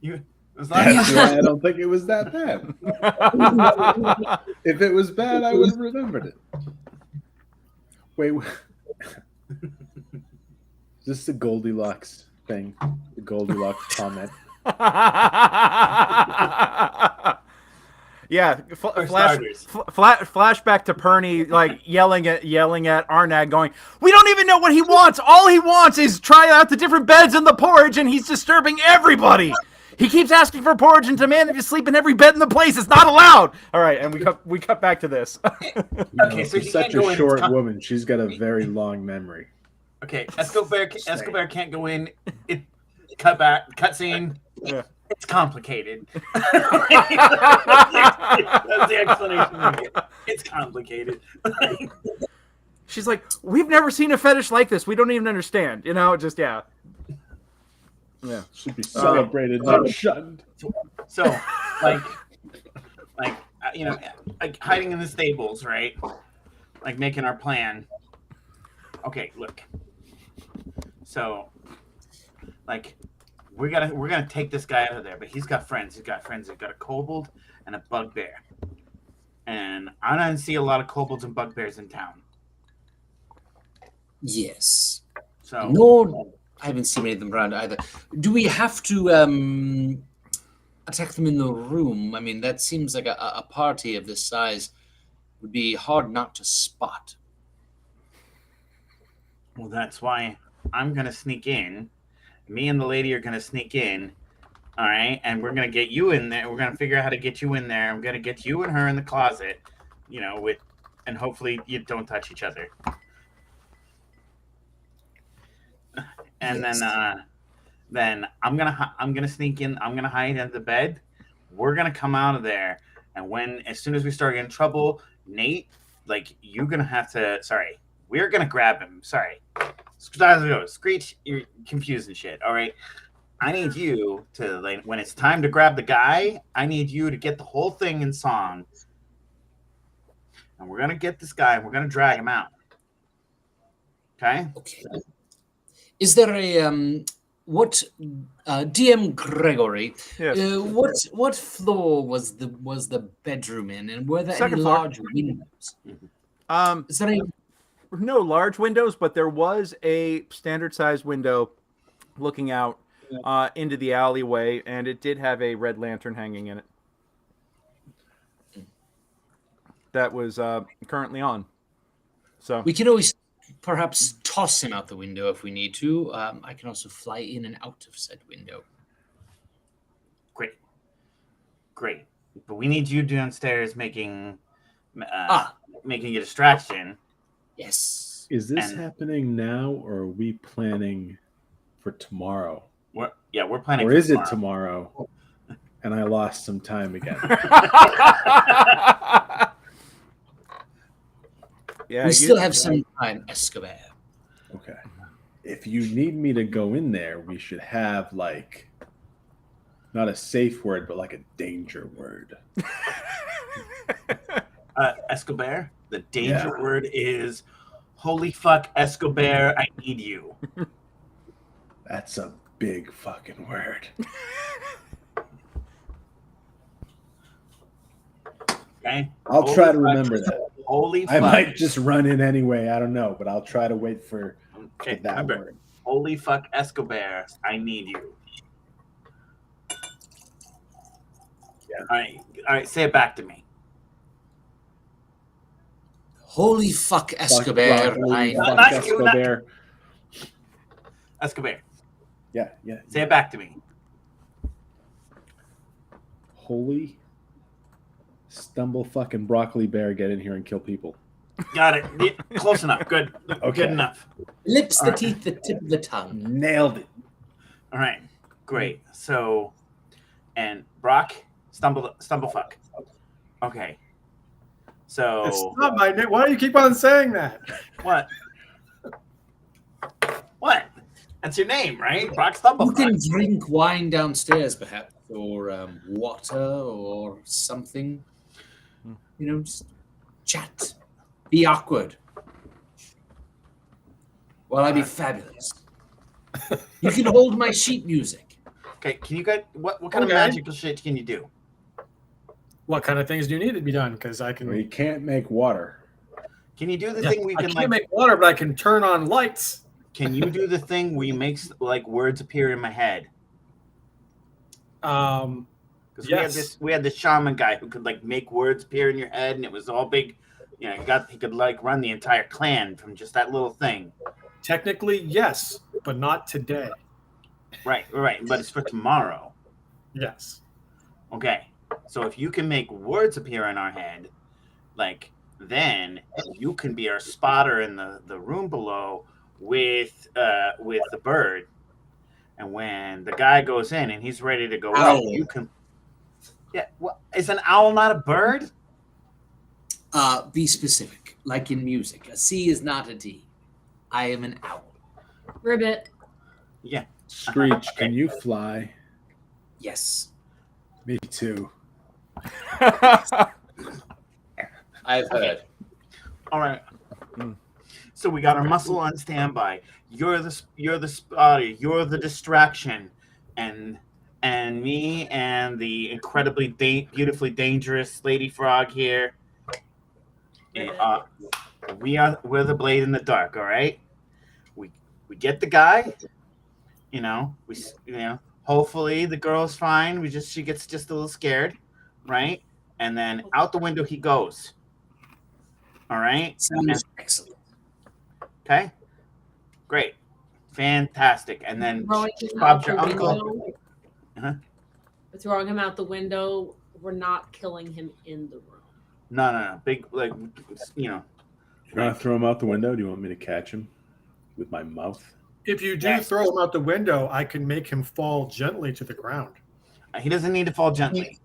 It was That's last why I don't think it was that bad. If it was bad, I would have remembered it. Wait, is this the Goldilocks thing? The Goldilocks comment? Yeah, For starters. flashback to Perny like yelling at Arnag, going, "We don't even know what he wants. All he wants is try out the different beds in the porridge, and he's disturbing everybody. He keeps asking for porridge and demanding to sleep in every bed in the place. It's not allowed." All right, and we cut back to this. Okay, so She's he such can't go a in. short woman. She's got a very long memory. Okay, Escobar can't go in. Cut scene. Yeah. It's complicated. That's the explanation we get. It's complicated. She's like, "We've never seen a fetish like this. We don't even understand." Just yeah. Should be celebrated, not shunned. So, like hiding in the stables, right? Like making our plan. Okay, look. So, like, we're gonna take this guy out of there, but he's got friends. He's got a kobold and a bugbear, and I don't see a lot of kobolds and bugbears in town. Yes. So Nor I haven't seen any of them around either. Do we have to attack them in the room? I mean, that seems like a party of this size would be hard not to spot. well, that's why I'm gonna sneak in. Me and the lady are gonna sneak in. All right, and we're gonna get you in there. We're gonna figure out how to get you in there. I'm gonna get you and her in the closet, and hopefully you don't touch each other. And Yes. then I'm gonna sneak in. I'm gonna hide under the bed. We're gonna come out of there, and as soon as we start getting trouble, Nate, like you're gonna have to. Sorry, we're gonna grab him. Sorry, Screech, you're confusing shit. All right, I need you to like when it's time to grab the guy. I need you to get the whole thing in song, and we're gonna get this guy. And we're gonna drag him out. Okay. Okay. Is there a what DM Gregory? Yes. What floor was the bedroom in, and were there Second any floor. large windows? Is there any? No large windows, but there was a standard size window looking out into the alleyway, and it did have a red lantern hanging in it. That was currently on. So We can always perhaps toss him out the window if we need to. I can also fly in and out of said window. Great. But we need you downstairs making making a distraction. Yes. Is this And- happening now, or are we planning for tomorrow? We're planning. Or for is it tomorrow? And I lost some time again. yeah, We still have some time, Escobar. Okay. If you need me to go in there, we should have like not a safe word, but like a danger word. Escobar. The danger word is, "Holy fuck, Escobar! I need you." That's a big fucking word. Okay. I'll try to remember that. Holy I fuck. might just run in anyway. I don't know, but I'll try to wait for Okay, that remember, word. holy fuck, Escobar! I need you. Yeah. All right. Say it back to me. Holy fuck, Escobar! Broccoli, fuck Not you, Escobar. Escobar. Yeah. Say it back to me. Holy stumble fucking broccoli bear, get in here and kill people. Got it. Yeah, close enough. Good. Okay. Good enough. Lips, the Alright. teeth, the tip of the tongue. Nailed it. All right. Great. So, and Brock, stumble fuck. Okay. So It's not my name. Why do you keep on saying that? what? What? That's your name, right? Brock Stumble. You can drink wine downstairs, perhaps, or water, or something. You know, just chat. Be awkward. While I be fabulous. You can hold my sheet music. Okay. Can you guys? What kind of Okay. magical shit can you do? What kind of things do you need to be done? Because I can. We can't make water. Can you do the Yeah, thing we I can can't like? make water, but I can turn on lights. Can you do the thing where you make like words appear in my head? Because Yes. we had this shaman guy who could like make words appear in your head, and it was all big. You know, he could like run the entire clan from just that little thing. Technically, yes, but not today. Right. But it's for tomorrow. Yes. Okay. So if you can make words appear in our head, like then you can be our spotter in the room below with the bird. And when the guy goes in and he's ready to go out, you can. Yeah. Well, is an owl not a bird? Be specific, like in music. A C is not a D. I am an owl. Ribbit. Yeah. Screech, can you fly? Yes. Me too. I've heard. All right. So we got our muscle on standby. You're the spotter. You're the distraction, and me and the incredibly beautifully dangerous Lady Frog here. We're the blade in the dark. All right. We get the guy. Hopefully the girl's fine. She gets just a little scared, right? And then out the window he goes. All right. Sounds excellent. Okay. Great. Fantastic. And then Throwing him Bob's out your the uncle. window. Uh-huh. We're throwing him out the window. We're not killing him in the room. No. Big, like, You want to throw him out the window? Do you want me to catch him with my mouth? If you do Yes. throw him out the window, I can make him fall gently to the ground. he doesn't need to fall gently.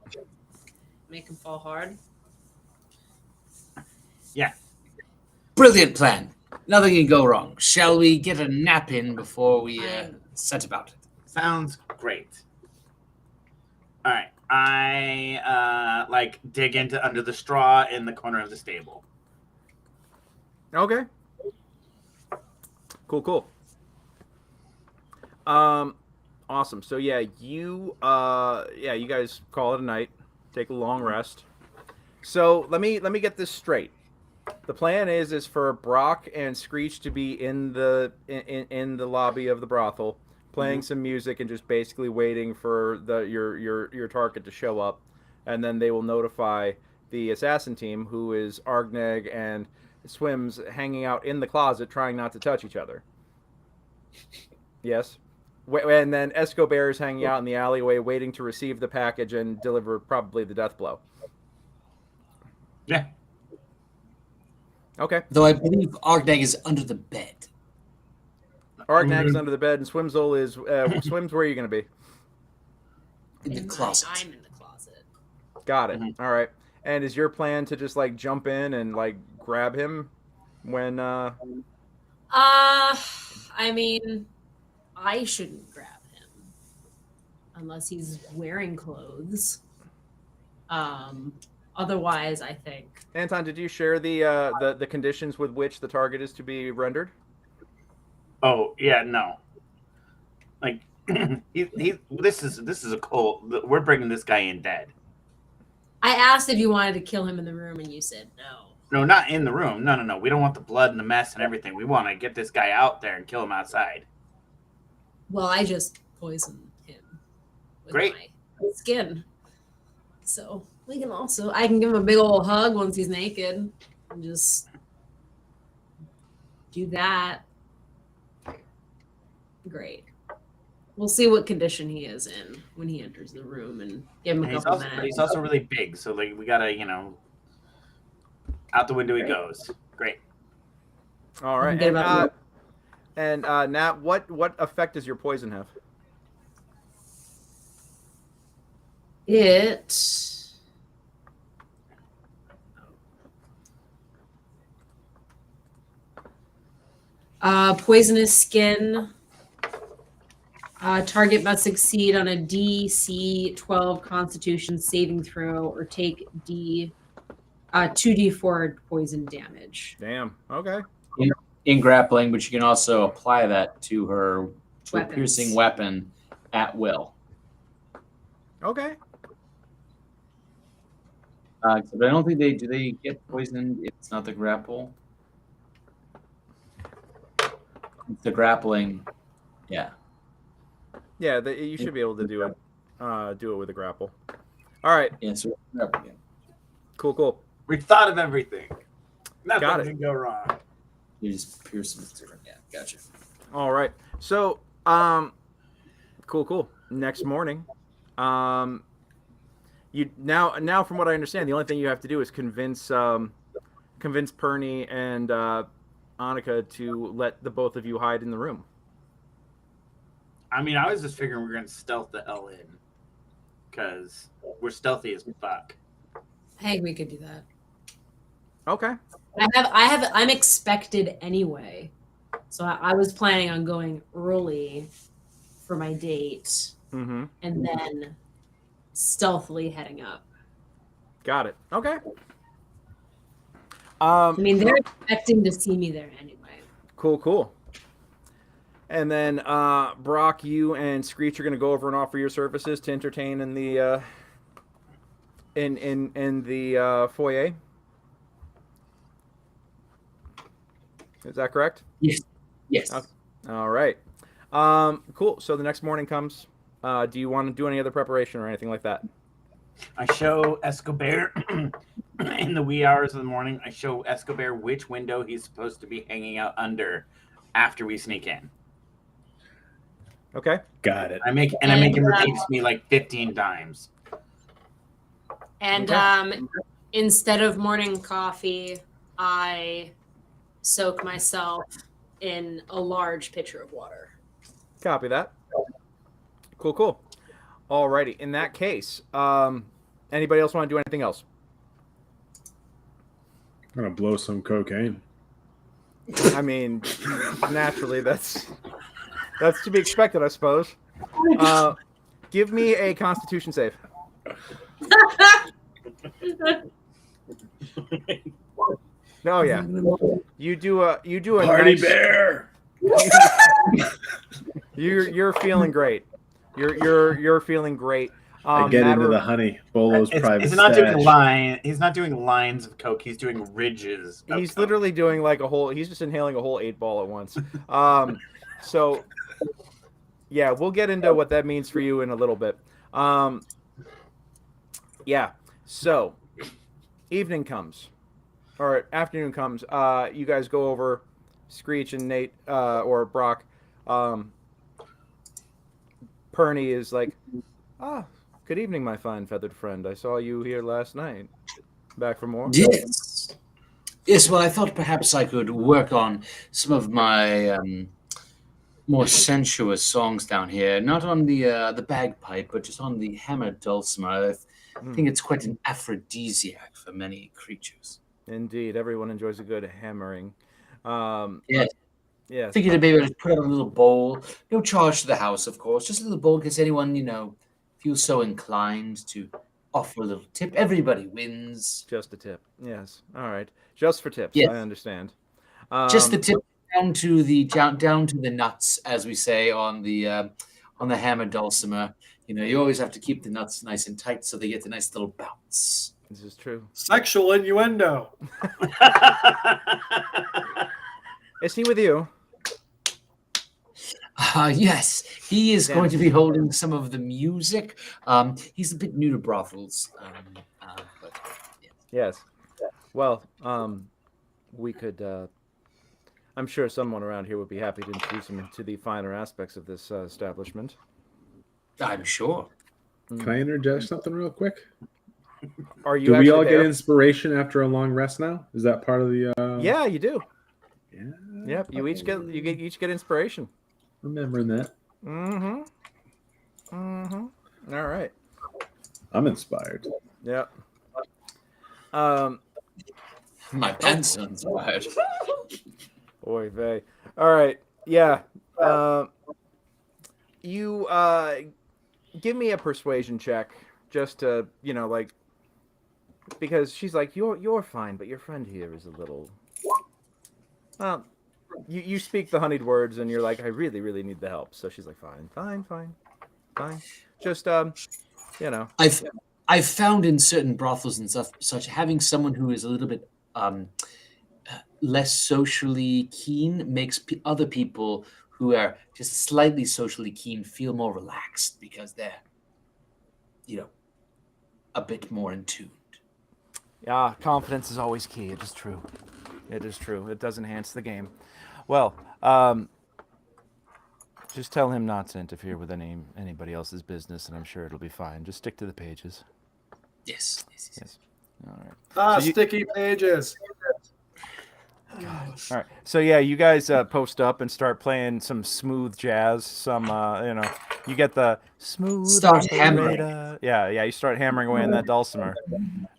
Make him fall hard. Yeah. Brilliant plan. Nothing can go wrong. Shall we get a nap in before we set about it? Sounds great. All right. I like dig into under the straw in the corner of the stable. Okay. Cool. Awesome. So yeah, you guys call it a night. Take a long rest. So let me get this straight. The plan is for Brock and Screech to be in the lobby of the brothel, playing some music and just basically waiting for your target to show up, and then they will notify the assassin team, who is Argneg and Swims, hanging out in the closet trying not to touch each other. Yes. And then Escobar is hanging out in the alleyway waiting to receive the package and deliver probably the death blow. Yeah. Okay. Though I believe Argneg is under the bed. Argnag is under the bed, and Swimsole is... Swims, where are you going to be? In the closet. I'm in the closet. Got it. All right. And is your plan to just, like, jump in and, like, grab him when... I mean, I shouldn't grab him unless he's wearing clothes. Otherwise, I think. Anton, did you share the conditions with which the target is to be rendered? Oh yeah, no. Like this is a cold. We're bringing this guy in dead. I asked if you wanted to kill him in the room, and you said no. No, not in the room. No. We don't want the blood and the mess and everything. We want to get this guy out there and kill him outside. Well, I just poisoned him with Great. my skin. So I can give him a big old hug once he's naked and just do that. Great. We'll see what condition he is in when he enters the room and give him a couple minutes. He's also really big, so like we gotta, out the window he goes. Great. All right. And Nat, what effect does your poison have? Poisonous skin. Target must succeed on a DC 12 Constitution saving throw or take 2d4 poison damage. Damn. Okay. In grappling, but you can also apply that to a Weapons. piercing weapon at will. Okay. But I don't think they get poisoned if it's not the grapple. It's the grappling, yeah. Yeah, you should be able to do it. Do it with a grapple. All right. Yeah, so grappling. Cool. We thought of everything. Got Nothing it. can go wrong. You just pierce them with different. Yeah, gotcha. All right. So, cool. Next morning, you now from what I understand, the only thing you have to do is convince Perny and Annika to let the both of you hide in the room. I mean, I was just figuring we're gonna stealth the hell in, because we're stealthy as fuck. I think we could do that. Okay. I'm expected anyway. So I was planning on going early for my date Mm-hmm. and then stealthily heading up. Got it. Okay. I mean, they're expecting to see me there anyway. Cool. And then Brock, you and Screech are going to go over and offer your services to entertain in the in the foyer. Is that correct? Yes. Okay. All right. Cool. So the next morning comes. Do you want to do any other preparation or anything like that? I show Escobar in the wee hours of the morning. I show Escobar which window he's supposed to be hanging out under after we sneak in. Okay. Got it. I make him repeat to me like 15 times. And instead of morning coffee, I soak myself in a large pitcher of water. Copy that. Cool. Alrighty. In that case, anybody else want to do anything else? gonna blow some cocaine. I mean, naturally, that's to be expected, I suppose. Give me a Constitution save. Oh yeah, you do a Party nice, bear. You're feeling great. You're feeling great. I get into the honey. Bolo's private He's not stash. doing line. He's not doing lines of coke. He's doing ridges. Of He's coke. literally doing like a whole. He's just inhaling a whole 8-ball at once. So yeah, we'll get into what that means for you in a little bit. Yeah. So evening comes, or afternoon comes. You guys go over. Screech and Nate or Brock. Perny is like, good evening, my fine feathered friend. I saw you here last night. Back for more? Yes. Yes, well, I thought perhaps I could work on some of my more sensuous songs down here. Not on the bagpipe, but just on the hammered dulcimer. I think it's quite an aphrodisiac for many creatures. Indeed, everyone enjoys a good hammering. Yes. Yes. Figured maybe I'd put out a little bowl. No charge to the house, of course. Just a little bowl in case anyone, feels so inclined to offer a little tip. Everybody wins. Just a tip. Yes. All right. Just for tips. Yes. I understand. Just the tip down to the nuts, as we say on the hammer dulcimer. You always have to keep the nuts nice and tight so they get a nice little bounce. This is true. Sexual innuendo. Is he with you? Yes, he is going to be holding some of the music. He's a bit new to brothels. But, Yes. Well, we could. I'm sure someone around here would be happy to introduce him into the finer aspects of this establishment. I'm sure. Can I interject something real quick? Are you? Do we all there? get inspiration after a long rest now? Is that part of the? Yeah, you do. Yeah. Yep. You each get inspiration. Remembering that. Mm-hmm. All right. I'm inspired. Yep. My pants are inspired. Oy vey. All right. Yeah. You give me a persuasion check just to, because she's like, you're fine, but your friend here is a little. Well, you speak the honeyed words, and you're like, I really, really need the help. So she's like, fine. Just I've found in certain brothels and stuff, such having someone who is a little bit less socially keen makes other people who are just slightly socially keen feel more relaxed because they're, a bit more in tune. Yeah, confidence is always key. It is true. It does enhance the game. Well, just tell him not to interfere with anybody else's business, and I'm sure it'll be fine. Just stick to the pages. Yes. All right. Sticky pages. All right. So yeah, you guys post up and start playing some smooth jazz. Some you get the smooth. Start hammering. Yeah. You start hammering away on that dulcimer,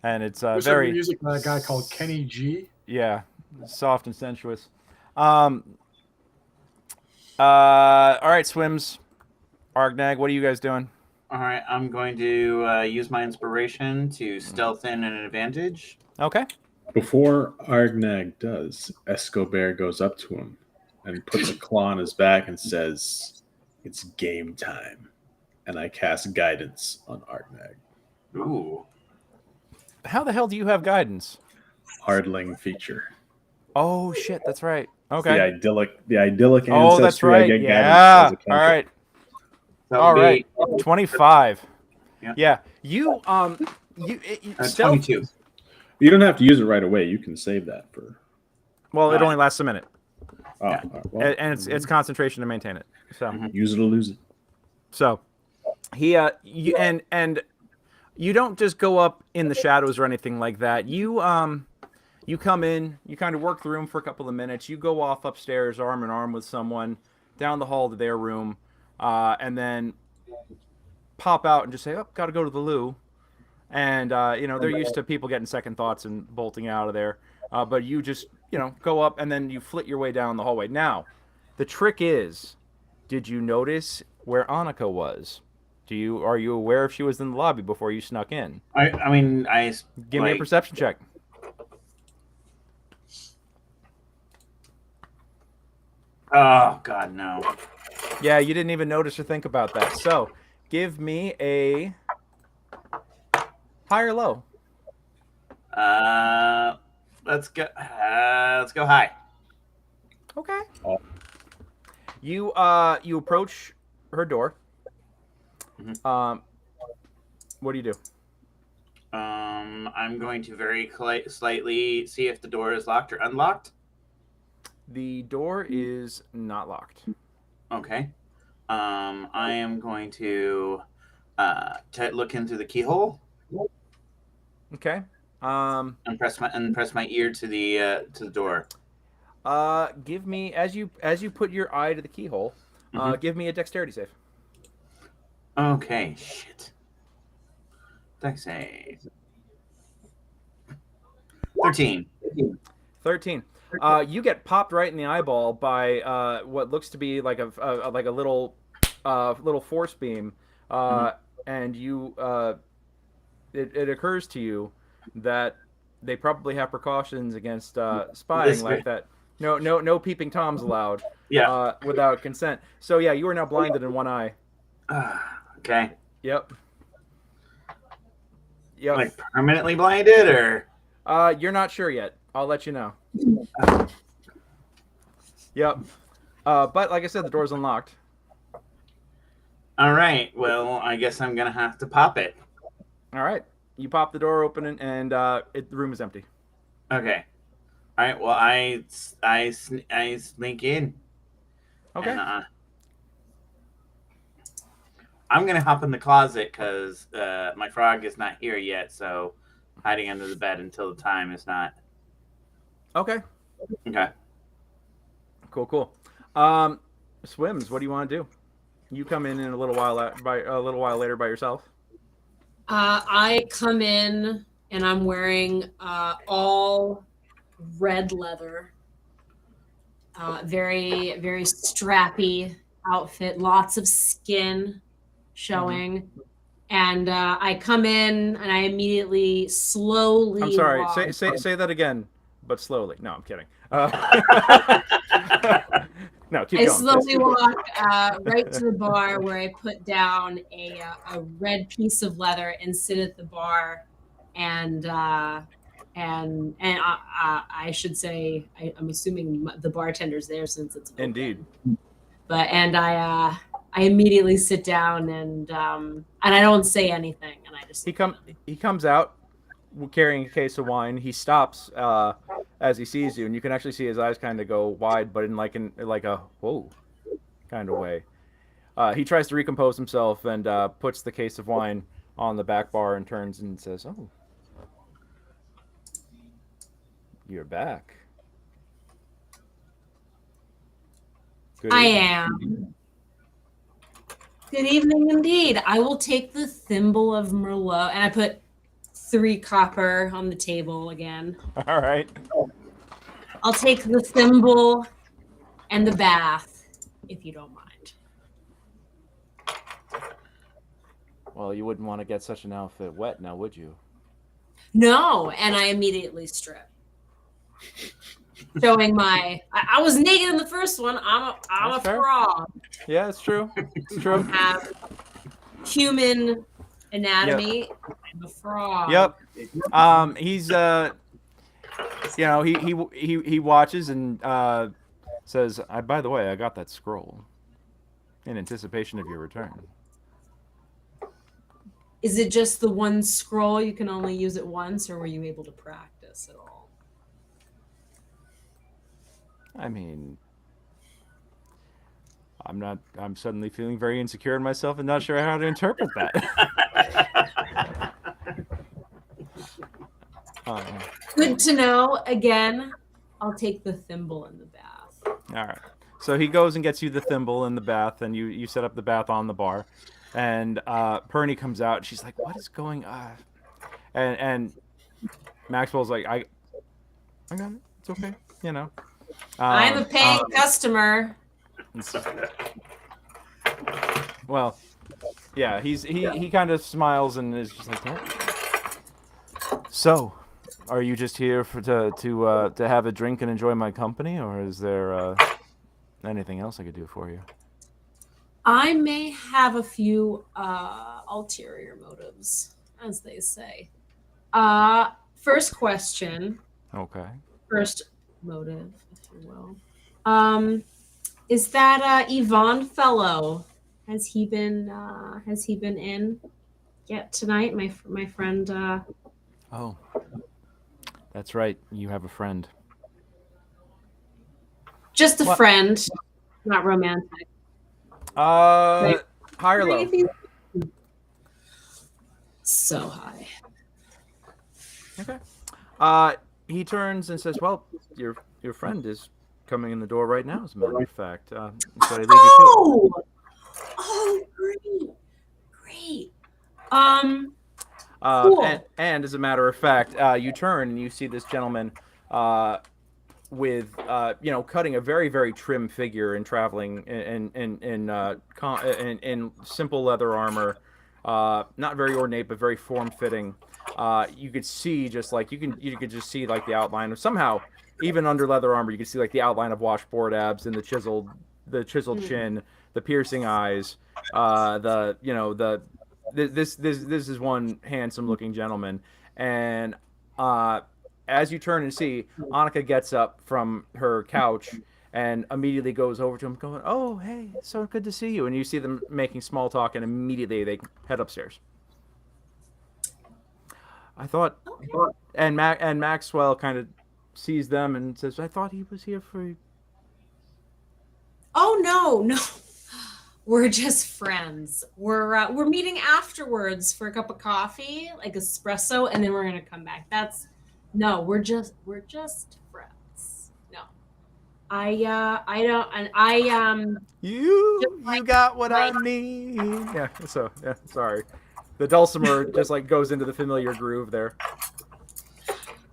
and it's There's very some music by a guy called Kenny G. Yeah, soft and sensuous. All right, Swims, Argnag, what are you guys doing? All right, I'm going to use my inspiration to stealth in an advantage. Okay. Before Argnag does, Escobar goes up to him and puts a claw on his back and says, "It's game time." And I cast guidance on Argnag. Ooh. How the hell do you have guidance? Hardling feature. Oh shit, that's right. Okay. The idyllic ancestry. Oh, that's right. I get Yeah. guidance as a All right. All right. 25. Yeah. You stealth. 22. You don't have to use it right away. You can save that for. Well, it only lasts a minute, Oh, all right, well, and it's concentration to maintain it. So. use it or lose it. So, he and you don't just go up in the shadows or anything like that. You come in, you kind of work the room for a couple of minutes. You go off upstairs, arm in arm with someone, down the hall to their room, and then pop out and just say, "Oh, got to go to the loo." And they're used to people getting second thoughts and bolting out of there. but you just go up and then you flit your way down the hallway. Now, the trick is, did you notice where Annika was? Are you aware if she was in the lobby before you snuck in? I mean, Give me a perception check. Oh God, no. Yeah, you didn't even notice or think about that. So, give me a high or low. Let's go high. Okay. You approach her door. Mhm. What do you do? I'm going to very slightly see if the door is locked or unlocked. The door is not locked. Okay. I am going to look into the keyhole. Okay. And press my ear to the door. Give me as you put your eye to the keyhole. Give me a dexterity save. Okay, shit. Dex save. 13. 13. You get popped right in the eyeball by what looks to be like a little force beam, and you it occurs to you that they probably have precautions against spying like that. No peeping toms allowed. Yeah. Without consent. So yeah, you are now blinded in one eye. Okay. Yep. Like permanently blinded, or? You're not sure yet. I'll let you know. Yep. But like I said, the door's unlocked. All right. Well, I guess I'm gonna have to pop it. All right. You pop the door open and the room is empty. Okay. All right. Well, I sneak in. Okay. And, I'm gonna hop in the closet because my frog is not here yet. So hiding under the bed until the time is not. Okay. Okay. Cool. Swims. What do you want to do? You come in a little while later by yourself. I come in and I'm wearing all red leather, very very strappy outfit, lots of skin showing, and I come in and I immediately slowly. I'm sorry. walk. Say that again, but slowly. No, I'm kidding. No, keep I going. slowly walk right to the bar where I put down a red piece of leather and sit at the bar, and I should say I'm assuming the bartender's there since it's open. Indeed. But I immediately sit down and I don't say anything, and I just He comes out carrying a case of wine. He stops as he sees you, and you can actually see his eyes kind of go wide, but in like a whoa kind of way. He tries to recompose himself and puts the case of wine on the back bar and turns and says, "Oh, you're back." Good I evening. am. Good evening indeed. I will take the thimble of Merlot, and I put 3 copper on the table again. All right. I'll take the thimble and the bath, if you don't mind. Well, you wouldn't want to get such an outfit wet now, would you? No, and I immediately strip, showing my. I was naked in the first one. I'm a That's fair. frog. Yeah, it's true. It's true. I have human anatomy. Yep. I'm a frog. Yep. He's he watches and says, by the way, I got that scroll in anticipation of your return. Is it just the one scroll? You can only use it once, or were you able to practice at all? I mean, I'm suddenly feeling very insecure in myself and not sure how to interpret that. Good to know. Again, I'll take the thimble in the bath. All right. So he goes and gets you the thimble in the bath, and you set up the bath on the bar. And Perny comes out, and she's like, "What is going on?" And Maxwell's like, I got it. It's okay. You know. I'm a paying customer. Well, yeah. He kind of smiles and is just like, "Oh. So, are you just here to have a drink and enjoy my company, or is there anything else I could do for you?" I may have a few ulterior motives, as they say. First question. Okay. First motive, if you will. Is that Yvonne fellow? Has he been in yet tonight? My friend. Oh, that's right. You have a friend. Just a What? friend, not romantic. High or low? So high. Okay. He turns and says, "Well, your friend is coming in the door right now. As a matter of fact, so I leave you to it." Oh, great. Cool. And as a matter of fact, you turn and you see this gentleman with cutting a very, very trim figure and traveling in simple leather armor, not very ornate but very form fitting. You could see just like you could just see like the outline of somehow even under leather armor you could see like the outline of washboard abs and the chiseled chin, the piercing eyes, this is one handsome looking gentleman. And as you turn and see, Annika gets up from her couch and immediately goes over to him going, "Oh, hey, it's so good to see you." And you see them making small talk and immediately they head upstairs. I thought, and Maxwell kind of sees them and says, "I thought he was here for." Oh no. We're just friends. We're meeting afterwards for a cup of coffee, like espresso, and then we're gonna come back. We're just friends. No, I don't, and You got what I need. Yeah. So yeah. Sorry, the dulcimer just like goes into the familiar groove there.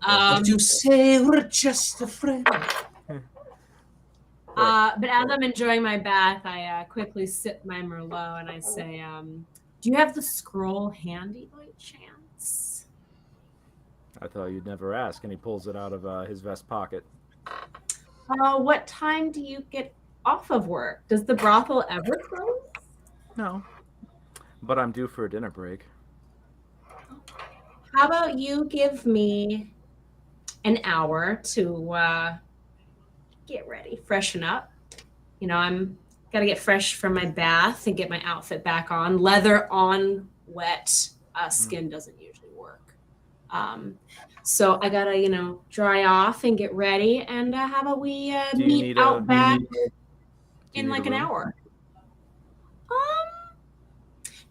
But you say we're just a friend. But as I'm enjoying my bath, I quickly sip my Merlot and I say, "Do you have the scroll handy by chance?" I thought you'd never ask, and he pulls it out of his vest pocket. What time do you get off of work? Does the brothel ever close? No, but I'm due for a dinner break. How about you give me an hour to get ready, freshen up. I'm gotta get fresh from my bath and get my outfit back on. Leather on wet skin doesn't usually work. So I gotta, dry off and get ready. And how about we meet out back in like an hour?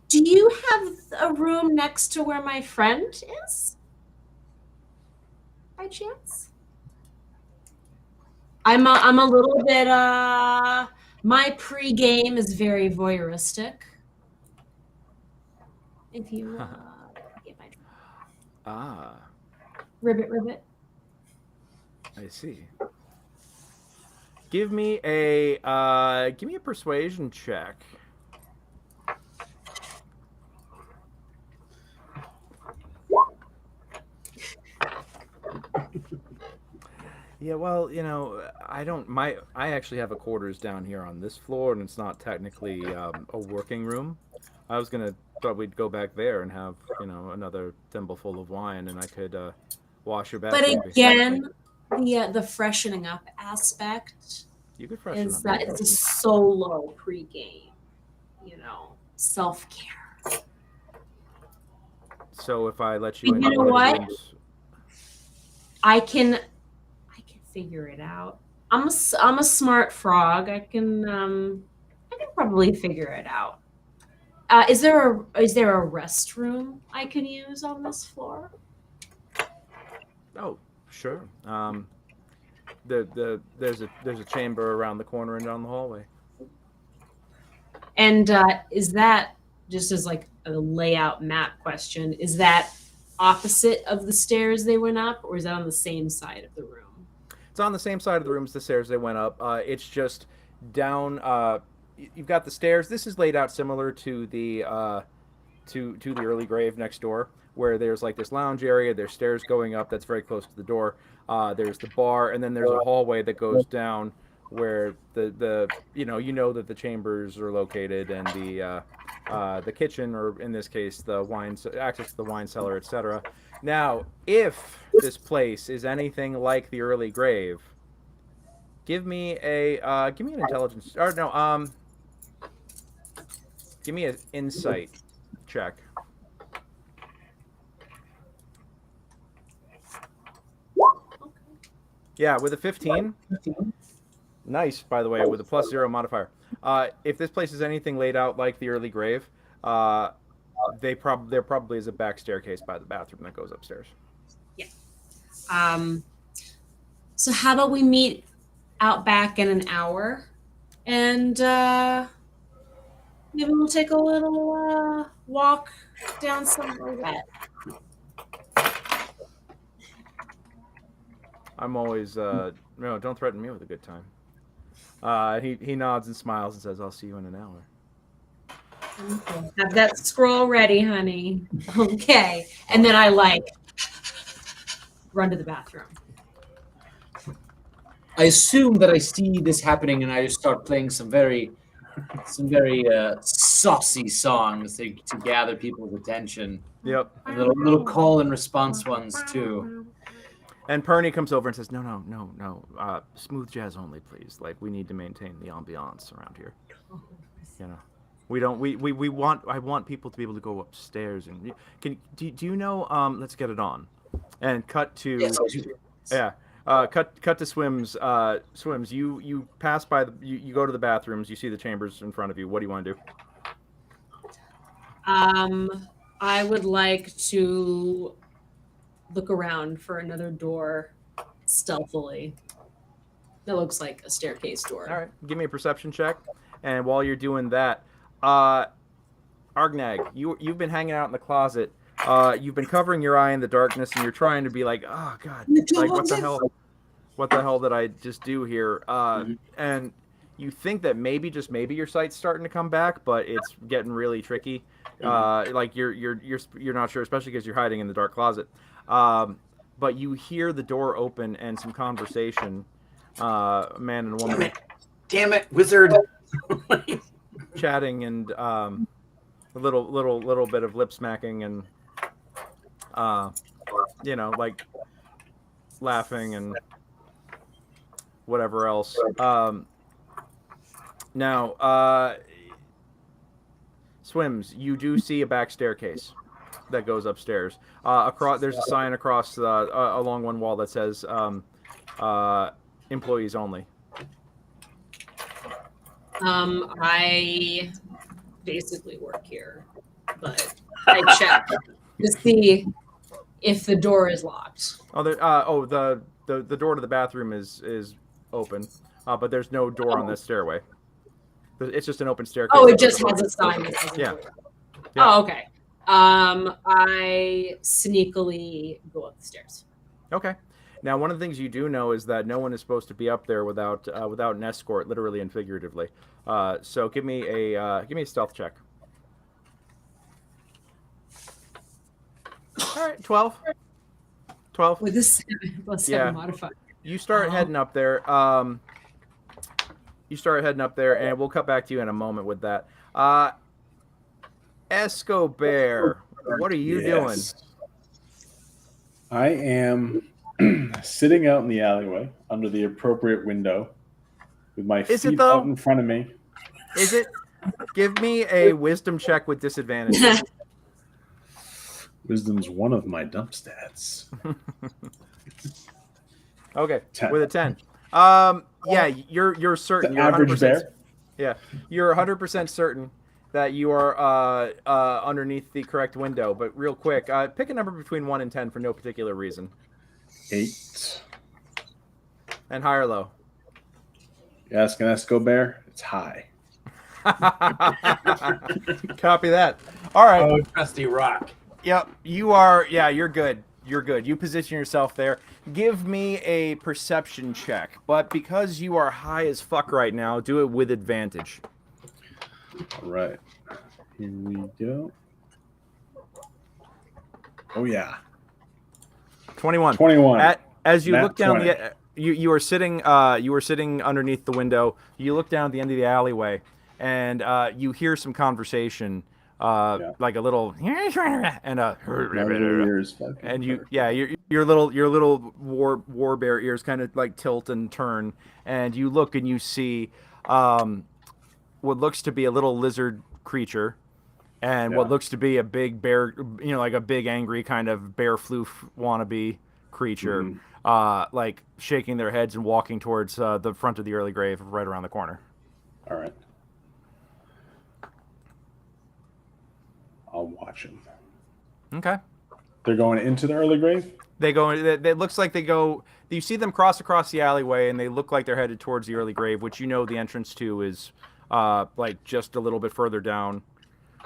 Do you have a room next to where my friend is? By chance? I'm a little bit my pregame is very voyeuristic. If you get my ribbit. I see. Give me a persuasion check. Yeah, well, I actually have a quarters down here on this floor, and it's not technically a working room. I was gonna thought we'd go back there and have another thimble full of wine, and I could wash your back. But again, the freshening up aspect you could freshen is up. that it's a solo pregame, self-care. So if I let you in, You know what? rooms, I can figure it out. I'm a smart frog. I can probably figure it out. Is there a restroom I can use on this floor? Oh, sure. There's a chamber around the corner and down the hallway. And is that, just as like a layout map question, is that opposite of the stairs they went up, or is that on the same side of the room? It's on the same side of the room as the stairs they went up. It's just down. You've got the stairs. This is laid out similar to the to the early grave next door, where there's like this lounge area. There's stairs going up that's very close to the door. There's the bar, and then there's a hallway that goes down where the you know that the chambers are located, and the kitchen, or in this case the access to the wine cellar, etc. Now, if this place is anything like the early grave, give me an intelligence, or no, give me an insight check. Yeah, with a 15. Nice, by the way, with a +0 modifier. If this place is anything laid out like the early grave, there probably is a back staircase by the bathroom that goes upstairs. Yeah. So how about we meet out back in an hour, and maybe we'll take a little walk down somewhere wet. I'm always no, don't threaten me with a good time. He nods and smiles and says, "I'll see you in an hour." Okay. Have that scroll ready, honey. Okay. And then I run to the bathroom. I assume that I see this happening, and I just start playing some very saucy songs to gather people's attention. Yep. And little call and response ones too. And Perny comes over and says, "No, smooth jazz only, please. Like, we need to maintain the ambiance around here. You know, we don't. We want. I want people to be able to go upstairs and do you know? Let's get it on, and cut to Yes, I do. yeah. Cut to Swims. Swims. You pass by you go to the bathrooms. You see the chambers in front of you. What do you want to do? I would like to look around for another door stealthily. That looks like a staircase door. All right, give me a perception check. And while you're doing that, Argnag, you've been hanging out in the closet. You've been covering your eye in the darkness, and you're trying to be like, "Oh God, like what the hell? What the hell did I just do here?" And you think that maybe, just maybe, your sight's starting to come back, but it's getting really tricky. Like you're not sure, especially because you're hiding in the dark closet. But you hear the door open and some conversation. A man and a woman. Damn it, wizard! Chatting and a little bit of lip smacking and like laughing and whatever else. Now, Swims, you do see a back staircase that goes upstairs. There's a sign across along one wall that says employees only. I basically work here, but I check to see if the door is locked. The door to the bathroom is open, but there's no door on this stairway. It's just an open staircase. Oh, it just has a sign that says yeah. door. Oh, okay. I sneakily go up the stairs. Okay. Now, one of the things you do know is that no one is supposed to be up there without an escort, literally and figuratively. So give me a stealth check. All right, 12. 12. With this +7 modifier. You start heading up there. And we'll cut back to you in a moment with that. Escobar, what are you doing? I am sitting out in the alleyway under the appropriate window with my feet out in front of me. Is it? Give me a wisdom check with disadvantage. Wisdom's one of my dump stats. Okay, 10. with a 10. Yeah, you're certain. The average bear. Yeah, you're 100% certain that you are underneath the correct window. But real quick, pick a number between 1 and 10 for no particular reason. 8. And high or low? You asking Escobar? It's high. Copy that. All right. Oh, trusty rock. Yep, you are. Yeah, you're good. you're good. You position yourself there. Give me a perception check, but because you are high as fuck right now, do it with advantage. All right. Here we go. Oh yeah. 21. 21. As you Nat look down 20. you were sitting underneath the window. You look down at the end of the alleyway, and you hear some conversation, like a little and and your little war bear ears kind of like tilt and turn, and you look and you see what looks to be a little lizard creature. And what looks to be a big bear, like a big angry kind of bear floof wannabe creature, like shaking their heads and walking towards the front of the early grave right around the corner. All right. I'll watch them. Okay. They're going into the early grave? They go. It looks like they go. You see them cross across the alleyway, and they look like they're headed towards the early grave, which the entrance to is like just a little bit further down.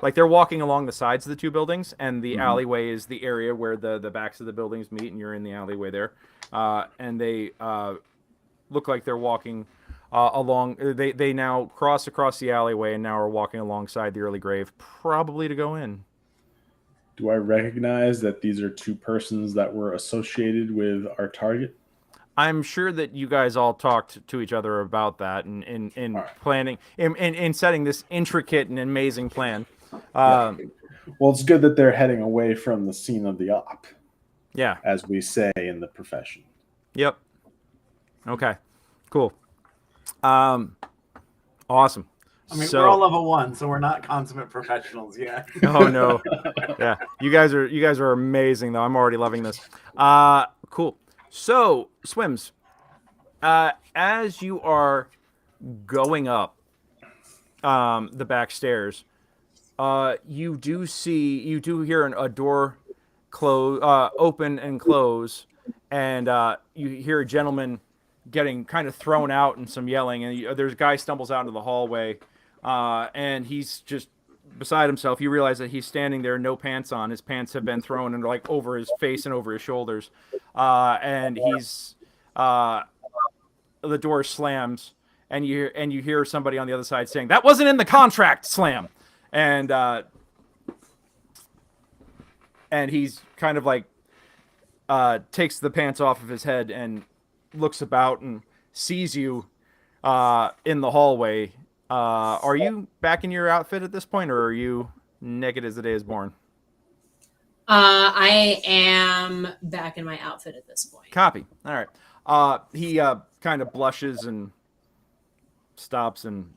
Like they're walking along the sides of the two buildings, and the alleyway is the area where the backs of the buildings meet, and you're in the alleyway there. And they look like they're walking along. They now cross across the alleyway and now are walking alongside the early grave, probably to go in. Do I recognize that these are two persons that were associated with our target? I'm sure that you guys all talked to each other about that in planning, in setting this intricate and amazing plan. Well, it's good that they're heading away from the scene of the op. Yeah. As we say in the profession. Yep. Okay. Cool. Awesome. I mean, we're all level 1, so we're not consummate professionals yet. Oh no. Yeah. You guys are amazing though. I'm already loving this. Cool. So, Swims, as you are going up the back stairs, you do hear a door open and close, and you hear a gentleman getting kind of thrown out and some yelling, and there's a guy stumbles out into the hallway, and he's just beside himself. You realize that he's standing there, no pants on. His pants have been thrown and like over his face and over his shoulders, and he's the door slams, and you hear somebody on the other side saying, "That wasn't in the contract." Slam, and he's kind of like takes the pants off of his head and looks about and sees you in the hallway. Are you back in your outfit at this point, or are you naked as the day is born? I am back in my outfit at this point. Copy. All right. He kind of blushes and stops and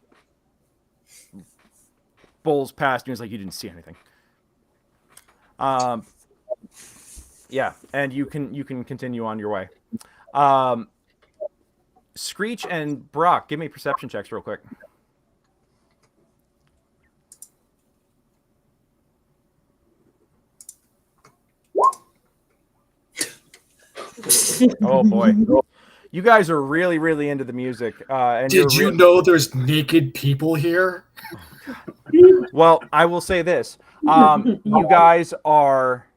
bowls past you. He's like, "You didn't see anything." Yeah, and you can continue on your way. Screech and Brock, give me perception checks real quick. Oh boy. You guys are really, really into the music. And did you know there's naked people here? Well, I will say this. You guys are...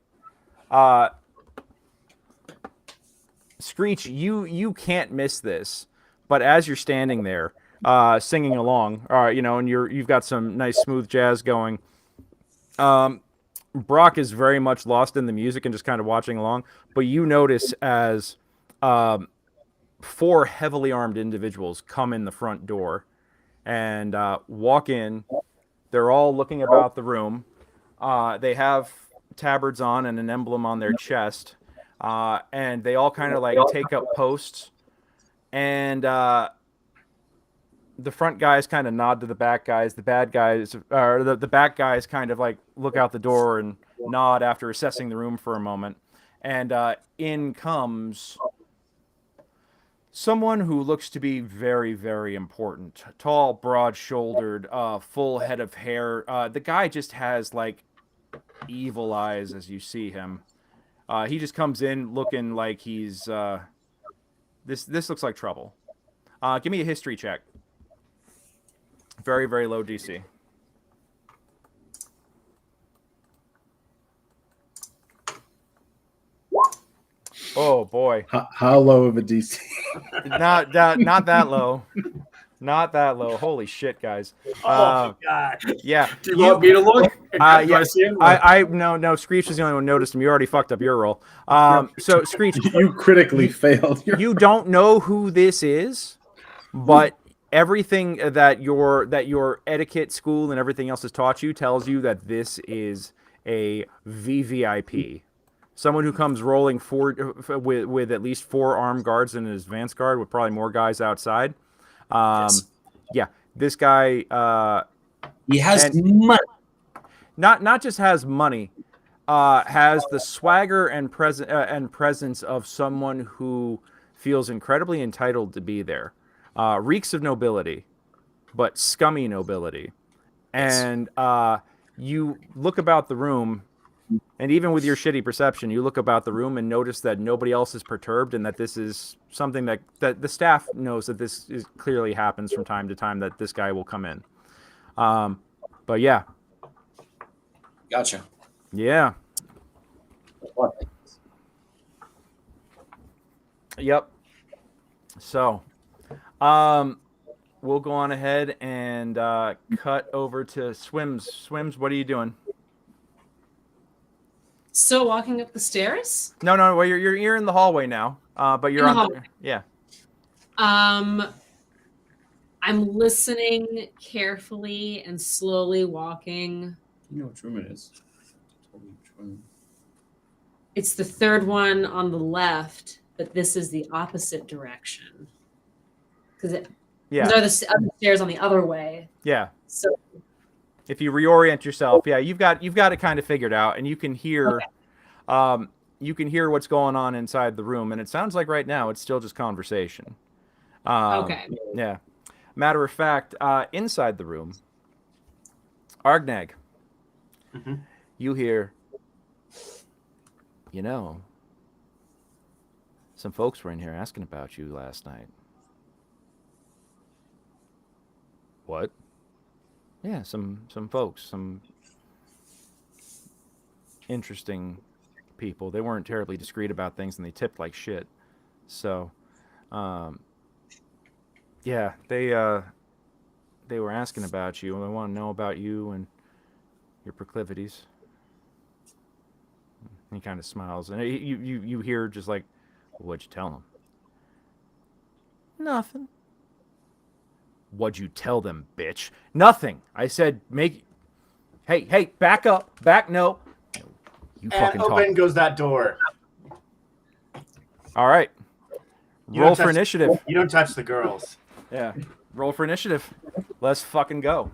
Screech, you can't miss this. But as you're standing there, singing along, and you've got some nice smooth jazz going, Brock is very much lost in the music and just kind of watching along. But you notice as 4 heavily armed individuals come in the front door and walk in. They're all looking about the room. They have tabards on and an emblem on their chest. And they all kind of like take up posts. And the front guys kind of nod to the back guys. The bad guys, or the back guys, kind of like look out the door and nod after assessing the room for a moment. And in comes someone who looks to be very, very important. Tall, broad-shouldered, full head of hair. The guy just has like evil eyes as you see him. He just comes in looking like he's this looks like trouble. Give me a history check. Very, very low DC. Oh boy. How low of a DC? Not that low. Not that low. Holy shit, guys. Oh my god. Yeah. Do you want me to look? Do Yeah. I see him? No. Screech is the only one who noticed him. You already fucked up your roll. So Screech, You critically failed. you don't know who this is, but everything that your etiquette school and everything else has taught you tells you that this is a VVIP. Someone who comes rolling with at least 4 armed guards and an advance guard, with probably more guys outside. Yes. Yeah, this guy He has and- money. not just has money, has the swagger and presence of someone who feels incredibly entitled to be there. Reeks of nobility, but scummy nobility. And you look about the room, and even with your shitty perception, you look about the room and notice that nobody else is perturbed, and that this is something that the staff knows that this clearly happens from time to time, that this guy will come in. But yeah. Gotcha. Yeah. Yep. So, we'll go on ahead and cut over to Swims. Swims, what are you doing? Still walking up the stairs? No. Well, you're in the hallway now. But you're In the on. hallway. Yeah. I'm listening carefully and slowly walking. You know which room it is. Tell me which room. It's the third one on the left, but this is the opposite direction. Because Yeah. these are the other stairs on the other way. Yeah. So If you reorient yourself, yeah, you've got it kind of figured out, and you can hear, what's going on inside the room, and it sounds like right now it's still just conversation. okay. Yeah. Matter of fact, inside the room, Argnag, Mhm. you hear, some folks were in here asking about you last night. What? Yeah, some folks, some interesting people. They weren't terribly discreet about things, and they tipped like shit. So, yeah, they were asking about you, and they want to know about you and your proclivities. He kind of smiles, and you hear just like, what'd you tell them? Nothing. What'd you tell them, bitch? Nothing. I said, hey, back up, no. You And fucking open talk. goes that door. All right. You Roll don't for touch- initiative. You don't touch the girls. Yeah. Roll for initiative. Let's fucking go.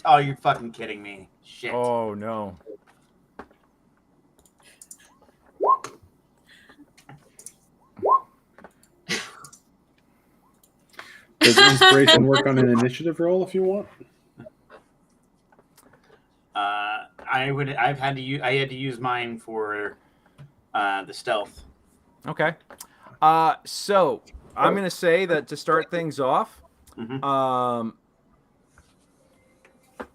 Oh, you're fucking kidding me. Shit. Oh no. Does inspiration work on an initiative roll if you want? I had to use mine for the stealth. Okay. So I'm gonna say that to start things off. Mhm.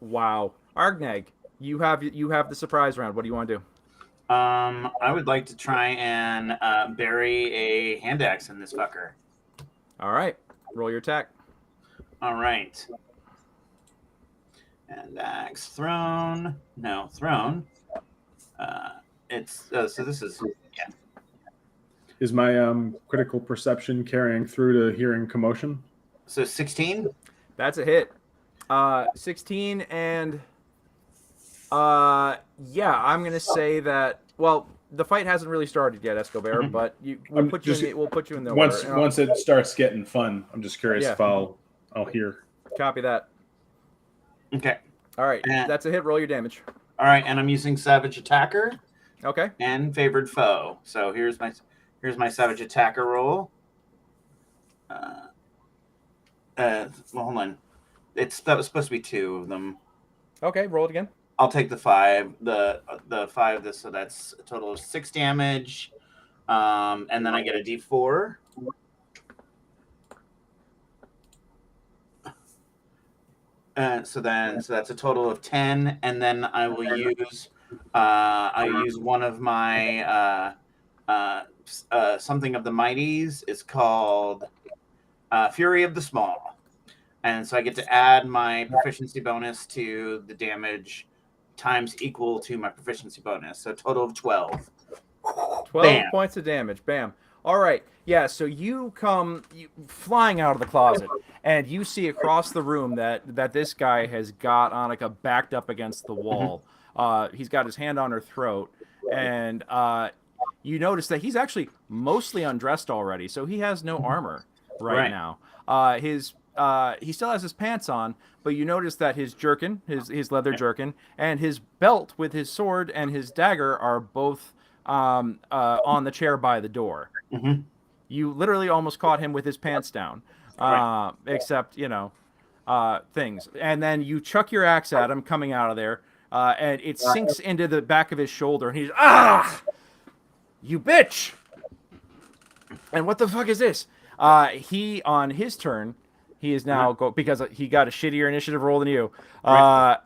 Wow, Argnag, you have the surprise round. What do you want to do? I would like to try and bury a hand axe in this fucker. All right, roll your attack. All right. And axe thrown. No, thrown. It's so this is Is my critical perception carrying through to hearing commotion? so 16. That's a hit. 16 and yeah, I'm gonna say that. Well, the fight hasn't really started yet, Escobar, but we'll put you in the Once order. once it starts getting fun, I'm just curious Yeah. if I'll hear. Copy that. Okay. All right, And- that's a hit. Roll your damage. All right, and I'm using Savage Attacker Okay. and Favored Foe. So here's my Savage Attacker roll. Well, hold on. That was supposed to be 2 of them. Okay, roll it again. I'll take the 5. The 5. So that's a total of 6 damage. And then I get a D4. So that's a total of 10, and then I will use one of my something of the mighties. It's called Fury of the Small. And so I get to add my proficiency bonus to the damage times equal to my proficiency bonus. So a total of 12. 12 Bam. points of damage. Bam. All right. Yeah, so you come flying out of the closet, and you see across the room that this guy has got Annika backed up against the wall. He's got his hand on her throat, and you notice that he's actually mostly undressed already, so he has no armor right now. He still has his pants on, but you notice that his jerkin, his leather jerkin, and his belt with his sword and his dagger are both on the chair by the door. Mm-hmm. You literally almost caught him with his pants down, except, things. And then you chuck your axe at him coming out of there, and it sinks into the back of his shoulder, and he's, you bitch! And what the fuck is this? He, on his turn, he is now, because he got a shittier initiative roll than you,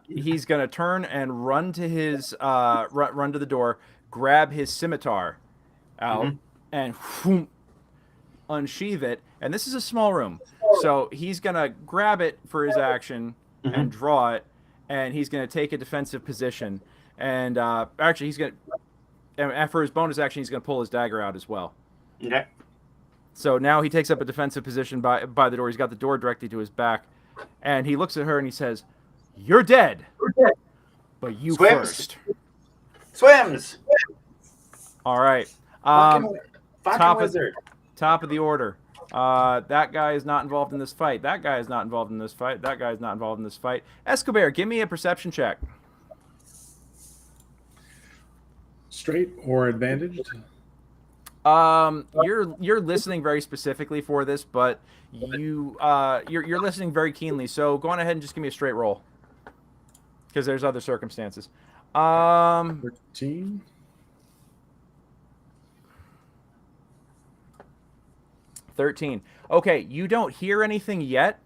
he's going to turn and run to his, run to the door, grab his scimitar out, and whoom, unsheath it. And this is a small room, so he's gonna grab it for his action and draw it, and he's gonna take a defensive position. And actually, he's gonna, and for his bonus action, he's gonna pull his dagger out as well. Okay. So now he takes up a defensive position by the door. He's got the door directly to his back, and he looks at her and he says, "You're dead, but you first." Swims. All right. Fucking wizard. Top of the order. That guy is not involved in this fight. That guy is not involved in this fight. That guy is not involved in this fight. Escobar, give me a perception check. Straight or advantaged? You're listening very specifically for this, but you're listening very keenly. So go on ahead and just give me a straight roll, because there's other circumstances. 13. 13. Okay, you don't hear anything yet,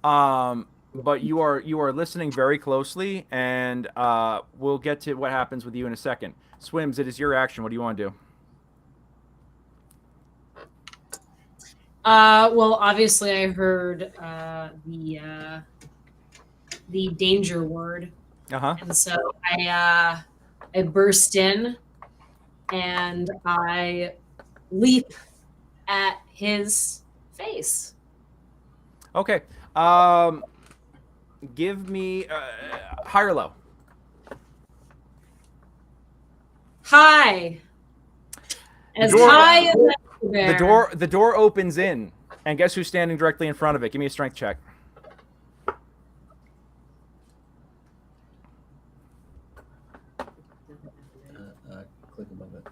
but you are listening very closely, and we'll get to what happens with you in a second. Swims, it is your action. What do you want to do? Well, obviously, I heard the danger word, and so I burst in, and I leap at his face. Okay. Give me high or low. High. As Door- high as there. The door opens in, and guess who's standing directly in front of it? Give me a strength check. Click above it.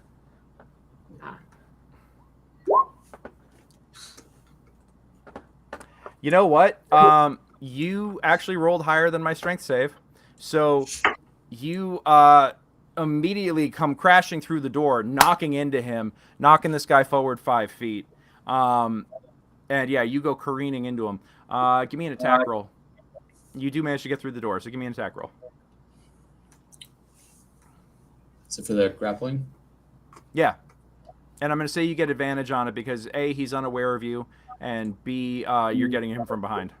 You know what? You actually rolled higher than my strength save, so you immediately come crashing through the door, knocking into him, knocking this guy forward 5 feet. And yeah, you go careening into him. Give me an attack roll. You do manage to get through the door, so give me an attack roll. So for the grappling? Yeah. And I'm going to say you get advantage on it because A, he's unaware of you, and B, you're getting him from behind.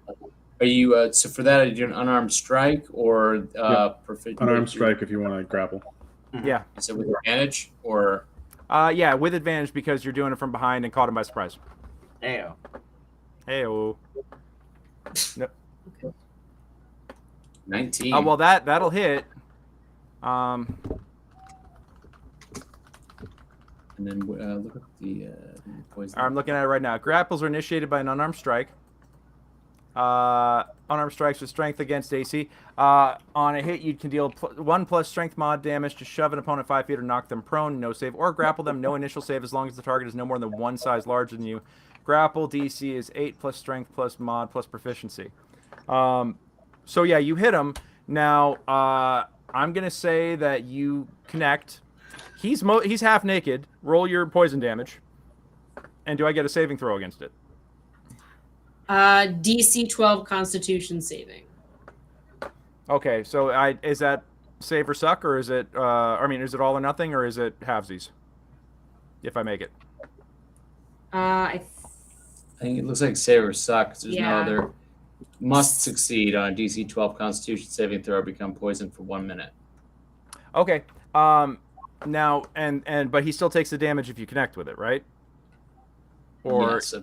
Are you, so for that, are you doing an unarmed strike or Unarmed strike if you want to grapple. Yeah. Is it with advantage or? Yeah, with advantage because you're doing it from behind and caught him by surprise. Ayo. Hey-o. Nope. 19. Well, that'll hit. And then look at the poison. I'm looking at it right now. Grapples are initiated by an unarmed strike. Unarmed strikes with strength against AC. On a hit, you can deal 1+ strength mod damage to shove an opponent 5 feet or knock them prone. No save. Or grapple them. No initial save as long as the target is no more than one size larger than you. Grapple DC is 8+ strength plus mod plus proficiency. So yeah, you hit him. Now, I'm going to say that you connect. He's half naked. Roll your poison damage. And do I get a saving throw against it? DC 12 Constitution saving. Okay, so is that save or suck, or is it? I mean, is it all or nothing, or is it halvesies? if I make it. I I think it looks like save or suck. 'Cause there's no Yeah. other. Must succeed on a DC 12 Constitution saving throw. Become poisoned for 1 minute. Okay. Now but he still takes the damage if you connect with it, right? Or Yes.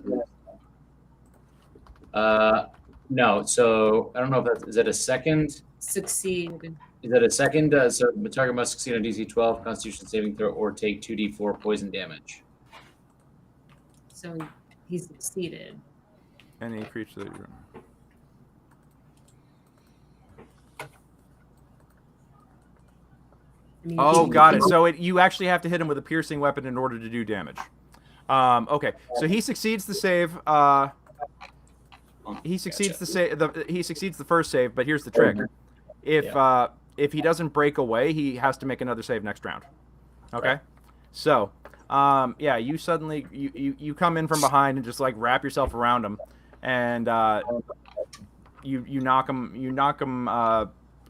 No. So I don't know if that's is that a second. succeed. Is that a second? So the target must succeed on DC 12 Constitution saving throw or take 2d4 poison damage. So he succeeded. any creature that you I mean, Oh, he- got it. So you actually have to hit him with a piercing weapon in order to do damage. Okay, so he succeeds the save. He succeeds the save. He succeeds the first save, but here's the trick: if he doesn't break away, he has to make another save next round. Okay, so yeah, you suddenly you come in from behind and just like wrap yourself around him, and you knock him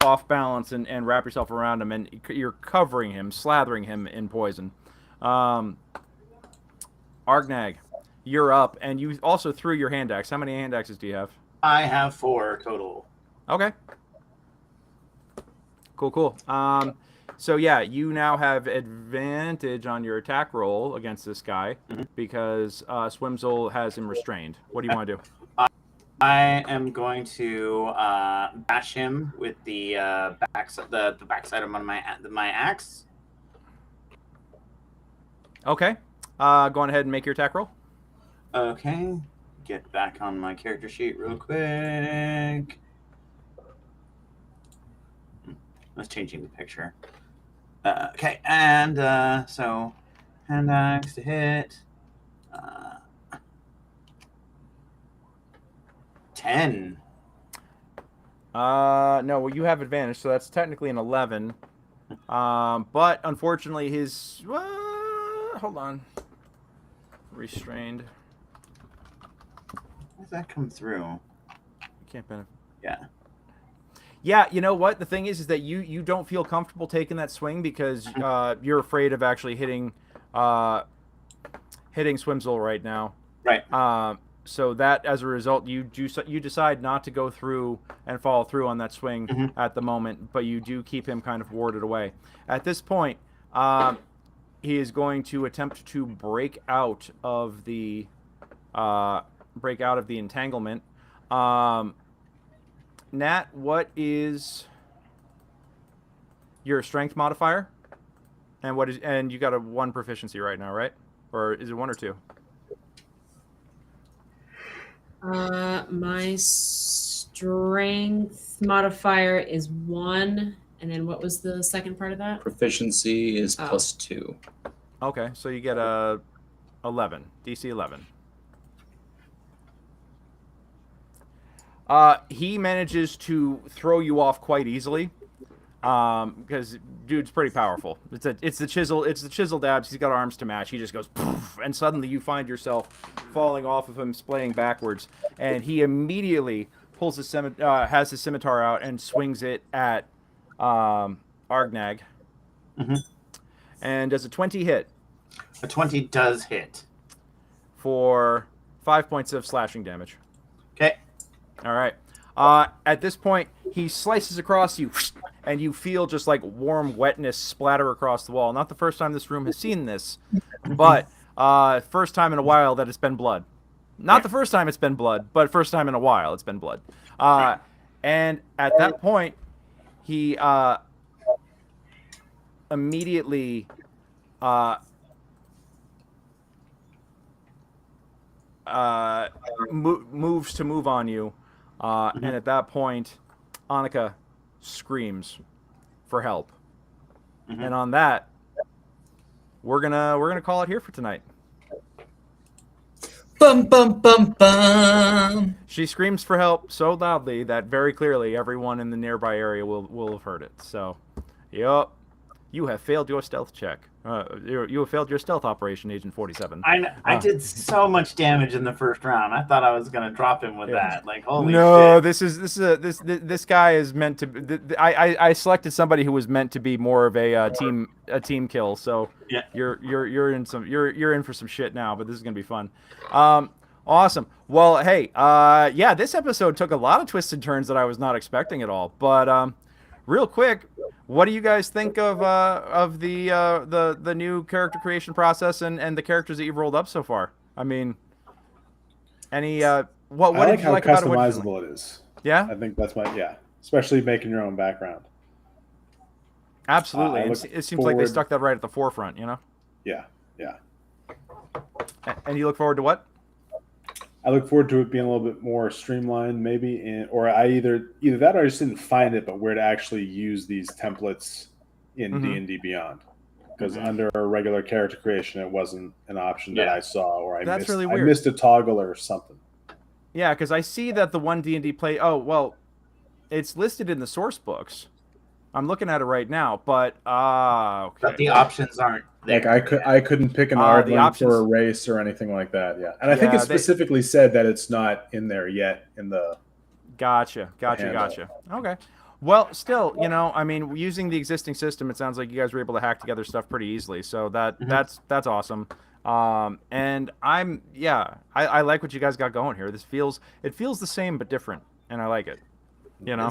off balance and wrap yourself around him, and you're covering him, slathering him in poison. Argnag, you're up, and you also threw your hand axe. How many hand axes do you have? I have 4 total. Okay. Cool. So yeah, you now have advantage on your attack roll against this guy because Swimzol has him restrained. What do you want to do? I am going to bash him with the backside of my axe. Okay. Go on ahead and make your attack roll. Okay. Get back on my character sheet real quick. I was changing the picture. Okay, and so hand axe to hit. 10. No, well, you have advantage, so that's technically an 11. But unfortunately, his hold on, restrained. How does that come through? You can't benefit. Yeah. Yeah, you know what? The thing is that you don't feel comfortable taking that swing because you're afraid of actually hitting Swimzol right now. Right. So that, as a result, you decide not to go through and follow through on that swing at the moment, but you do keep him kind of warded away. At this point, he is going to attempt to break out of the entanglement. Nat, what is your strength modifier? And you got a 1 proficiency right now, right? Or is it 1 or 2? My strength modifier is 1, and then what was the second part of that? Proficiency is +2. Okay, so you get a 11, DC 11. He manages to throw you off quite easily, because dude's pretty powerful. It's the chisel dabs. He's got arms to match. He just goes poof, and suddenly you find yourself falling off of him, splaying backwards, and he immediately pulls has his scimitar out and swings it at Argnag. And does a 20 hit? A 20 does hit. For 5 points of slashing damage. Okay. All right. At this point, he slices across you, and you feel just like warm wetness splatter across the wall. Not the first time this room has seen this, but first time in a while that it's been blood. Not the first time it's been blood, but first time in a while it's been blood. And at that point, he immediately moves to move on you. And at that point, Annika screams for help. And on that, we're gonna call it here for tonight. Bum bum bum bum. She screams for help so loudly that very clearly everyone in the nearby area will have heard it. So, yup, you have failed your stealth check. You have failed your stealth operation, Agent 47. I did so much damage in the first round. I thought I was gonna drop him with that. Like, holy no, shit. this guy is meant to. I selected somebody who was meant to be more of a team kill. So Yeah. you're in for some shit now, but this is gonna be fun. Awesome. Well, hey, yeah, this episode took a lot of twists and turns that I was not expecting at all. But real quick, what do you guys think of the new character creation process and the characters that you've rolled up so far? I mean, any what I did like you how like about it? What did you like? customizable it is. Yeah, I think that's especially making your own background. absolutely. I It look seems like they forward- stuck that right at the forefront. You know. Yeah. And you look forward to what? I look forward to it being a little bit more streamlined, maybe, or I either that or I just didn't find it, but where to actually use these templates in D&D Beyond, because under a regular character creation, it wasn't an option that I saw, or I That's missed. really I weird. missed a toggle or something. Yeah, because I see that the one D&D play. Oh well, it's listed in the source books. I'm looking at it right now, but okay. But the options aren't there. Like I couldn't pick an the Ardling options- for a race or anything like that. Yeah, and I think Yeah, it specifically said that it's not in there yet in the. Gotcha. Okay. Well, still, I mean, using the existing system, it sounds like you guys were able to hack together stuff pretty easily. So that's awesome. And I like what you guys got going here. It feels the same but different, and I like it.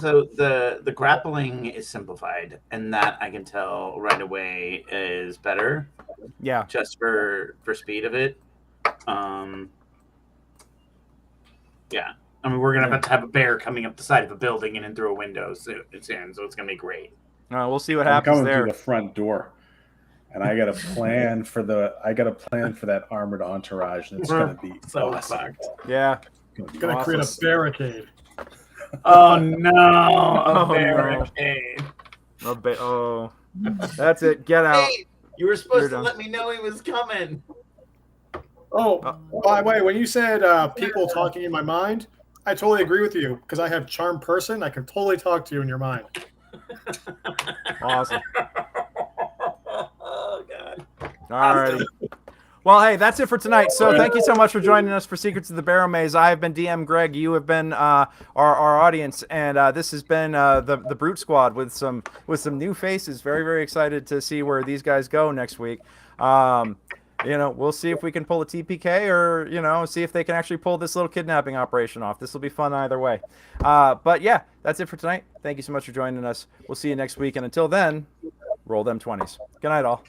So the grappling is simplified, and that I can tell right away is better. Yeah. Just for speed of it. Yeah. I mean, we're gonna have a bear coming up the side of a building and in through a window soon, so it's gonna be great. We'll see what I'm happens coming there. through the front door, and I got a plan for that armored entourage, and it's gonna be So awesome. fucked. Yeah. It's Gonna be create a awesome. barricade. Oh no! A Oh, barricade. That's it. Get out. Hey, you were supposed You're to done. let me know he was coming. Oh, by the way, when you said people talking in my mind, I totally agree with you because I have charm person. I can totally talk to you in your mind. Awesome. Oh god. All righty. Well, hey, that's it for tonight. So thank you so much for joining us for Secrets of the Barrowmaze. I have been DM Greg. You have been our audience, and this has been the Brute Squad with some new faces. Very, very excited to see where these guys go next week. We'll see if we can pull a TPK or, see if they can actually pull this little kidnapping operation off. This will be fun either way. But yeah, that's it for tonight. Thank you so much for joining us. We'll see you next week. And until then, roll them 20s. Good night, all.